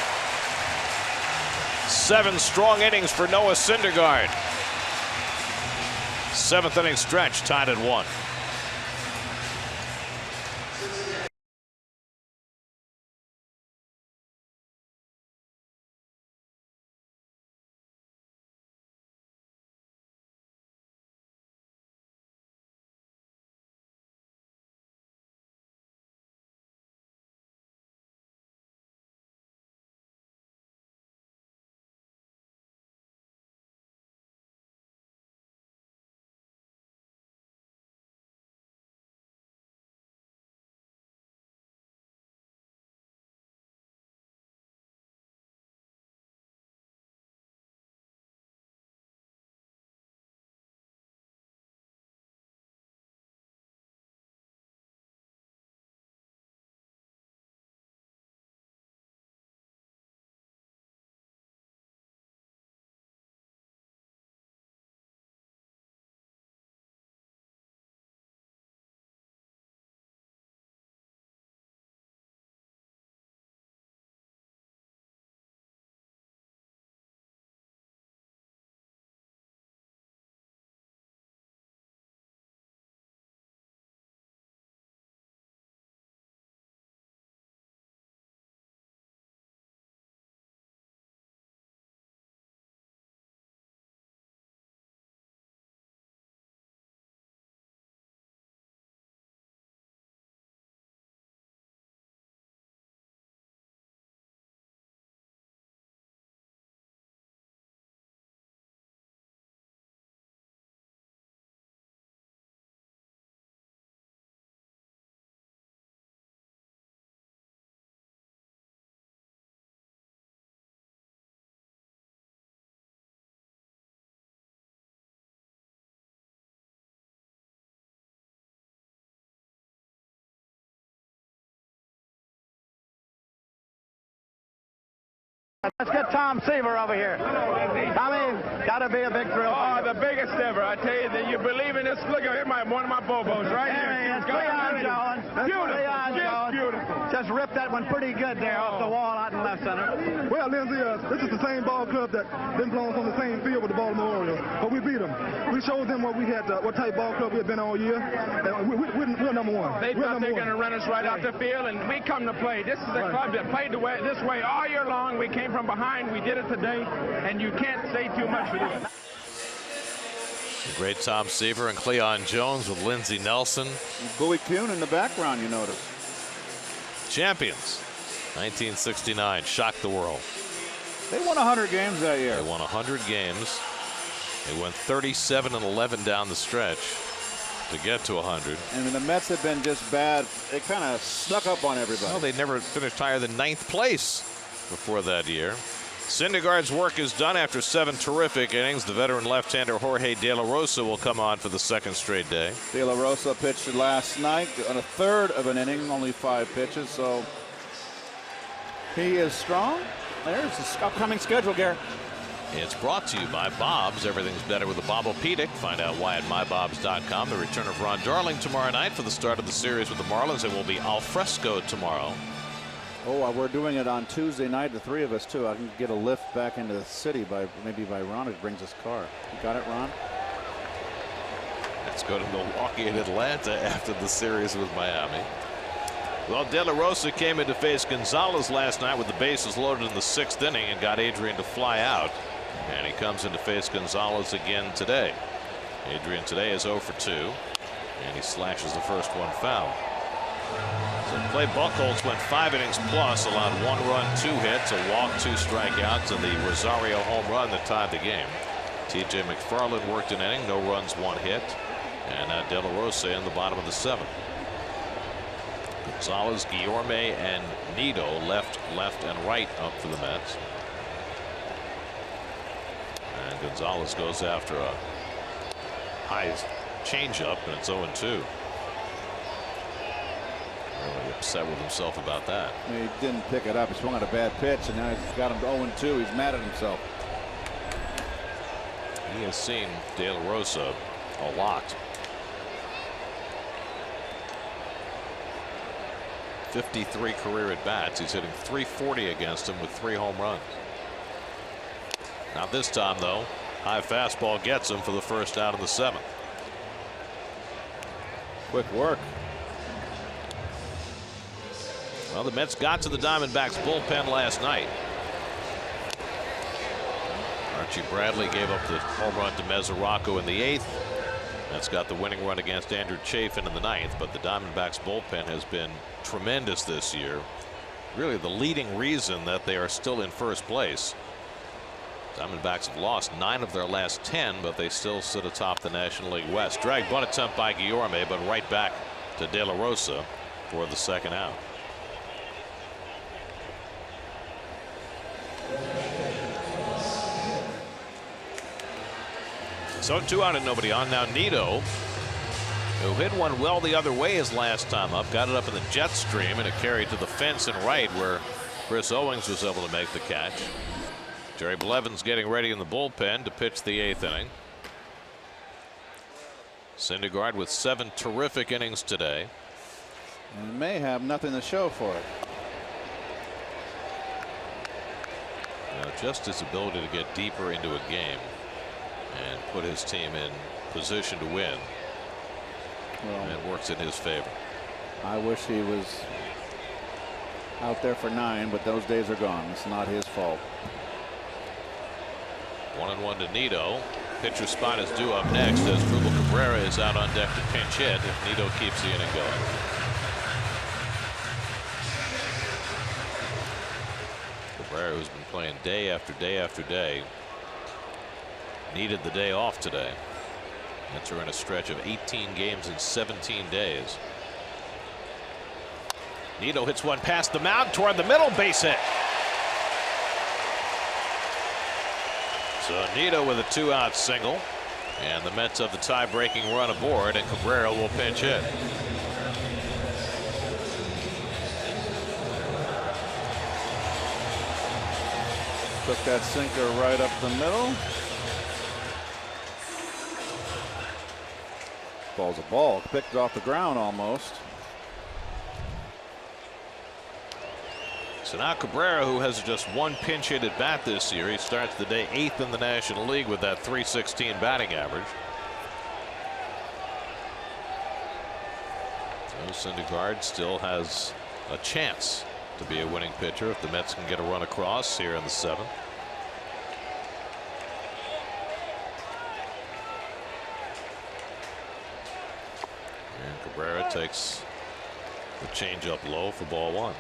7 strong innings for Noah Syndergaard. Seventh inning stretch tied at 1. Let's get Tom Seaver over here. Tommy, gotta be a big thrill. Oh, the biggest ever. I tell you that you believe in this. Look at one of my Bobos right here. It's Cleon Jones. Beautiful. Beautiful. Just ripped that one pretty good there off the wall out in left center. Well, Lindsey, this is the same ball club that been blown from the same field with the Baltimore Orioles, but we beat them. We showed them what we had, what type ball club we had been all year. And we're number one. They thought they're going to run us right out the field, and we come to play. This is a club that played this way all year long. We came from behind. We did it today, and you can't say too much for this. The great Tom Seaver and Cleon Jones with Lindsey Nelson. Bowie Kuhn in the background, you notice. Champions. 1969 shocked the world. They won 100 games that year. They won 100 games. They went 37-11 down the stretch to get to 100. And the Mets have been just bad. They kind of snuck up on everybody. Well, they never finished higher than 9th place before that year. Syndergaard's work is done after 7 terrific innings. The veteran left-hander Jorge De La Rosa will come on for the second straight day. De La Rosa pitched last night on a third of an inning, only 5 pitches, so he is strong. There's his upcoming schedule, Gary. It's brought to you by Bob's. Everything's better with a Bobopedic. Find out why at mybobs.com. The return of Ron Darling tomorrow night for the start of the series with the Marlins. It will be al fresco tomorrow. Oh, we're doing it on Tuesday night, the 3 of us, too. I can get a lift back into the city maybe by Ron, who brings his car. You got it, Ron? Let's go to Milwaukee and Atlanta after the series with Miami. Well, De La Rosa came in to face Gonzalez last night with the bases loaded in the 6th inning and got Adrian to fly out. And he comes in to face Gonzalez again today. Adrian today is 0 for 2. And he slashes the first one foul. So Clay Buchholz went 5 innings plus, allowed 1 run, 2 hits, a walk, 2 strikeouts, and the Rosario home run that tied the game. T.J. McFarland worked an inning, no runs, 1 hit. And De La Rosa in the bottom of the 7th. Gonzalez, Guillorme, and Nido left, and right up for the Mets. And Gonzalez goes after a high changeup, and it's 0-2. Really upset with himself about that. He didn't pick it up. He swung at a bad pitch, and now he's got him 0-2. He's mad at himself. He has seen De La Rosa a lot. 53 career at bats. He's hitting .340 against him with 3 home runs. Not this time, though. High fastball gets him for the first out of the 7th. Quick work. Well, the Mets got to the Diamondbacks bullpen last night. Archie Bradley gave up the home run to Mesoraco in the 8th. That's got the winning run against Andrew Chafin in the 9th, but the Diamondbacks bullpen has been tremendous this year. Really the leading reason that they are still in first place. Diamondbacks have lost 9 of their last 10, but they still sit atop the National League West. Drag bunt attempt by Guillorme, but right back to De La Rosa for the second out. So 2 out and nobody on. Now Nito, who hit one well the other way his last time up, got it up in the jet stream, and it carried to the fence and right where Chris Owings was able to make the catch. Jerry Blevins getting ready in the bullpen to pitch the 8th inning. Syndergaard with 7 terrific innings today. And may have nothing to show for it. Now, just his ability to get deeper into a game and put his team in position to win, well, it works in his favor. I wish he was out there for 9, but those days are gone. It's not his fault. 1-1 to Nito. Pitcher spot is due up next as Rubel Cabrera is out on deck to pinch hit if Nito keeps the inning going. Cabrera, who's been playing day after day after day, needed the day off today. Mets are in a stretch of 18 games in 17 days. Nito hits one past the mound toward the middle, base hit. So Nito with a 2-out single, and the Mets have the tie-breaking run aboard, and Cabrera will pinch hit. Took that sinker right up the middle. Ball's a ball. Picked it off the ground almost. So now Cabrera, who has just 1 pinch hit at bat this year, he starts the day 8th in the National League with that .316 batting average. So Syndergaard still has a chance to be a winning pitcher if the Mets can get a run across here in the 7th. And Cabrera takes the changeup low for ball 1.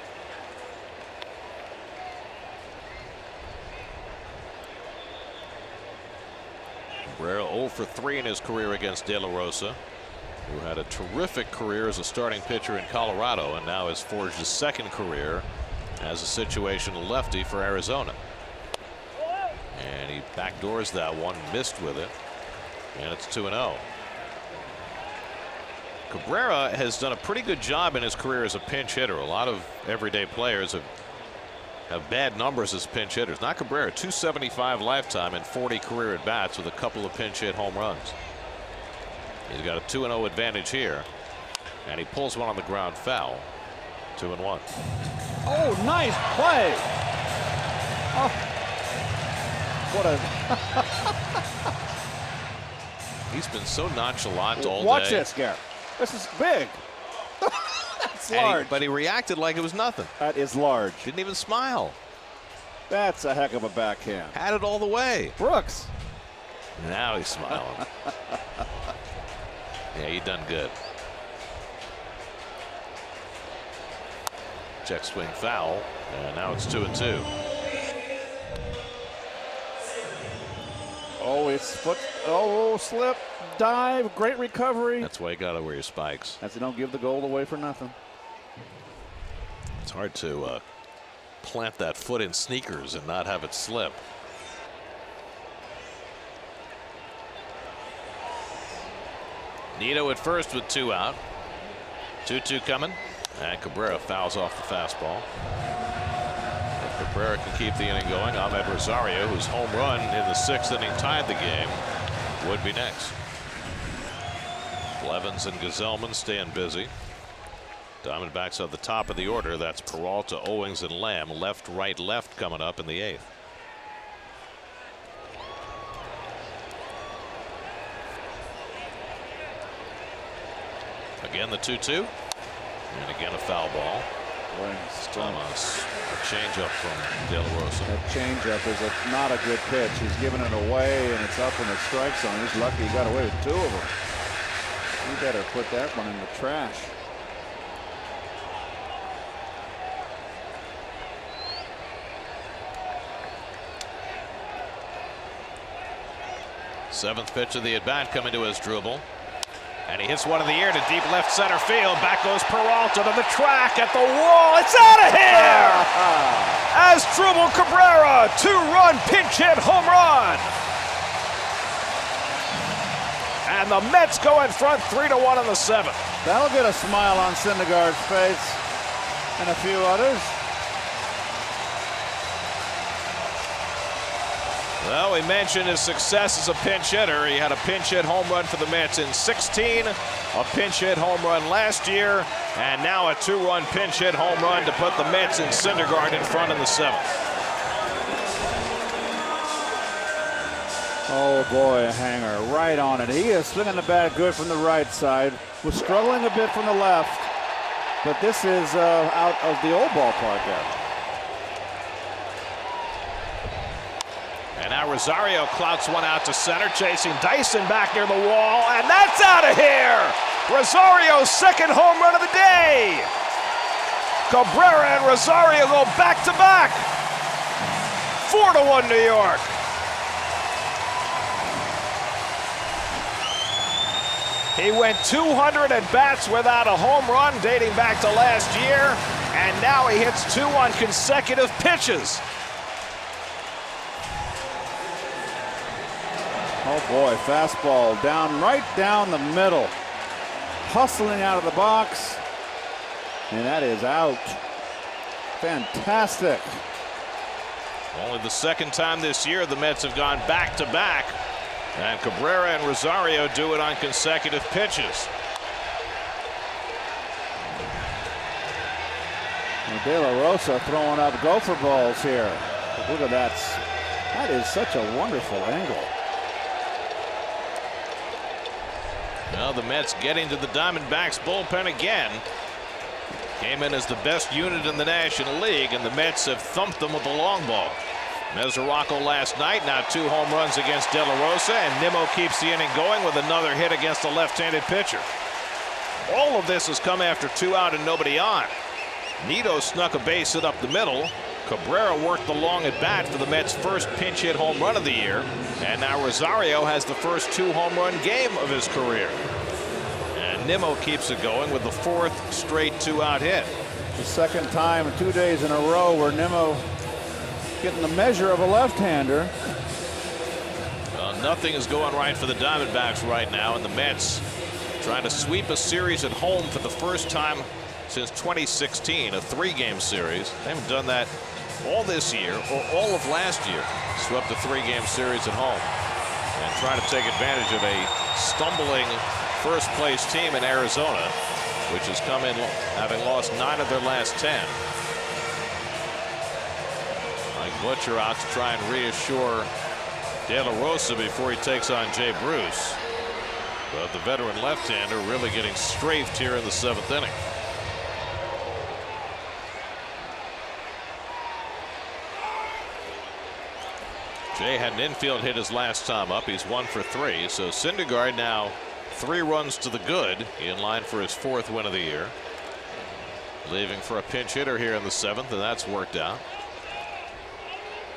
Cabrera 0 for 3 in his career against De La Rosa, who had a terrific career as a starting pitcher in Colorado and now has forged his 2nd career as a situational lefty for Arizona. And he backdoors that one, missed with it, and it's 2-0. Cabrera has done a pretty good job in his career as a pinch hitter. A lot of everyday players have bad numbers as pinch hitters. Not Cabrera. .275 lifetime and 40 career at bats with a couple of pinch hit home runs. He's got a 2-0 advantage here, and he pulls one on the ground foul. 2-1. Oh, nice play. Oh, what a He's been so nonchalant all day. Watch this, Garrett. This is big. That's large. But he reacted like it was nothing. That is large. Didn't even smile. That's a heck of a backhand. Had it all the way. Brooks. Now he's smiling. Yeah, he done good. Check swing foul, and now it's 2-2. Oh, it's foot. Oh, slip, dive, great recovery. That's why you got to wear your spikes. That's, you don't give the goal away for nothing. It's hard to plant that foot in sneakers and not have it slip. Nito at first with 2 out. 2-2 coming, and Cabrera fouls off the fastball. If Cabrera can keep the inning going, Ahmed Rosario, whose home run in the 6th inning tied the game, would be next. Blevins and Gazelman staying busy. Diamondbacks at the top of the order. That's Peralta, Owings, and Lamb. Left, right, left coming up in the 8th. Again, the 2-2. And again, a foul ball. Thomas, a changeup from De La Rosa. That changeup is not a good pitch. He's giving it away, and it's up in the strike zone. He's lucky he got away with 2 of them. He better put that one in the trash. Seventh pitch of the at-bat coming to his dribble. And he hits one in the air to deep left center field. Back goes Peralta to the track at the wall. It's out of here! Asdrubal Cabrera, 2-run pinch hit home run. And the Mets go in front 3-1 in the 7th. That'll get a smile on Syndergaard's face and a few others. Well, we mentioned his success as a pinch hitter. He had a pinch hit home run for the Mets in 16, a pinch hit home run last year, and now a 2-run pinch hit home run to put the Mets and Syndergaard in front in the 7th. Oh boy, a hanger right on it. He is swinging the bat good from the right side. Was struggling a bit from the left, but this is out of the old ballpark there. And now Rosario clouts one out to center, chasing Dyson back near the wall, and that's out of here! Rosario's 2nd home run of the day! Cabrera and Rosario go back to back! 4-1 New York. He went 200 at bats without a home run dating back to last year, and now he hits 2 on consecutive pitches. Oh boy, fastball right down the middle. Hustling out of the box. And that is out. Fantastic. Only the 2nd time this year the Mets have gone back to back. And Cabrera and Rosario do it on consecutive pitches. And De La Rosa throwing up gopher balls here. Look at that. That is such a wonderful angle. Well, the Mets getting to the Diamondbacks bullpen again. Came in as the best unit in the National League, and the Mets have thumped them with the long ball. Mesoraco last night, now 2 home runs against De La Rosa, and Nimmo keeps the inning going with another hit against a left-handed pitcher. All of this has come after 2 out and nobody on. Nito snuck a base hit up the middle. Cabrera worked the long at bat for the Mets' first pinch hit home run of the year. And now Rosario has the first 2 home run game of his career. And Nimmo keeps it going with the 4th straight 2-out hit. The 2nd time in 2 days in a row where Nimmo getting the measure of a left-hander. Well, nothing is going right for the Diamondbacks right now, and the Mets trying to sweep a series at home for the first time since 2016, a 3-game series. They haven't done that all this year or all of last year. Swept a 3-game series at home and trying to take advantage of a stumbling first-place team in Arizona, which has come in having lost 9 of their last 10. Mike Butcher out to try and reassure De La Rosa before he takes on Jay Bruce. But the veteran left-hander really getting strafed here in the 7th inning. Jay had an infield hit his last time up. He's 1 for 3. So Syndergaard now 3 runs to the good, in line for his 4th win of the year. Leaving for a pinch hitter here in the 7th, and that's worked out.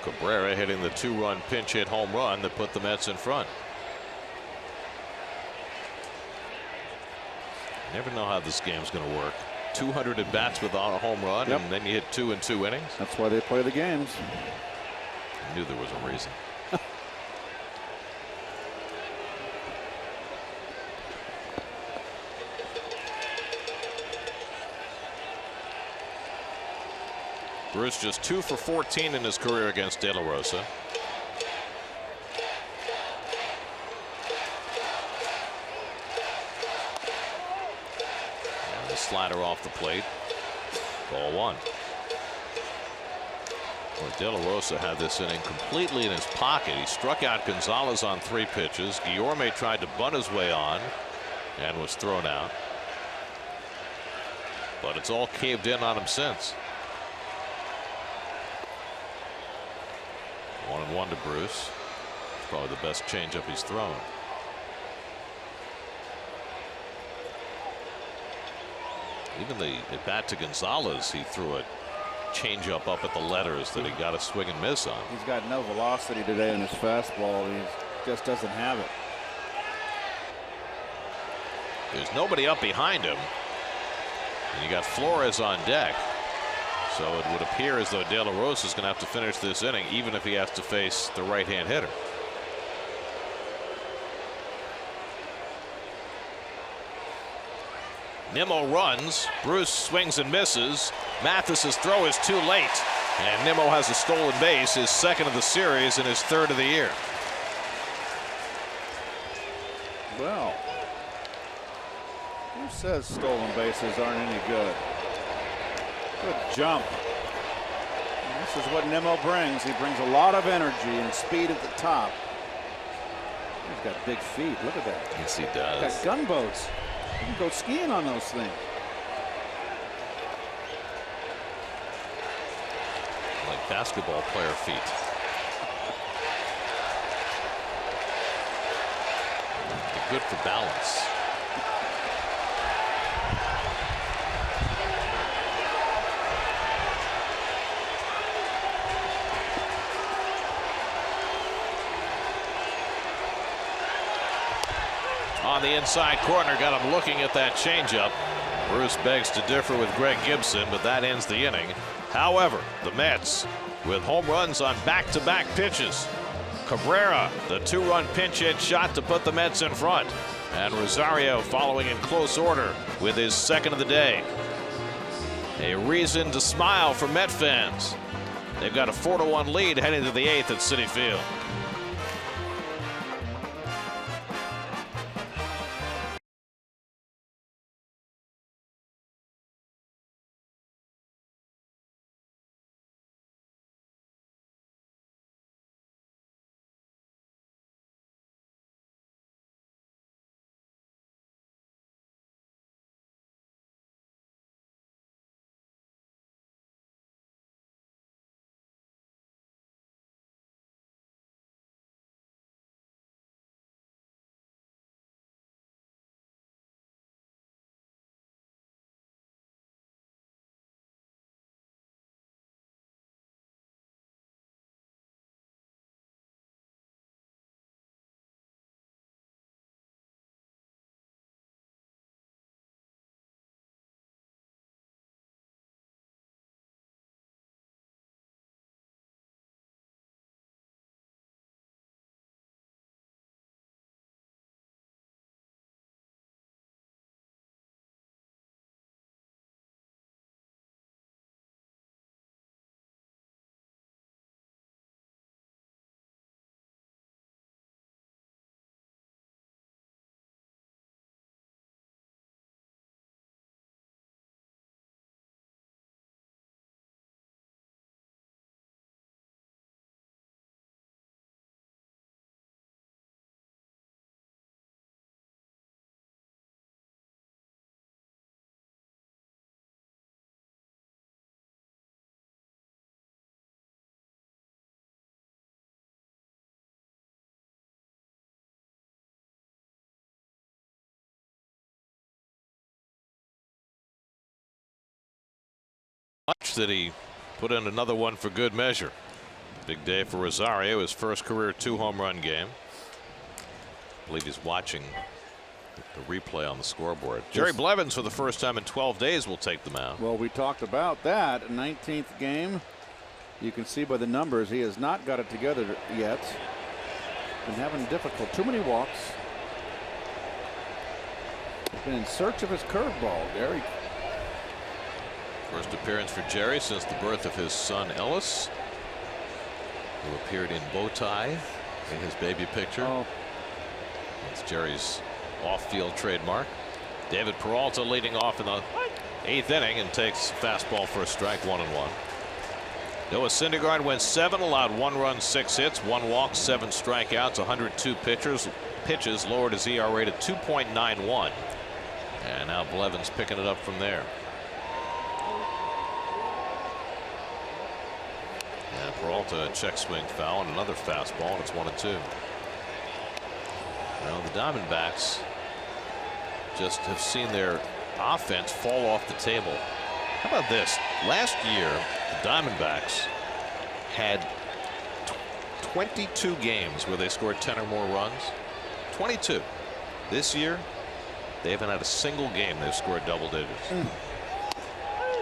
Cabrera hitting the 2-run pinch hit home run that put the Mets in front. Never know how this game's going to work. 200 at bats without a home run, and then you hit 2 in 2 innings. That's why they play the games. I knew there was a reason. Bruce just 2 for 14 in his career against De La Rosa. And the slider off the plate. Ball 1. Well, De La Rosa had this inning completely in his pocket. He struck out Gonzalez on 3 pitches. Guillorme tried to bunt his way on and was thrown out. but it's all caved in on him since. 1-1 to Bruce. It's probably the best changeup he's thrown. Even the at bat to Gonzalez, he threw a changeup up at the letters that he got a swing and miss on. He's got no velocity today on his fastball. He just doesn't have it. There's nobody up behind him, and you got Flores on deck. So it would appear as though De La Rosa is going to have to finish this inning, even if he has to face the right-hand hitter. Nimmo runs. Bruce swings and misses. Mathis's throw is too late, and Nimmo has a stolen base, his second of the series and his third of the year. Well, who says stolen bases aren't any good? Good jump. And this is what Nimmo brings. He brings a lot of energy and speed at the top. He's got big feet. Look at that. Yes, he does. He's got gunboats. You can go skiing on those things. Like basketball player feet. They're good for balance. On the inside corner, got him looking at that changeup. Bruce begs to differ with Greg Gibson, but that ends the inning. However, the Mets with home runs on back-to-back pitches. Cabrera, the 2-run pinch hit shot to put the Mets in front, and Rosario following in close order with his second of the day. A reason to smile for Met fans. They've got a 4-1 lead heading to the 8th at Citi Field. Much that he put in another one for good measure. Big day for Rosario, his first career 2-home run game. I believe he's watching the replay on the scoreboard. Jerry Blevins, for the first time in 12 days, will take the mound. Well, we talked about that. 19th game. You can see by the numbers he has not got it together yet. Been having difficult. Too many walks. Been in search of his curveball, Gary. First appearance for Jerry since the birth of his son Ellis, who appeared in bow tie in his baby picture. Oh. That's Jerry's off-field trademark. David Peralta leading off in the 8th inning and takes fastball for a strike, 1-1. Noah Syndergaard went 7, allowed 1 run, 6 hits, 1 walk, 7 strikeouts, 102 pitches, lowered his ERA to 2.91. And now Blevins picking it up from there. And Peralta, a check swing foul and another fastball, and it's 1-2. Well, the Diamondbacks just have seen their offense fall off the table. How about this? Last year, the Diamondbacks had 22 games where they scored 10 or more runs. 22. This year, they haven't had a single game they've scored double digits.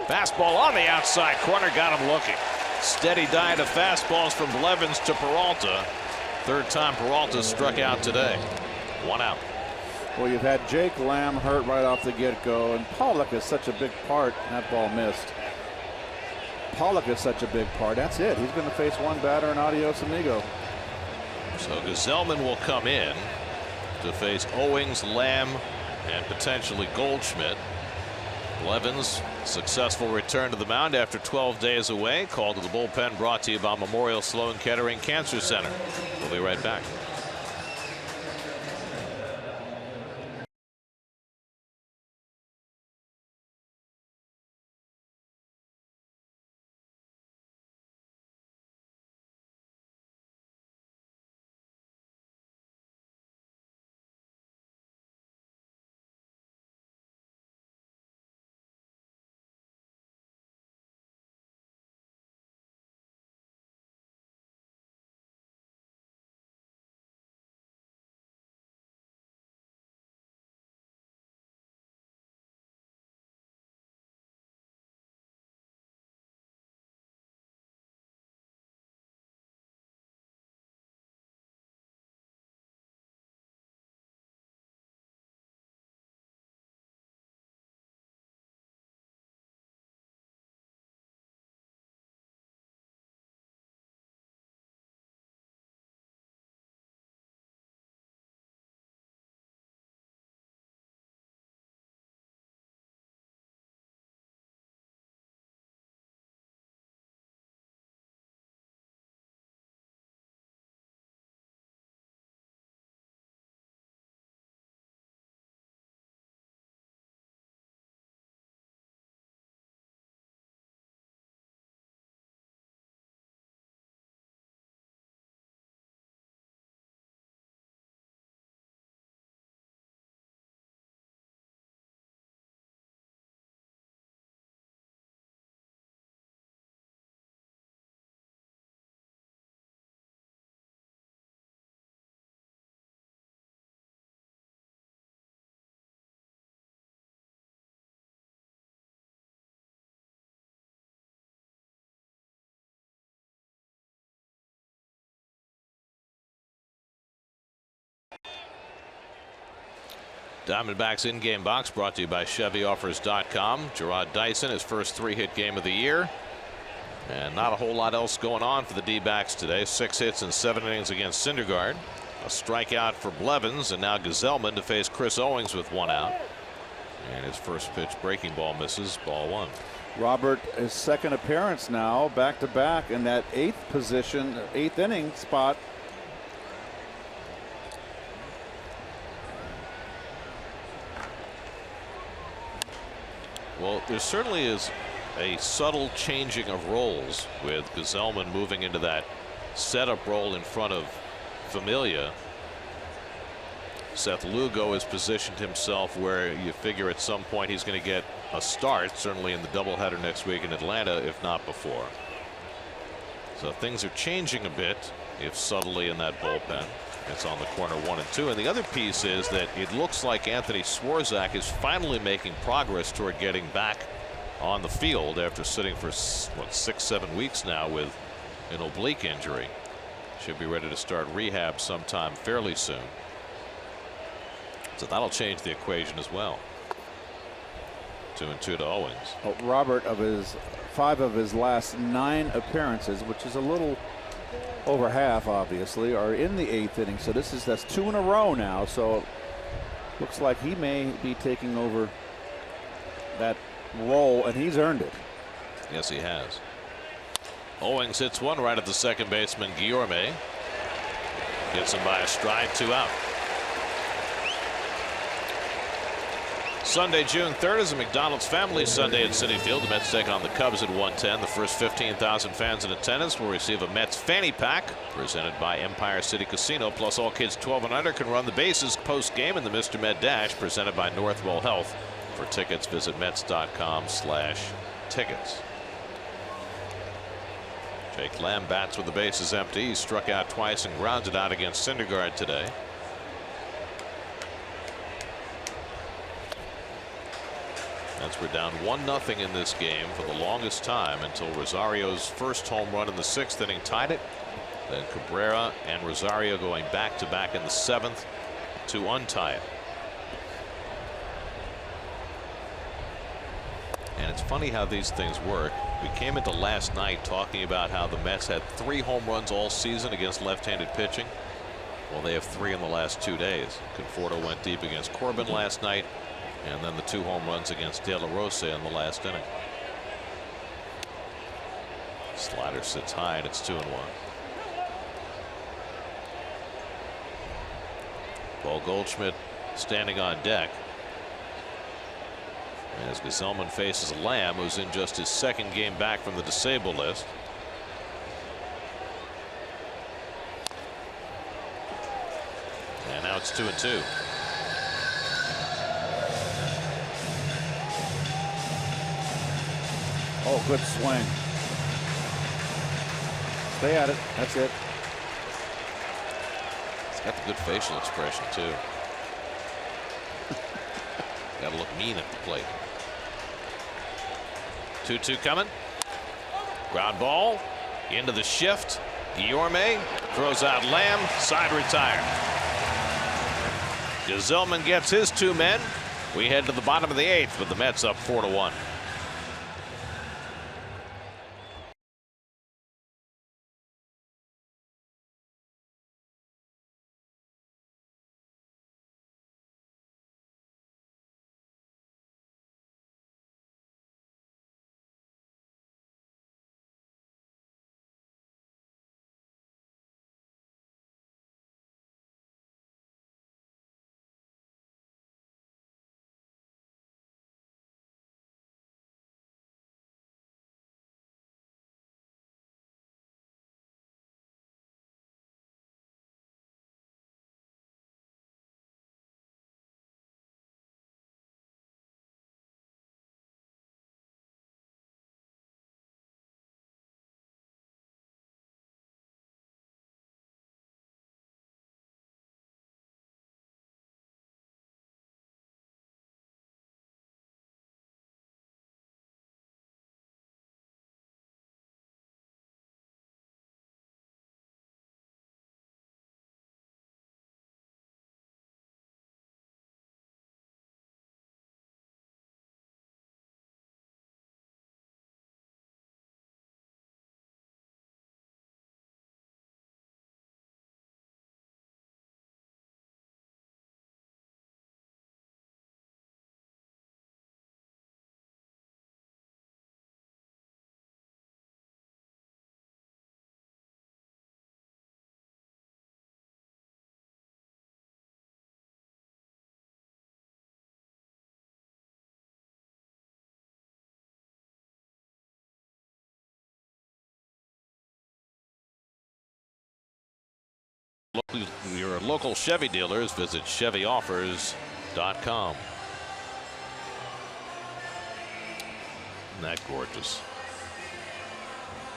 Fastball on the outside corner, got him looking. Steady diet of fastballs from Blevins to Peralta. Third time Peralta struck out today. 1 out. Well, you've had Jake Lamb hurt right off the get-go, and Pollock is such a big part. That ball missed. Pollock is such a big part. That's it. He's going to face one batter, and adios amigo. So Gesellman will come in to face Owings, Lamb, and potentially Goldschmidt. Blevins, successful return to the mound after 12 days away. Called to the bullpen, brought to you by Memorial Sloan Kettering Cancer Center. We'll be right back. Diamondbacks in-game box brought to you by ChevyOffers.com. Gerard Dyson, his first 3-hit game of the year. And not a whole lot else going on for the D-backs today. 6 hits and 7 innings against Syndergaard. A strikeout for Blevins, and now Gesellman to face Chris Owings with 1 out. And his first pitch breaking ball misses, ball 1. Robert, his second appearance now, back-to-back in that 8th position, 8th inning spot. Well, there certainly is a subtle changing of roles with Gesellman moving into that setup role in front of Familia. Seth Lugo has positioned himself where you figure at some point he's going to get a start, certainly in the doubleheader next week in Atlanta, if not before. So things are changing a bit, if subtly, in that bullpen. It's on the corner 1 and 2. And the other piece is that it looks like Anthony Swarzak is finally making progress toward getting back on the field after sitting for, what, 6-7 weeks now with an oblique injury. Should be ready to start rehab sometime fairly soon. So that'll change the equation as well. 2 and 2 to Owings. Well, Robert, of his 5 of his last 9 appearances, which is a little over half, obviously, are in the 8th inning. So that's 2 in a row now. So looks like he may be taking over that role, and he's earned it. Yes, he has. Owings hits one right at the second baseman, Guillorme. Gets him by a stride, 2 out. Sunday, June 3rd is a McDonald's Family Sunday at Citi Field. The Mets take on the Cubs at 1:10. The first 15,000 fans in attendance will receive a Mets fanny pack presented by Empire City Casino. Plus, all kids 12 and under can run the bases post-game in the Mr. Met Dash presented by Northwell Health. For tickets, visit Mets.com/tickets. Jake Lamb bats with the bases empty. He struck out twice and grounded out against Syndergaard today. Mets were down 1-0 in this game for the longest time until Rosario's first home run in the 6th inning tied it. Then Cabrera and Rosario going back-to-back in the 7th to untie it. And it's funny how these things work. We came into last night talking about how the Mets had 3 home runs all season against left-handed pitching. Well, they have 3 in the last 2 days. Conforto went deep against Corbin last night, and then the 2 home runs against De La Rosa in the last inning. Slider sits high, and it's 2-1. Paul Goldschmidt standing on deck as Gesellman faces Lamb, who's in just his 2nd game back from the disabled list. And now it's 2-2. Oh, good swing. Stay at it. That's it. He's got the good facial expression, too. Got to look mean at the plate. 2-2 coming. Ground ball into the shift. Guillorme throws out Lamb. Side retired. Gesellman gets his 2 men. We head to the bottom of the 8th with the Mets up 4-1. Your local Chevy dealers, visit ChevyOffers.com. Isn't that gorgeous?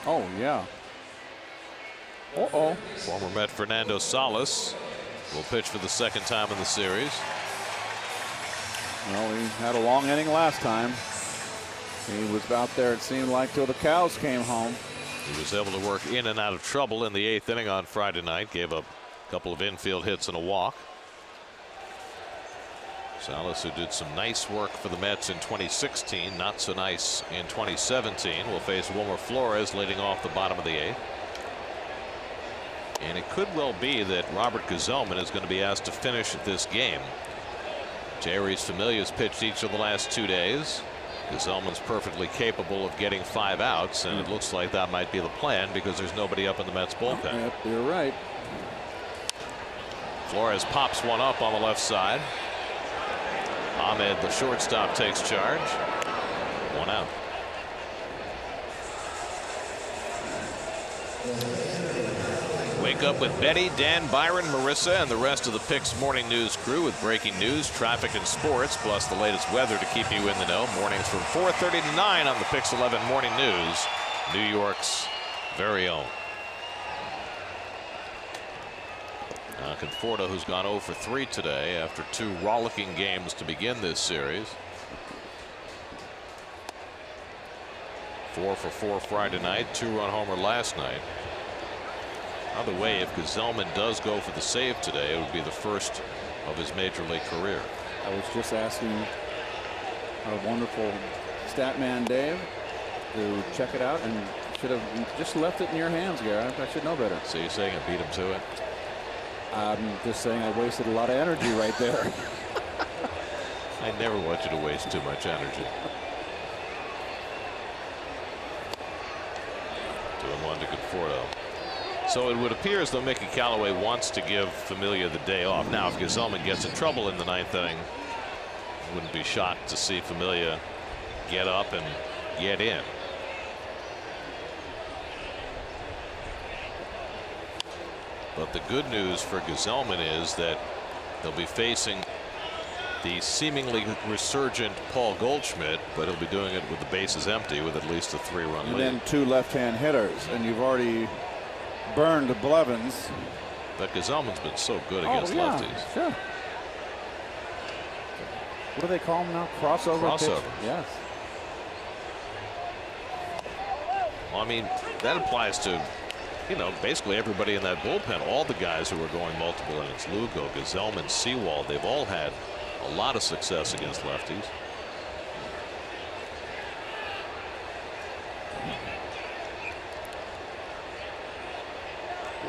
Oh, yeah. Uh-oh. Former Met Fernando Salas will pitch for the 2nd time in the series. Well, he had a long inning last time. He was out there, it seemed like, till the cows came home. He was able to work in and out of trouble in the 8th inning on Friday night. Gave up a couple of infield hits and a walk. Salas, who did some nice work for the Mets in 2016, not so nice in 2017, will face Wilmer Flores leading off the bottom of the 8th. And it could well be that Robert Gesellman is going to be asked to finish this game. Jerry's Familia's pitched each of the last 2 days. Gesellman's perfectly capable of getting 5 outs, and it looks like that might be the plan because there's nobody up in the Mets bullpen. Yep, you're right. Flores pops one up on the left side. Ahmed, the shortstop, takes charge. 1 out. Wake up with Betty, Dan, Byron, Marissa, and the rest of the Picks Morning News crew with breaking news, traffic, and sports, plus the latest weather to keep you in the know. Mornings from 4:30 to 9 on the Picks 11 Morning News, New York's very own. Conforto, who's gone 0 for 3 today after 2 rollicking games to begin this series. 4 for 4 Friday night, 2-run homer last night. By the way, if Gesellman does go for the save today, it would be the first of his major league career. I was just asking our wonderful stat man Dave to check it out, and should have just left it in your hands, Gary. I should know better. So you're saying I beat him to it? I'm just saying I wasted a lot of energy right there. I never want you to waste too much energy. 2-1 to Conforto. So it would appear as though Mickey Callaway wants to give Familia the day off. Now, if Gesellman gets in trouble in the 9th inning, I wouldn't be shocked to see Familia get up and get in. But the good news for Gesellman is that they'll be facing the seemingly resurgent Paul Goldschmidt, but he'll be doing it with the bases empty with at least a 3-run lead. And then 2 left-hand hitters, and you've already burned Blevins. But Gesellman's been so good against lefties. Sure. What do they call them now? Crossover pitch? Yes. Well, I mean, that applies to, you know, basically everybody in that bullpen. All the guys who are going multiple innings. Lugo, Gesellman, Sewald, they've all had a lot of success against lefties.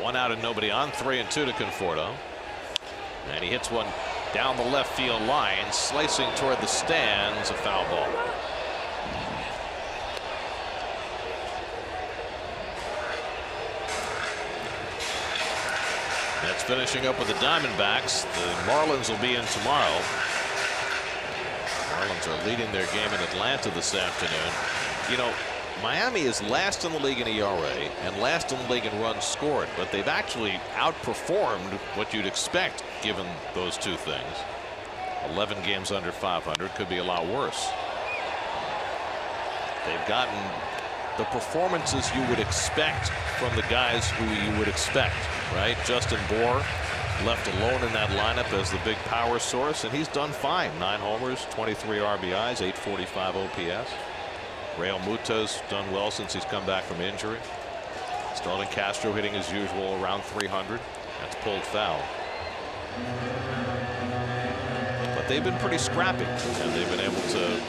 One out and nobody on. 3-2 to Conforto. And he hits one down the left field line, slicing toward the stands, a foul ball. That's finishing up with the Diamondbacks. The Marlins will be in tomorrow. Marlins are leading their game in Atlanta this afternoon. You know, Miami is last in the league in ERA and last in the league in runs scored, but they've actually outperformed what you'd expect given those two things. 11 games under 500, could be a lot worse. They've gotten the performances you would expect from the guys who you would expect, right? Justin Bour left alone in that lineup as the big power source, and he's done fine. 9 homers, 23 RBIs, 845 OPS. Real Muto's done well since he's come back from injury. Starlin Castro hitting as usual around 300. That's pulled foul. But they've been pretty scrappy, and they've been able to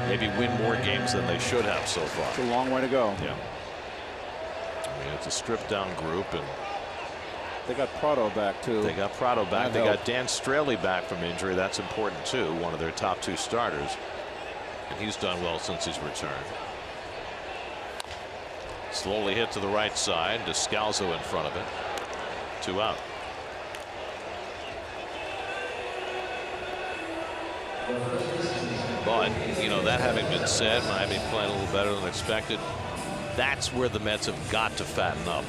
maybe win more games than they should have so far. It's a long way to go. Yeah. I mean, it's a stripped down group, and they got Prado back too. They got Prado back. They got Dan Straley back from injury. That's important too. One of their top 2 starters. And he's done well since his return. Slowly hit to the right side. Descalzo in front of it. 2 out. But, you know, that having been said, Miami playing a little better than expected. That's where the Mets have got to fatten up,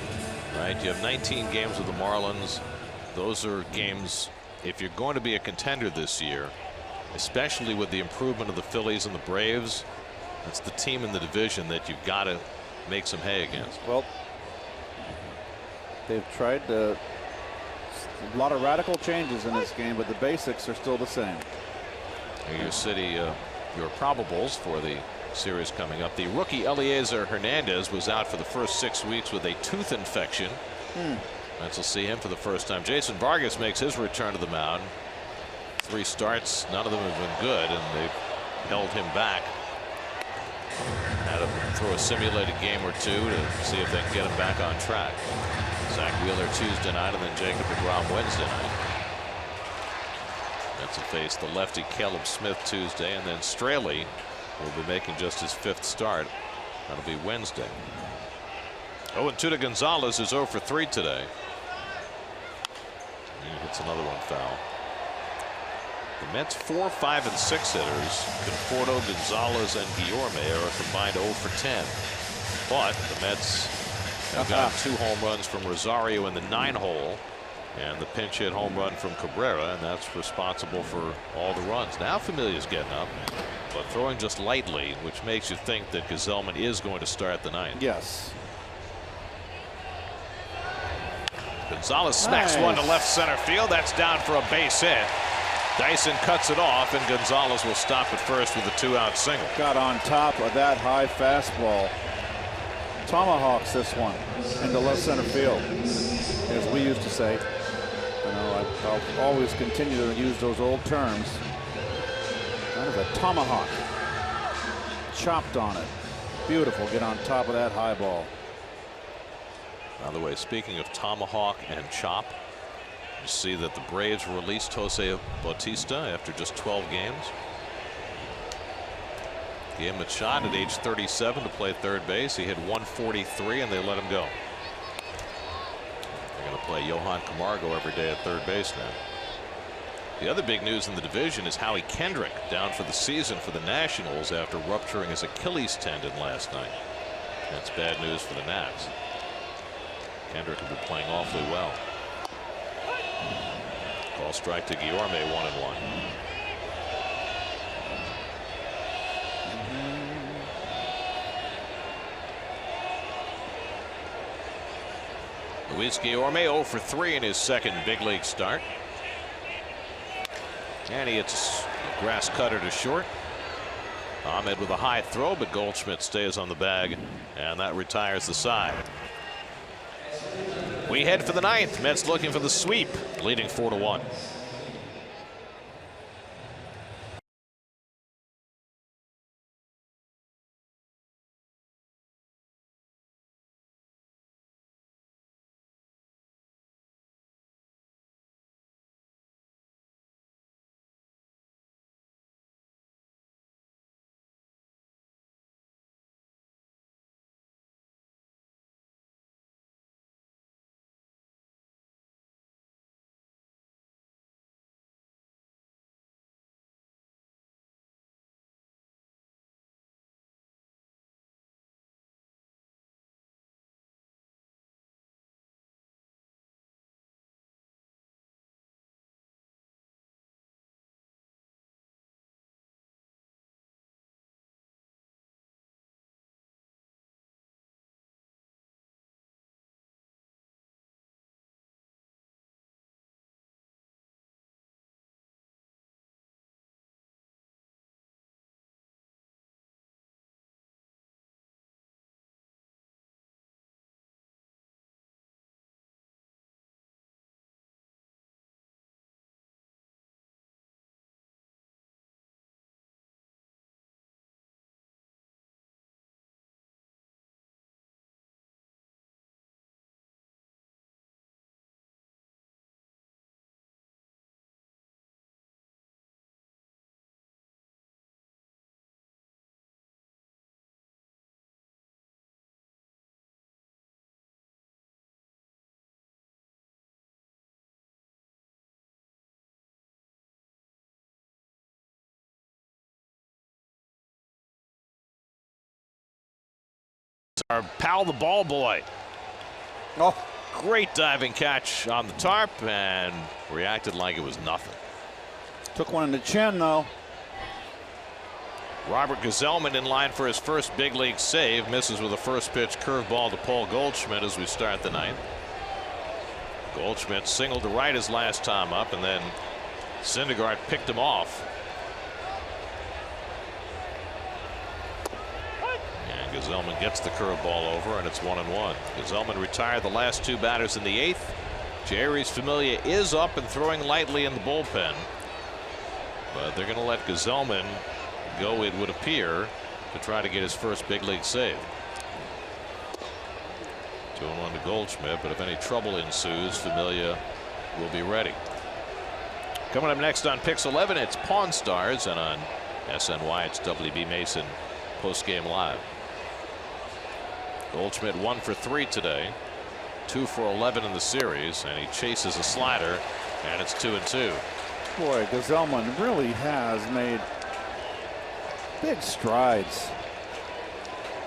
right? You have 19 games with the Marlins. Those are games, if you're going to be a contender this year, especially with the improvement of the Phillies and the Braves, that's the team in the division that you've got to make some hay against. Well, they've tried a lot of radical changes in this game, but the basics are still the same. Your city, your probables for the series coming up. The rookie Eliezer Hernandez was out for the first 6 weeks with a tooth infection. Mets will see him for the first time. Jason Vargas makes his return to the mound. 3 starts, none of them have been good, and they've held him back. Had to throw a simulated game or 2 to see if they can get him back on track. Zach Wheeler Tuesday night, and then Jacob deGrom Wednesday night. Mets will face the lefty Caleb Smith Tuesday, and then Straley will be making just his 5th start. That'll be Wednesday. 0-2 to Gonzalez, who's 0 for 3 today. He hits another one foul. The Mets' 4, 5, and 6 hitters, Conforto, Gonzalez, and Guillorme, are a combined 0 for 10. But the Mets have got 2 home runs from Rosario in the 9-hole, and the pinch hit home run from Cabrera, and that's responsible for all the runs. Now Familia's getting up, but throwing just lightly, which makes you think that Gsellman is going to start the 9th. Yes. Gonzalez smacks one to left center field. That's down for a base hit. Dyson cuts it off, and Gonzalez will stop at first with a 2-out single. Got on top of that high fastball. Tomahawks this one into left center field, as we used to say. You know, I'll always continue to use those old terms. Kind of a tomahawk. Chopped on it. Beautiful. Get on top of that high ball. By the way, speaking of tomahawk and chop, you see that the Braves released Jose Bautista after just 12 games. Gave him a shot at age 37 to play third base. He hit 143 and they let him go. They're going to play Johan Camargo every day at third base now. The other big news in the division is Howie Kendrick down for the season for the Nationals after rupturing his Achilles tendon last night. That's bad news for the Nats. Kendrick will be playing awfully well. Call strike to Guillorme, 1-1. Luis Guillorme 0 for 3 in his second big league start. And he hits a grass cutter to short. Ahmed with a high throw, but Goldschmidt stays on the bag, and that retires the side. We head for the 9th. Mets looking for the sweep, leading 4-1. Our pal, the ball boy. Oh, great diving catch on the tarp and reacted like it was nothing. Took one in the chin, though. Robert Gsellman in line for his first big league save. Misses with a first pitch curveball to Paul Goldschmidt as we start the 9th. Goldschmidt singled to right his last time up, and then Syndergaard picked him off. Gsellman gets the curveball over, and it's 1-1. Gsellman retired the last 2 batters in the 8th. Jerry's Familia is up and throwing lightly in the bullpen, but they're going to let Gsellman go, it would appear, to try to get his first big league save. 2-1 to Goldschmidt, but if any trouble ensues, Familia will be ready. Coming up next on Pix 11, it's Pawn Stars, and on SNY, it's WB Mason postgame live. Goldschmidt 1 for 3 today, 2 for 11 in the series, and he chases a slider, and it's 2-2. Boy, Gazelman really has made big strides.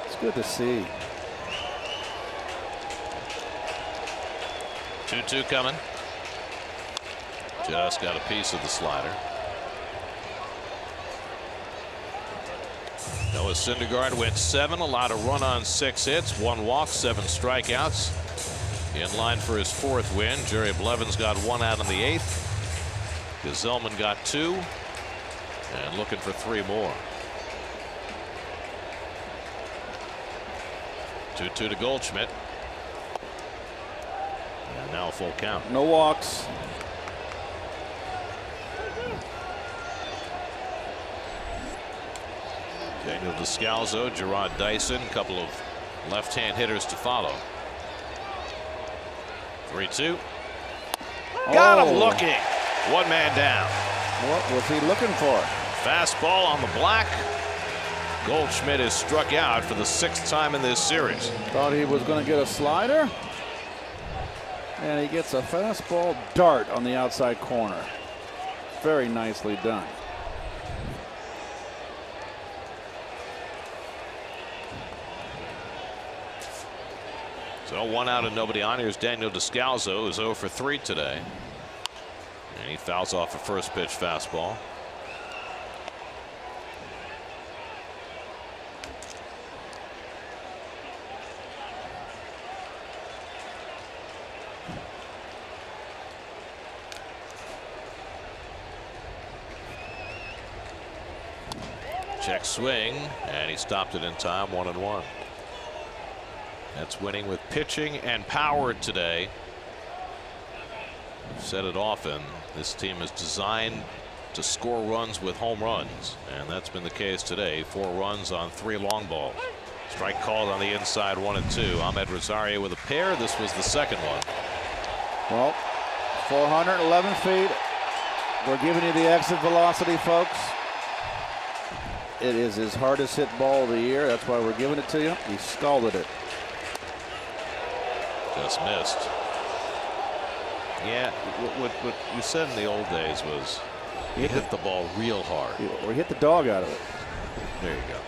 It's good to see. 2-2 coming. Just got a piece of the slider. Noah Syndergaard went 7, allowed a run on 6 hits, 1 walk, 7 strikeouts. In line for his 4th win. Jerry Blevins got 1 out in the 8th. Gazelman got 2 and looking for 3 more. 2-2 to Goldschmidt. And now a full count. No walks. Daniel Descalzo, Gerard Dyson, a couple of left-hand hitters to follow. 3-2. Got him looking. 1 man down. What was he looking for? Fastball on the black. Goldschmidt is struck out for the 6th time in this series. Thought he was going to get a slider. And he gets a fastball dart on the outside corner. Very nicely done. So 1 out and nobody on. Here's Daniel Descalzo, who's 0 for 3 today. And he fouls off a first pitch fastball. Check swing, and he stopped it in time. 1-1. That's winning with pitching and power today. I've said it often. This team is designed to score runs with home runs, and that's been the case today. 4 runs on 3 long balls. Strike called on the inside, 1-2. Ahmed Rosario with a pair. This was the second one. Well, 411 feet. We're giving you the exit velocity, folks. It is his hardest hit ball of the year. That's why we're giving it to you. He scalded it. Just missed. Yeah, what you said in the old days was he hit the ball real hard. Or hit the dog out of it. There you go.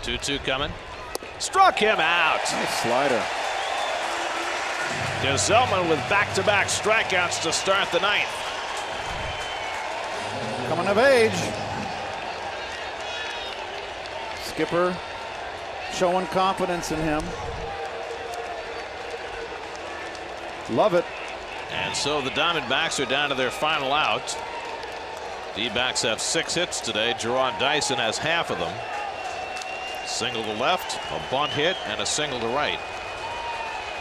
2-2 coming. Struck him out. Nice slider. Gazelman with back-to-back strikeouts to start the 9th. Coming of age. Skipper showing confidence in him. Love it. And so the Diamondbacks are down to their final out. D-backs have 6 hits today. Gerard Dyson has half of them. Single to left, a bunt hit, and a single to right.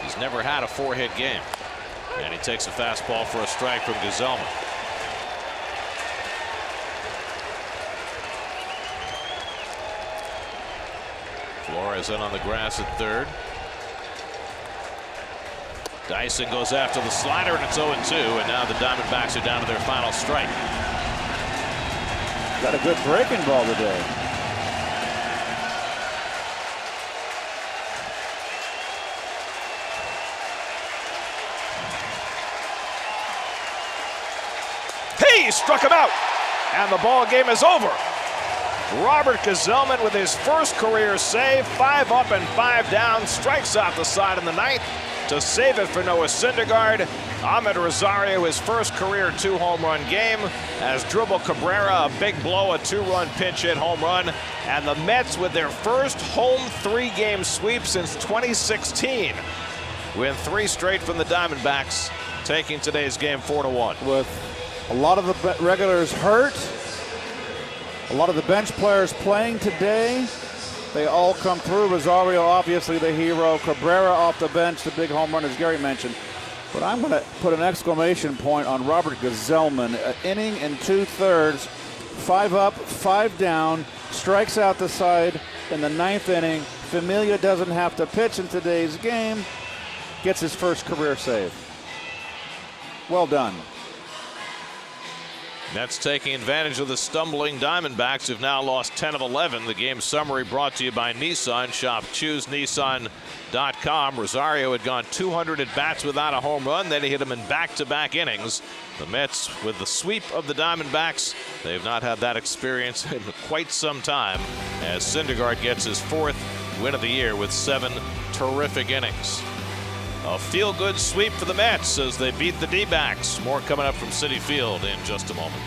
He's never had a 4-hit game. And he takes a fastball for a strike from Gazelman. Flores in on the grass at 3rd. Dyson goes after the slider, and it's 0-2, and now the Diamondbacks are down to their final strike. Got a good breaking ball today. He struck him out, and the ball game is over. Robert Gazelman with his first career save, 5 up and 5 down, strikes out the side in the 9th to save it for Noah Syndergaard. Ahmed Rosario, his first career 2-home run game, as Dribble Cabrera, a big blow, a 2-run pinch hit home run, and the Mets with their first home 3-game sweep since 2016. Win 3 straight from the Diamondbacks, taking today's game 4-1. With a lot of the regulars hurt, a lot of the bench players playing today, they all come through. Rosario, obviously the hero. Cabrera off the bench, the big home run, as Gary mentioned. But I'm going to put an exclamation point on Robert Gazelman. An inning and 2/3, 5 up, 5 down, strikes out the side in the 9th inning. Familia doesn't have to pitch in today's game. Gets his first career save. Well done. Mets taking advantage of the stumbling Diamondbacks, who've now lost 10 of 11. The game summary brought to you by Nissan. Shop ChooseNissan.com. Rosario had gone 200 at bats without a home run. Then he hit him in back-to-back innings. The Mets, with the sweep of the Diamondbacks, they've not had that experience in quite some time, as Syndergaard gets his 4th win of the year with 7 terrific innings. A feel-good sweep for the Mets as they beat the D-backs. More coming up from Citi Field in just a moment.